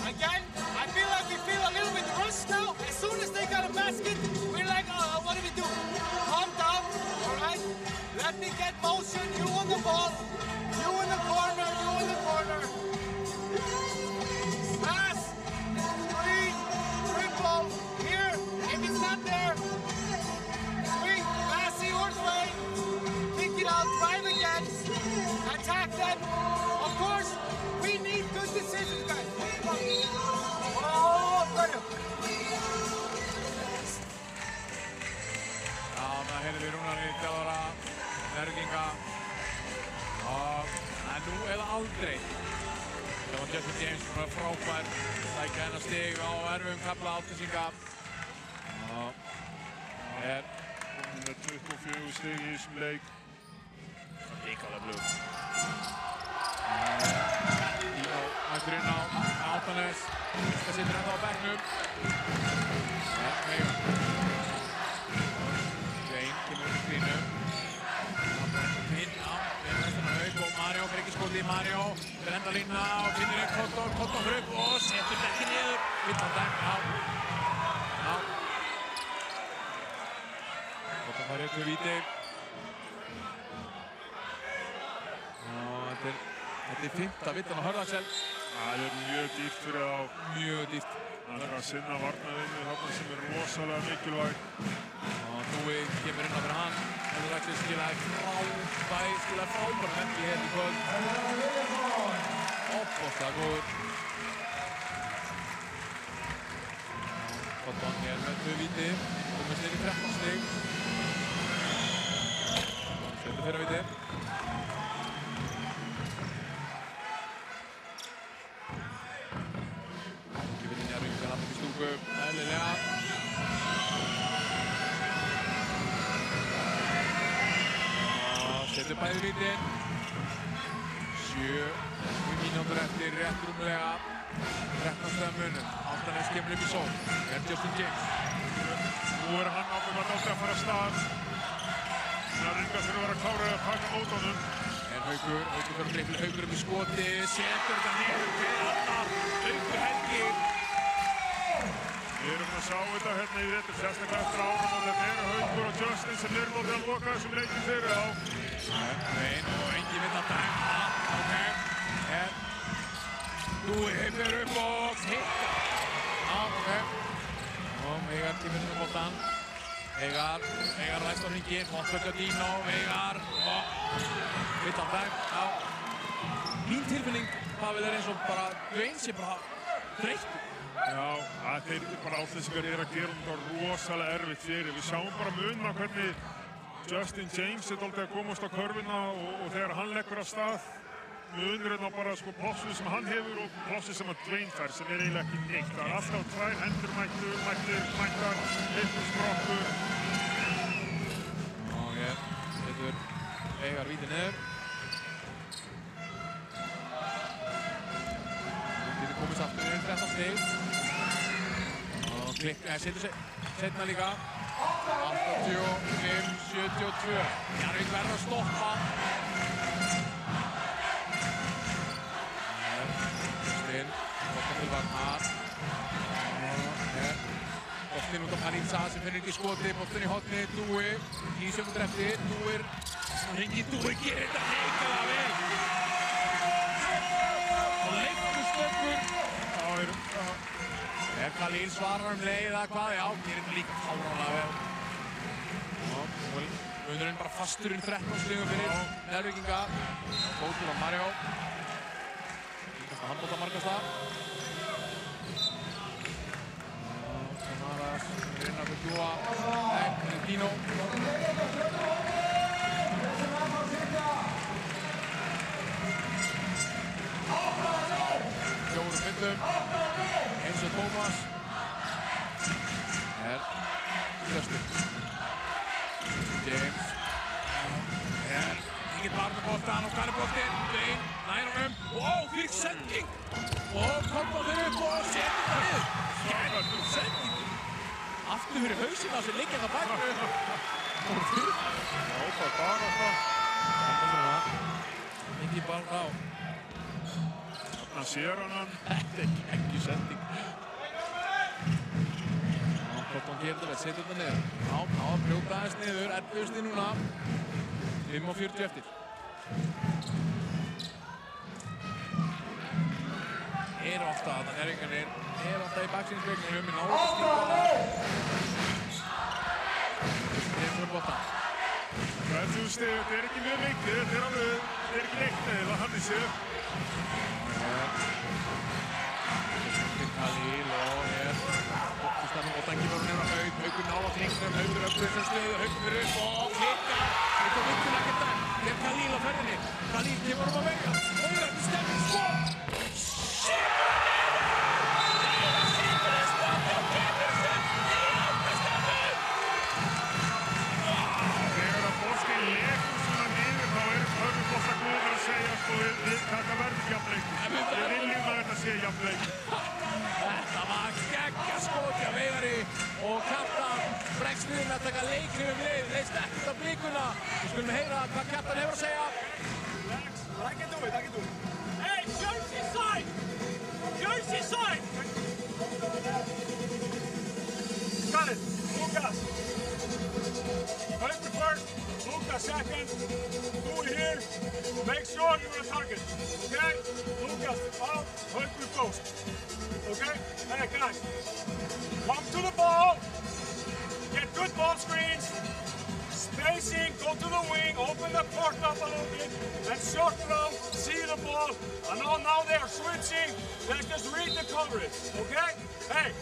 again, I feel like we feel a little bit rushed now. As soon as they got a basket, we're like, what do we do? Calm down, all right? Let me get motion, you on the ball, you in the corner, you in the corner. Pass, að vera frábær. Sækja hennar stig á erfum kafla Álfnesinga. Það er 24 stig í þessum leik. Ríkala blöð. Dino mættur inn á Álfnes. Það situr ennþá á bekknum. Veigar. Svein kemur upp skrínu. Inn á vesturna Hauk og Mario fer ekki skotið í Mario. Fyrir enda línuna og finnur upp Kotto fyrir upp og setur dekki niður. Vittan dekk á. Kotto fær upp við víti. Þetta er 5. vittan á Hörðarsel. Það er mjög dýrt fyrir þá. Mjög dýrt. Það er að sinna varnaðinni þarna sem er rosalega mikilvæg. Dúi kemur inn á fyrir hann. Hörðarsel skilaði frábæra helgi hérna í kvöld. Opbóðslega góður. Kotton hér með 2 víti. Komist inn í 13 stig. Setur fyrra víti. Eðlilega. Setur bæði vítin. 7 mínútur eftir, rétt rúmlega 13 stiga munum. Álftanes kemur upp í sól. Er Justin James. Nú er hann áfram að fara af stað. Njarðvíkingar þurfa að vera klárir að taka mót honum. En Haukur fyrir að greipla Haukur upp í skoti. Setur þetta niður. Hver annar? Haukur Helgi. Við erum að sjá þetta hérna í réttur, sérstaklega eftir árum og þetta eru Haukur og Justin sem eru mótið að loka þessum leikinn fyrir þá. Svein og enginn vill að dæma. Ok. Dúi hefur upp og hitta. Ok. Og Veigar kemur inn á boltan. Veigar læst á hringinn. Mottfölgja Dino. Veigar. Og vill að dæma. Mín tilfinning, Pavel, er eins og bara Dwayne sé bara þreyttur. Já, þeir bara Álfnesingar eru að gera þetta rosalega erfitt fyrir. Við sjáum bara munna hvernig Justin James er dálítið að komast á körfuna og þegar hann leggur af stað munurinn á bara plássið sem hann hefur og plássið sem að Dwayne fær sem er eiginlega ekki neitt. Það er alltaf 2 hendur mættar, hittur sprokkur. Og hér setur Veigar víti niður. Getur komist aftur inn 13 stig. Og setur sig setna líka. 85-72. Njarðvík verður að stoppa. Justin, boltinn til Vagnar. Boltinn út á Paritsa sem finnur ekki skoti. Boltinn í horni, Dúi. 10 sekúndur eftir. Dúi hringir. Dúi gerir þetta hrikalega vel. Og leiknum slökkur. Khalil svarar leið eða hvað? Já, gerir þetta líka fáránlega vel. Munurinn bara fastur 13 stigum fyrir Njarðvíkinga. Fótur á Mario. Líkast að handbolta markasta. Samaras inn á fyrir Dúa. Nei, Dino. Fjórum myndum. Eins og Tómas. Justin. James. Enginn barn með boltan og hvað er boltinn? Dwayne nær honum. Wow, fyrir sending. Og Kotto fyrir upp og setur það niður. Skemmtur sending. Aftur fyrir hausinn á sig liggja það bakku. Og fyrir. Já, bara það. Enginn barn á. Þarna sér hann. Þetta er ekki sending. Kotton gerir þetta vel, setur þetta niður. Á að brjóta aðeins niður, 11 stig núna. 5:40 eftir. Ofta að Njarðvíkingarnir ofta í baksýnisspeglinum í náðu að stíka það. Þeir fyrir boltan. 11 stig, þetta er ekki mjög mikið, þetta er ekki neitt eða hann í sig. Khalil og Bóttistafn og Tangi var hún nefna Haukur náða hringnum, Haukur upp þessum stöðu, Haukur fyrir upp og klikkar. Þetta er myndin ekkert enn. Hér Khalil á ferðinni. Khalil kemur að Veigar. Veigar til stefning, skot! Shit! bregst við með að taka leikir leið, leist ekkert á blikuna. Við skulum heyra hvað Kjartan hefur að segja. I can do it. Hey, Jersey side! Jersey side! Got it. Lucas. First, Lucas second. Do it here. Make sure you're a target. Okay? Lucas out, Haukur post. Okay? Hey guys. Come to the ball. Get good ball screens. Spacing, go to the wing, open the court up a little bit, and short throw, see the ball. And now they are switching. Let's just read the coverage, okay? Hey,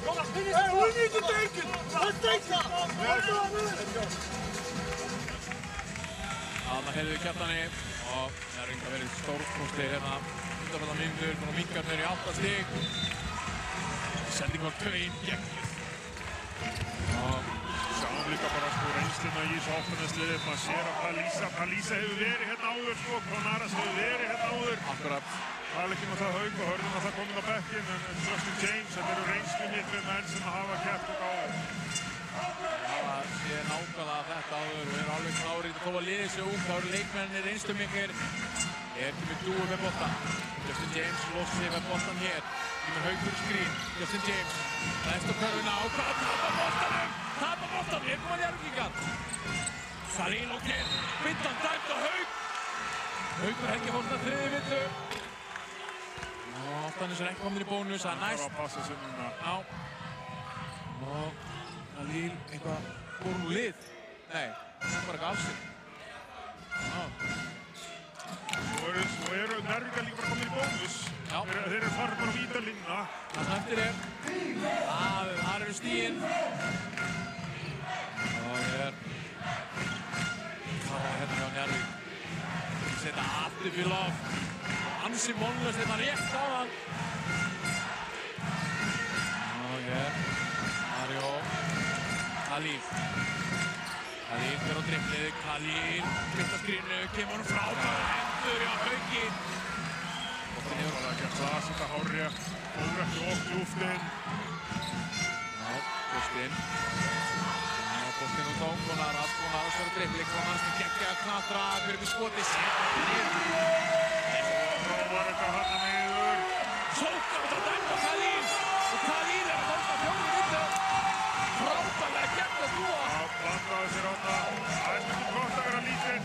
come on, finish it. We need to take it. Let's take it. Let's go. Þarna heyrðu við Kjartani og það er enga verið stórkostið hérna. Undanfælla mínútur, búin að minnka niður í 8 stig. Sending á tvein gegnir. Sjáum líka bara sko reynsluna í þessu opnunarsliði. Maður sér að Palisa hefur verið hérna áður sko, Kronaras hefur verið hérna áður. Akkurat. Það er ekki með það Hauk og hörðum að það komið á bekkinn, en Justin James, þetta eru reynslumiklir menn sem hafa keppt og áður. Það sé nákvæmlega þetta áður og eru alveg klárið að koma að liða sig út. Það eru leikmennir reynslumiklir. Kemur Dúi með boltan. Justin James losar sig með boltan hér. Kemur Haukur skrín. Justin James næst á körfuna og hvað tapar boltanum? Tapar boltanum, hér koma Njarðvíkingar. Salín og Kinn, vittan dæmt á Hauk. Haukur Helgi fórst að þriðju vittu. Og Álftanes er ekki komin í bónus, það er næst. Það er að passa sig núna. Já. Og Salín, eitthvað, fór nú lið? Nei, það var eitthvað af sig. Svo eru Njarðvíkingar líka bara komin í bónus. Já. Þeir eru farin bara á vítalínuna. Það sem eftir er. Það eru stíginn. Og hér. Það er hérna hjá Njarðvík. Setja aftur fyrir loft. Ansi vonlaust hérna rétt á hann. Og hér. Mario. Khalil. Khalil fer á dribblið. Khalil. Fyrsta skrínu. Kemur hann frábæra hendur hjá Hauki. Það er að gera það, setja hárrétt. Fór ekki oft í úftinn. Já, Kristinn. Boltinn út á Kronaras fer á dribblið. Kronaras með geggjaða knatra. Fyrir við skotið. Setja niður. Prófar þetta hana niður. Sóknar þetta dæmt á Khalil. Og Khalil er að halda fjórum vittu. Frábærlega gert að Dúa. Já, blandaði sér hana. Það er stundum gott að vera lítill.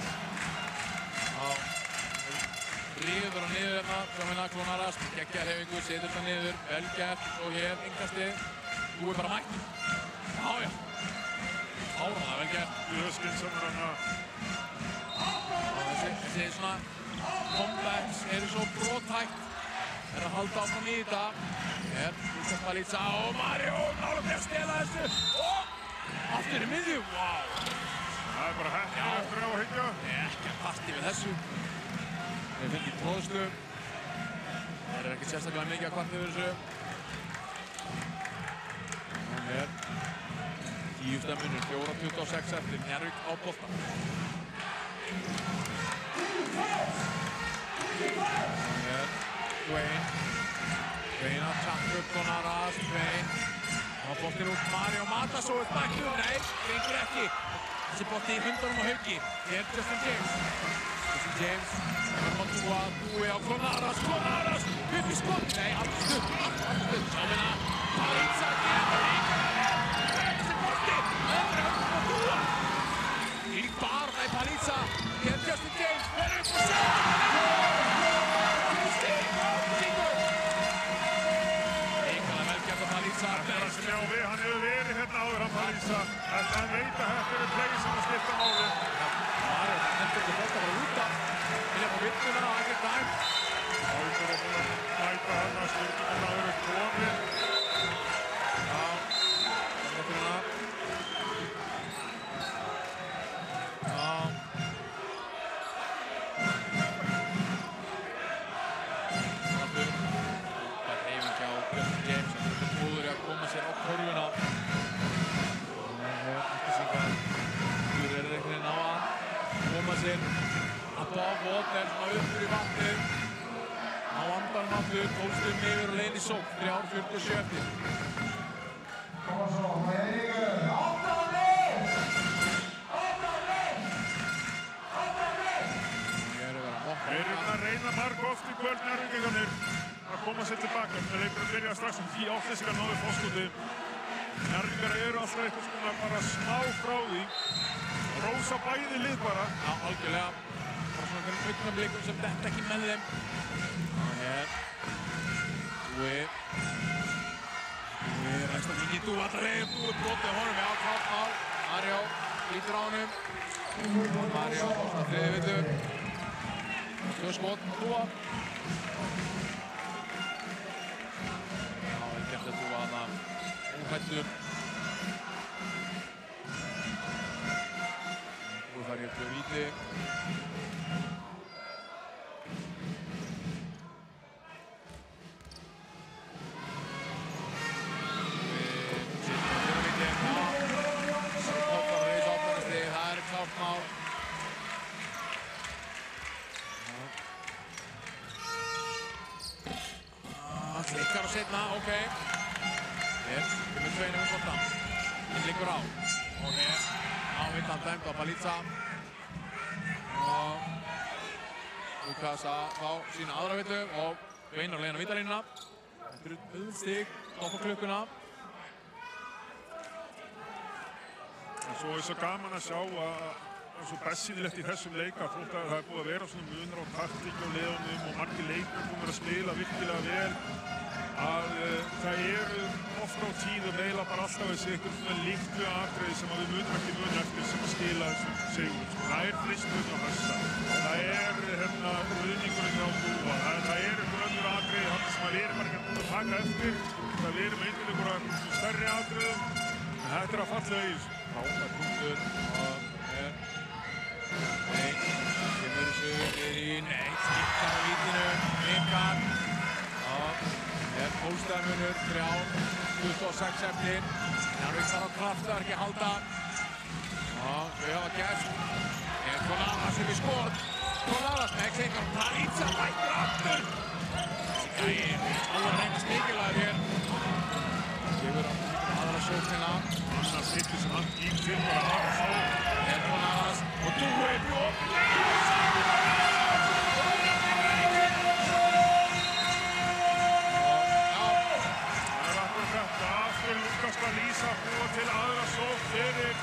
Ríður hann niður hérna, Sjóminna Kronaras, geggjaðar hefingu, setur það niður, vel gert og hér yngastið, Dúi bara mætt. Já. Áraðan, vel gert. Skynsamur hana. Þessi svona comebacks eru svo brothægt, að halda áfram í þetta. Hér, Lucas Palisa og Mario, nálega með að stela þessu. Og aftur í miðju, wow. Það er bara heppið eftir á að hyggja. Ekki að parti við þessu. Þeir fengið tróðslu. Það er ekki sérstaklega mikið að kvarta yfir þessu. Og hér. 10 stemmunir, 4:26 eftir. Njarðvík á boltan. Og hér. Dwayne. Dwayne að tjaka upp Kronaras. Dwayne. Og boltinn út Mario Matasóð. Bæktur, nei, gengur ekki. Þessi bolti í hundunum á Hauki. Hér Justin James. Justin James. Dúi á Kronaras, upp í skott, nei, aftur stutt, Sjóminna, Palisa getur líka, þessi bolti, öðru höndum á Dúa, í barna í Palisa, hér Justin James, fer upp og stígur, líkalega vel gert á Palisa, Þetta er það sem ég á við, hann hefur verið hérna áður hann Palisa, hann veit að þetta eru play sem að skipta máli. Það er nefndir ekki bolta bara út af. Vilja á vittuna og ekkert dæmt. Haukur er búinn að mæta hann að stjórnumar eru komið. Já, þetta er hérna. Já. Aftur. Það er hreyfing hjá Justin James. Hann er góður í að koma sér á körfuna. Upplýsingar. Þú er einhvern veginn á að koma sér above water, svona uppur í vatnið. Á andanum aftur, 12 stigum yfir og leiðin í sókn, 3:47 eftir. Koma svo, það er ykkur, 8 koma sér tilbaka. Leikurinn byrjar strax því Álftnesingar náðu fórskoti. Njarðvíkingar eru alltaf eitthvað svona bara smá frá því. Rósa bæði lið bara. Já, algjörlega. Bara svona einhverjum augnablikum sem detta ekki með þeim. Og hér. Dúi rækst að mikið Dúi alltaf leið. Dúi brotið honum. Já, klátt á. Mario lítur á honum. Mario á þriðju villu. 2 skot. Dúa. Já, vel gert að Dúa þarna. Óhættur. Dúi fær hér 2 víti. Klikkar og setna, ok. Hér, kemur Sveinu um boltan. Hinn liggur á. Og hér, ávindan dæmt á Balica. Og Lukas að fá sína aðra villu og Sveinar leiðin á vítalínuna. Þetta eru auðstig, stoppa klukkuna. Svo er svo gaman að sjá að svo bestsýnilegt í þessum leika þótt að það er búið að vera svona munur á taktík og liðunum og margir leikmenn búin að spila virkilega vel að það eru oft á tíðum eiginlega bara alltaf þessi einhver svona litlu atriði sem við munum ekki muna eftir sem skila þessum sigur. Það er þristurinn á þessa, það er ruðningurinn hjá Dúa, það er einhver önnur atriði sem við erum bara ekki búin að taka eftir, það við erum einhverjum stærri atriðum, en þetta er að falla í þessu. Frábær punktur og nei, kemur þessu niður í skikkar á vítinu, Mikar. Hólstæðmunur, 3-26 eftir. Njarðvík þarf á kraftaverki að halda. Þau hafa gert. Konaras upp í skot. Konaras með Xeikar. Balica mættur aftur. Þessi gæi alveg reynast mikilvægur hér. Gefur aðra sóknina. Annars hittir sem hann gík til bara aðra sókn. Konaras og Dúi bjóð. Balica búa til aðra sókn fyrir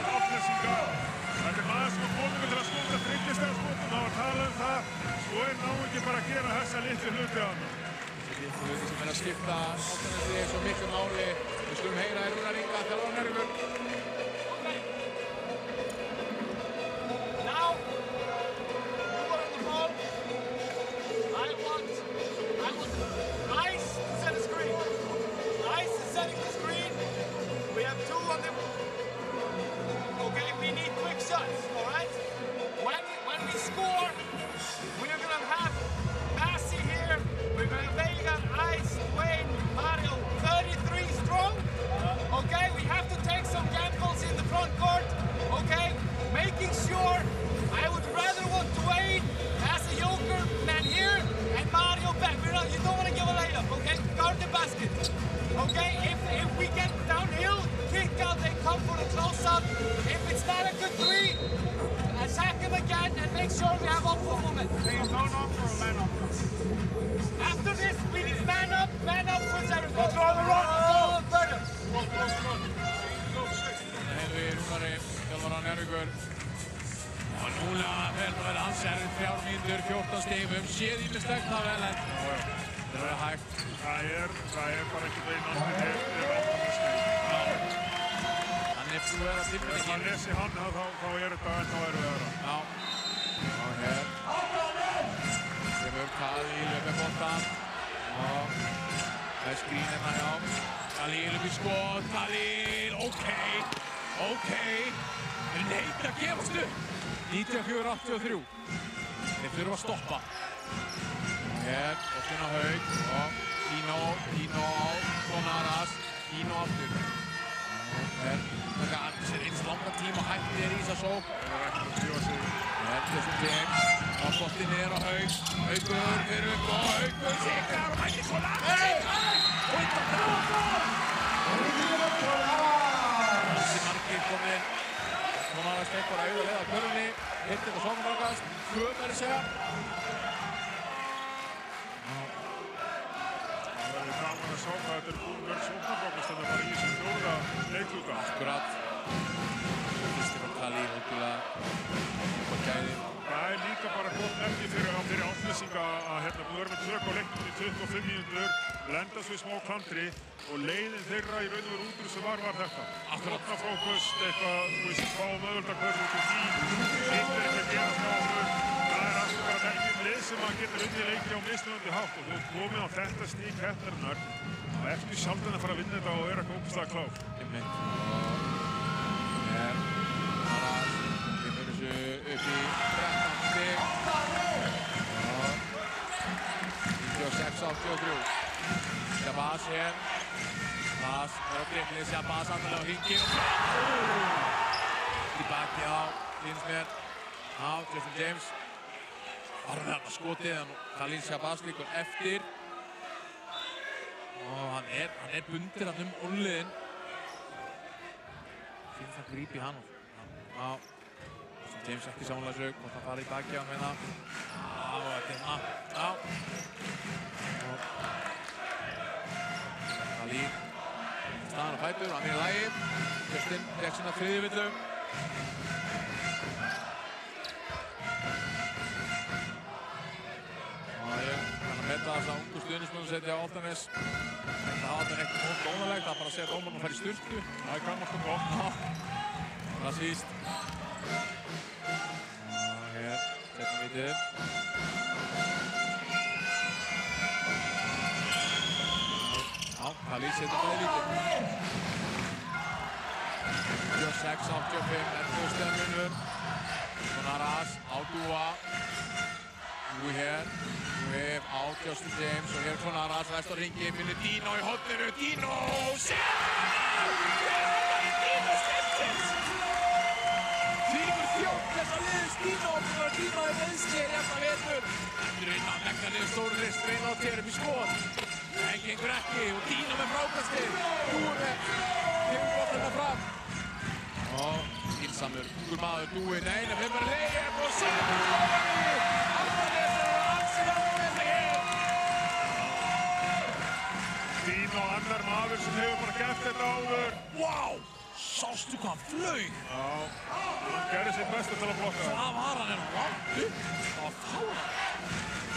Álftnesingar. Þetta er maður sem er komið til að skota þriggjastaða skotum. Það var að tala um það. Svo er náungi bara að gera þessa litlu hluti á hann. Þessi litlu hluti sem er að skipta Álftnesi svo miklu máli. Við skulum heyra Rúnar Inga þjálfara Njarðvíkur. Now, you are on the ball. I want Ice to set a screen. Ice is setting the screen. We have 2 on them. Okay, we need quick shots, all right? When we score, we are going to have Massey here. We're going to have Veigar, Ice, Wayne, Mario, 33 strong. Okay, we have to take some gambles in the front court. Okay, making sure I would rather want Dwayne as a joker than here and Mario back. You don't want to give a layup, okay? Guard the basket. Okay, if we get downhill, kick out, they come for the close-up. If it's not a good 3, attack him again and make sure we have up-for moment. There's no number or man-up. After this, we need man-up for Jericho. Go, run! Better. Þetta hefur við Rúnari, þjálfara Njarðvíkur. Og núna verður hans erfið 3 mínútur, 14 stigum, séð ýmislegt það vel en það verður hægt. Það er bara ekki veginn annað hér Álftnesið. Hann er búið að vera tilbyrðingin. Ef maður lesi hann, þá er þetta ennþá erfiðara. Já. Og hér. Kemur Khalil upp með boltan. Og það er skrín hérna hjá. Khalil upp í skot. Khalil, ok. Þeir neita að gefast upp. 94-83. Þeir þurfa að stoppa. Hér, boltinn á Haug og Kino á Konaras. Kino aftur. Hér, taka Andersen eins langan tíma og hætti þér í þessa sókn. Það er ekki að skrifa sig. Hér, þessum James. Og boltinn niður á Haug. Haugur fyrir upp og Haugur sikrar og mætir Konaras. Og undan þessi margir komið. Konaras fekk bara auðvitað leið á körfunni. Hitt þetta sóknarfrákast. 2 verður segja. sá hvað þetta búin mörg sóknarfrákast þannig bara í þessum fjóra leikluta. Akkurat. Fyrsti frá Khalil, ótrúlega gæði. Það líka bara gott nefni fyrir Álfnesinga að við erum að tök á leiknum í 25 mínútur, lenda svo í smá klantri og leiðin þeirra í raun og veru út úr sem var þetta. Sóknarfrákast, eitthvað, fáum öðvöldakvörð út úr því, hitt ekki að gera skáður. Það alltaf bara ekki lið sem að geta unnið leiki á mismunandi hátt og þú ert komið á þetta stík keppnarinnar og eftir sjaldan að fara að vinna þetta og vera eitthvað ógeðslega klár. Einmitt. Og við þessu upp í 13 stig. 96-83. Shabazz hér. Shabazz er á driflið, Shabazz andalega á hringinn og tilbaki á Linsmér. Á Justin James. Varði þarna skotið, Khalil Shabazz líkur eftir. Og hann er bundir hann orðliðinn. Fyrir það grípi hann. Já. James ekki samanlega sög, hvort hann fari í baki á hann meina. Já, þetta er hann. Já. Khalil. Staðan á fætur, hann er í lagi. Justin gekk sinna þriðju villu. Metta þess að ungu stuðnismönnum setja á Álftanes. Þetta hafa þetta ekkert ódónalegt, það er bara að segja dómarinn að fara í sturtu. Það er gaman að koma. Það síst. Hér, setjum vitið. Já, Khalil setjum það í vitið. 26-85, 11 stiga munur. Konaras á Dúa. Dúi hér. Við á Justin James og hér Konaras vest á hringi, finnir Dino í horninu, Dino! Dino skemmtins! Þvílíkur þjótt þessa liðs Dino og Dino er meðsli í rétta vetur. Endur innan leggur niður stóru rist, beina á þér upp í skot. En gengur ekki og Dino með frákastið. Dúi kemur boltana fram. Og skilsamur, ungur maður, Dúi, nei, það fyrir bara leið og Dino, annar maður sem hefur bara gert þetta áður. Wow! Sástu hvað hann flaug? Já, hann gerði sitt besta til að blokka það. Það var hann langt upp. Það var fáránlegt.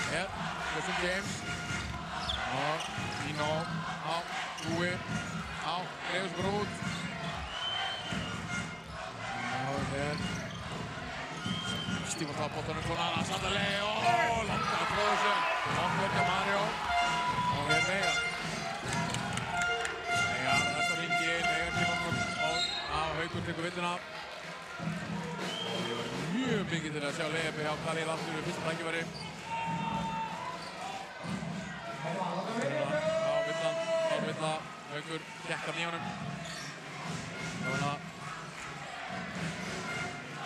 Hér, Justin James. Og Dino. Á, Dúi. Á, greiður sig bara út. Og hér. Stífur það bóttanum Konaras andalegi. Ó, langt að tróðu sig. Langt verkja Mario. Og hér Veiga. Haukur tekur villuna. Ég var mjög mikið til að sjá leiðabbi hjá Khalil aftur við fyrsta tækifæri. Á villa, Haukur tekkar í honum.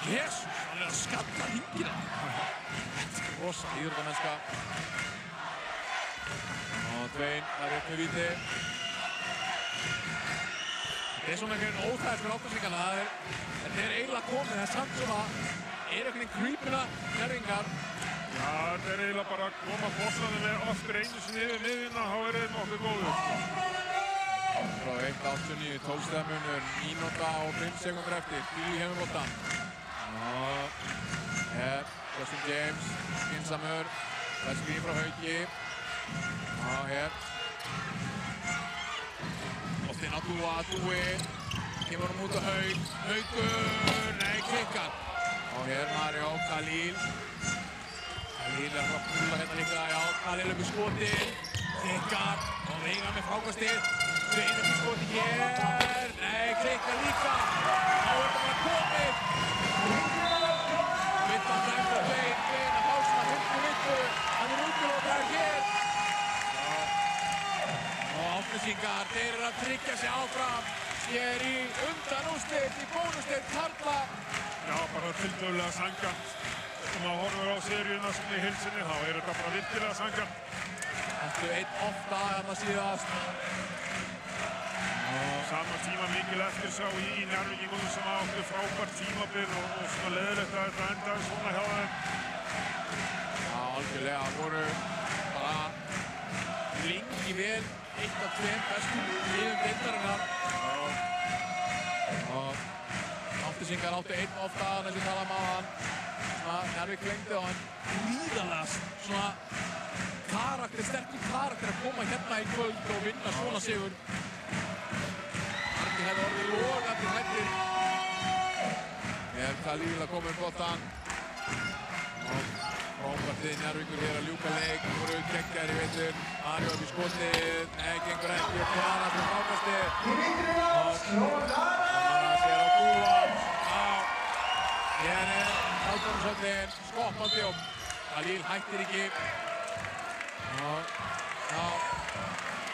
Jesus, hann er að skalla hringina. Þetta er rosa íþróttamennska. Og Dwayne, það er upp með víti. Þetta er svona einhvern óþægis fyrir Álftanesingana. Þetta er eiginlega komið, það er samt sem að einhvern veginn creepina Njörvingar. Já, þetta er eiginlega bara að koma bóðslanum með oftur einu sinni yfir miðjuna, þá er þeim okkur góður. Frá 1.89, 12 stiga munur, mínúta og 5 sekúndur eftir. Bíl í heimurboltan. Og hér, Justin James, skynsamur, það er skrín frá Hauki. Og hér. Inn á Dúa, Dúi, kemur hann út á Hauk, Haukur, nei, klikkar. Og hér Mario, Khalil. Khalil er að púla hérna líka, já, Khalil upp í skotið, klikkar, og Veiga með frákastið, Svein upp í skotið hér, nei, klikkar líka. Þá er þetta bara komið. Vittan dæmt að Svein að fá svona 50 vittu, hann er útilokaður hér. Álftanesingar, þeir eru að tryggja sig áfram hér í undanúrslit í bónusdeild karla. Já, bara tiltölulega sanngjarnt. Ef maður horfir á seríuna sem í heilsinni, þá er þetta bara virkilega sanngjarnt. Ættu 1-8 hérna síðast. Sama tíma mikil eftirsjá í Njarðvíkingunum sem áttu frábært tímabil og svona leiðilegt að þetta endaði svona hjá þeim. Já, algjörlega voru bara lengi vel eitt af tveim bestu liðum deildarinnar. Og Álftisingar áttu einn ofta eins og tala áðan. Njarðvík lengdi á hann gríðarlega svona sterkur karakter að koma hérna í kvöld og vinna svona sigur. Margir hefði orðið logandi hræddir. Khalil að koma boltan. Frábært lið Njarðvíkur hér að ljúka leik. Voru geggjaðir í vetur. Ari upp í skotið. Nei, gengur ekki. Og Klara sem frábæsti. Klara sér að búa. Hér Hálfdómshöllin skoppandi og Khalil hættir ekki.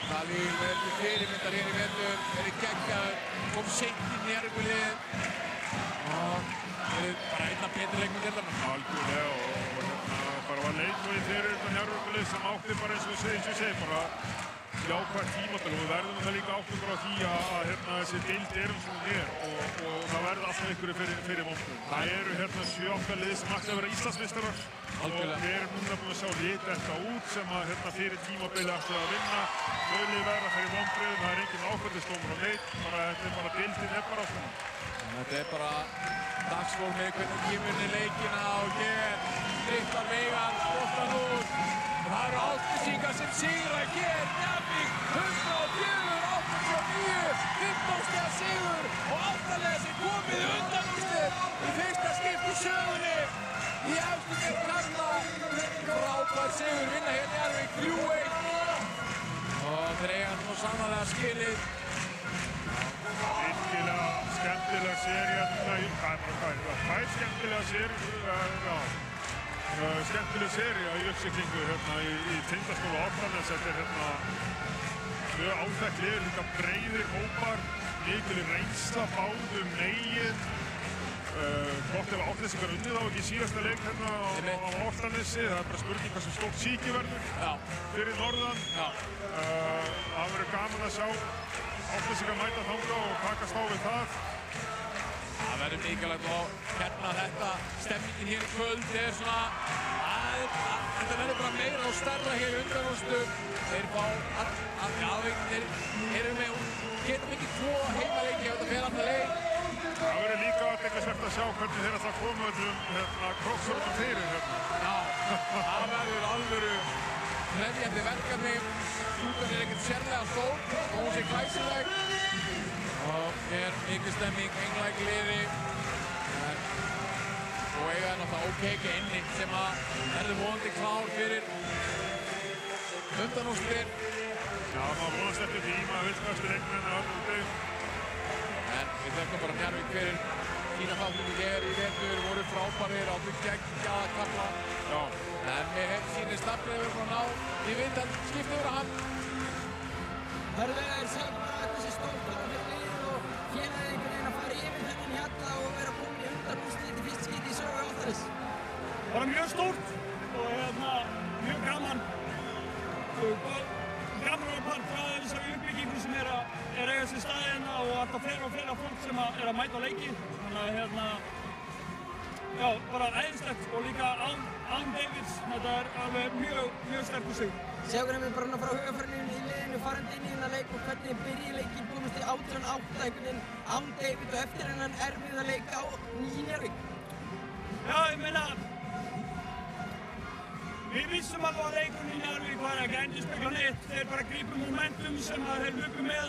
Khalil verður fyrirmyndar hér í vetur. Verður geggjaður. Kom seint í Njarðvíkurlið. Bara einn af betri leikmenn deildarinnar. Algjörlega og bara var leikmaður fyrir þetta Njarðvíkurlið sem átti bara eins og ég segi bara jákvætt tímabil og við verðum það líka átt okkur á því að þessi deild er eins og hún er og það verður alltaf einhverju fyrir vonbrigðum. Það eru 7-8 lið sem ætla að vera Íslandsmeistarar og við erum núna búin að sjá lita þetta út sem að fyrir tímabili ætla að vinna. Þau lið verða fyrir vonbrigðum, það er engin ákvæmdisdómur á neitt, deildin er bara svona. Þetta er bara dagsformið, hvernig kemur inn í leikina og hér driftar Veigar boltan út. Það eru Álftisingar sem sigra hér, Njarðvík 104-89, 15 stiga sigur og Álftanes er komið í undanúrslit í fyrsta skipti í sögunni í efstu deild karla. Frábær sigur, vinna hér Njarðvík 3-1 og þeir eiga nú sannarlega skilið. Virkilega skemmtilega sería skemmtilega sería í uppsiglingu í Tindastóli og Álftanes. Þetta er tvö áþekk lið, líka breiðir hópar, mikil reynsla báðum megin. Gott ef Álftisingar unnið þá ekki í síðasta leik á Álftanesi. Það er bara spurning hvað sem stórt síki verður fyrir norðan. Það verður gaman að sjá Álftisingar mæta þangað og takast á við það. Það verður mikilvægt og hérna þetta stemningin hér í kvöld er svona þetta verður bara meira og stærra hér í undanúrslitum. Þeir fá þeir eru með geta mikið 2 heimaleiki ef þetta fer alltaf leik. Það verður líka athyglisvert að sjá hvernig þeir ætla að koma öllum krossfjörðum fyrir Já, það verður alvöru krefjandi verkefni. Stúkan er ekkert sérlega stór og hún sé glæsileg. Og hér mikil stemming, englæk liði. Og eiga náttúrulega ókeki inni sem að verður vonandi klár fyrir undanúrslit. Já, maður vonast eftir því, maður vill eftir leikmenn að úti. En við þökkum bara Njarðvík fyrir fína þáttunni hér í vetur, voru frábærir, áttu geggjaða kafla. En mér sýnir stafnir að við erum að ná í vindan, skipta yfir að hann. Hörðu, þeir segja bara að þetta sé stórt ára fyrir liðið og félagið einhvern veginn að fara yfir þennan hérna og vera komin í undanúrslit í fyrsta skipti í sögu Álftanes. Bara mjög stórt og mjög gaman. Gaman að part frá þessari uppbyggingu sem er eiga sér staði hérna og alltaf fleira og fleira fólk sem er að mæta á leiki. Þannig að já, bara æðislegt og líka án Davids. Þetta er alveg mjög sterkur sigur. Segja okkur einhvern veginn frá hugafærinu í liðinu farandi inn í þennan leik og hvernig byrji leikinn komist í 18-8 einhvern veginn án David og eftir hennan erfiða leik í Njarðvík. Já, ég meina við vissum alveg að leikurinn í Njarðvík var ekki endurspegla neitt. Þeir bara grípu momentum sem þeir hlupu með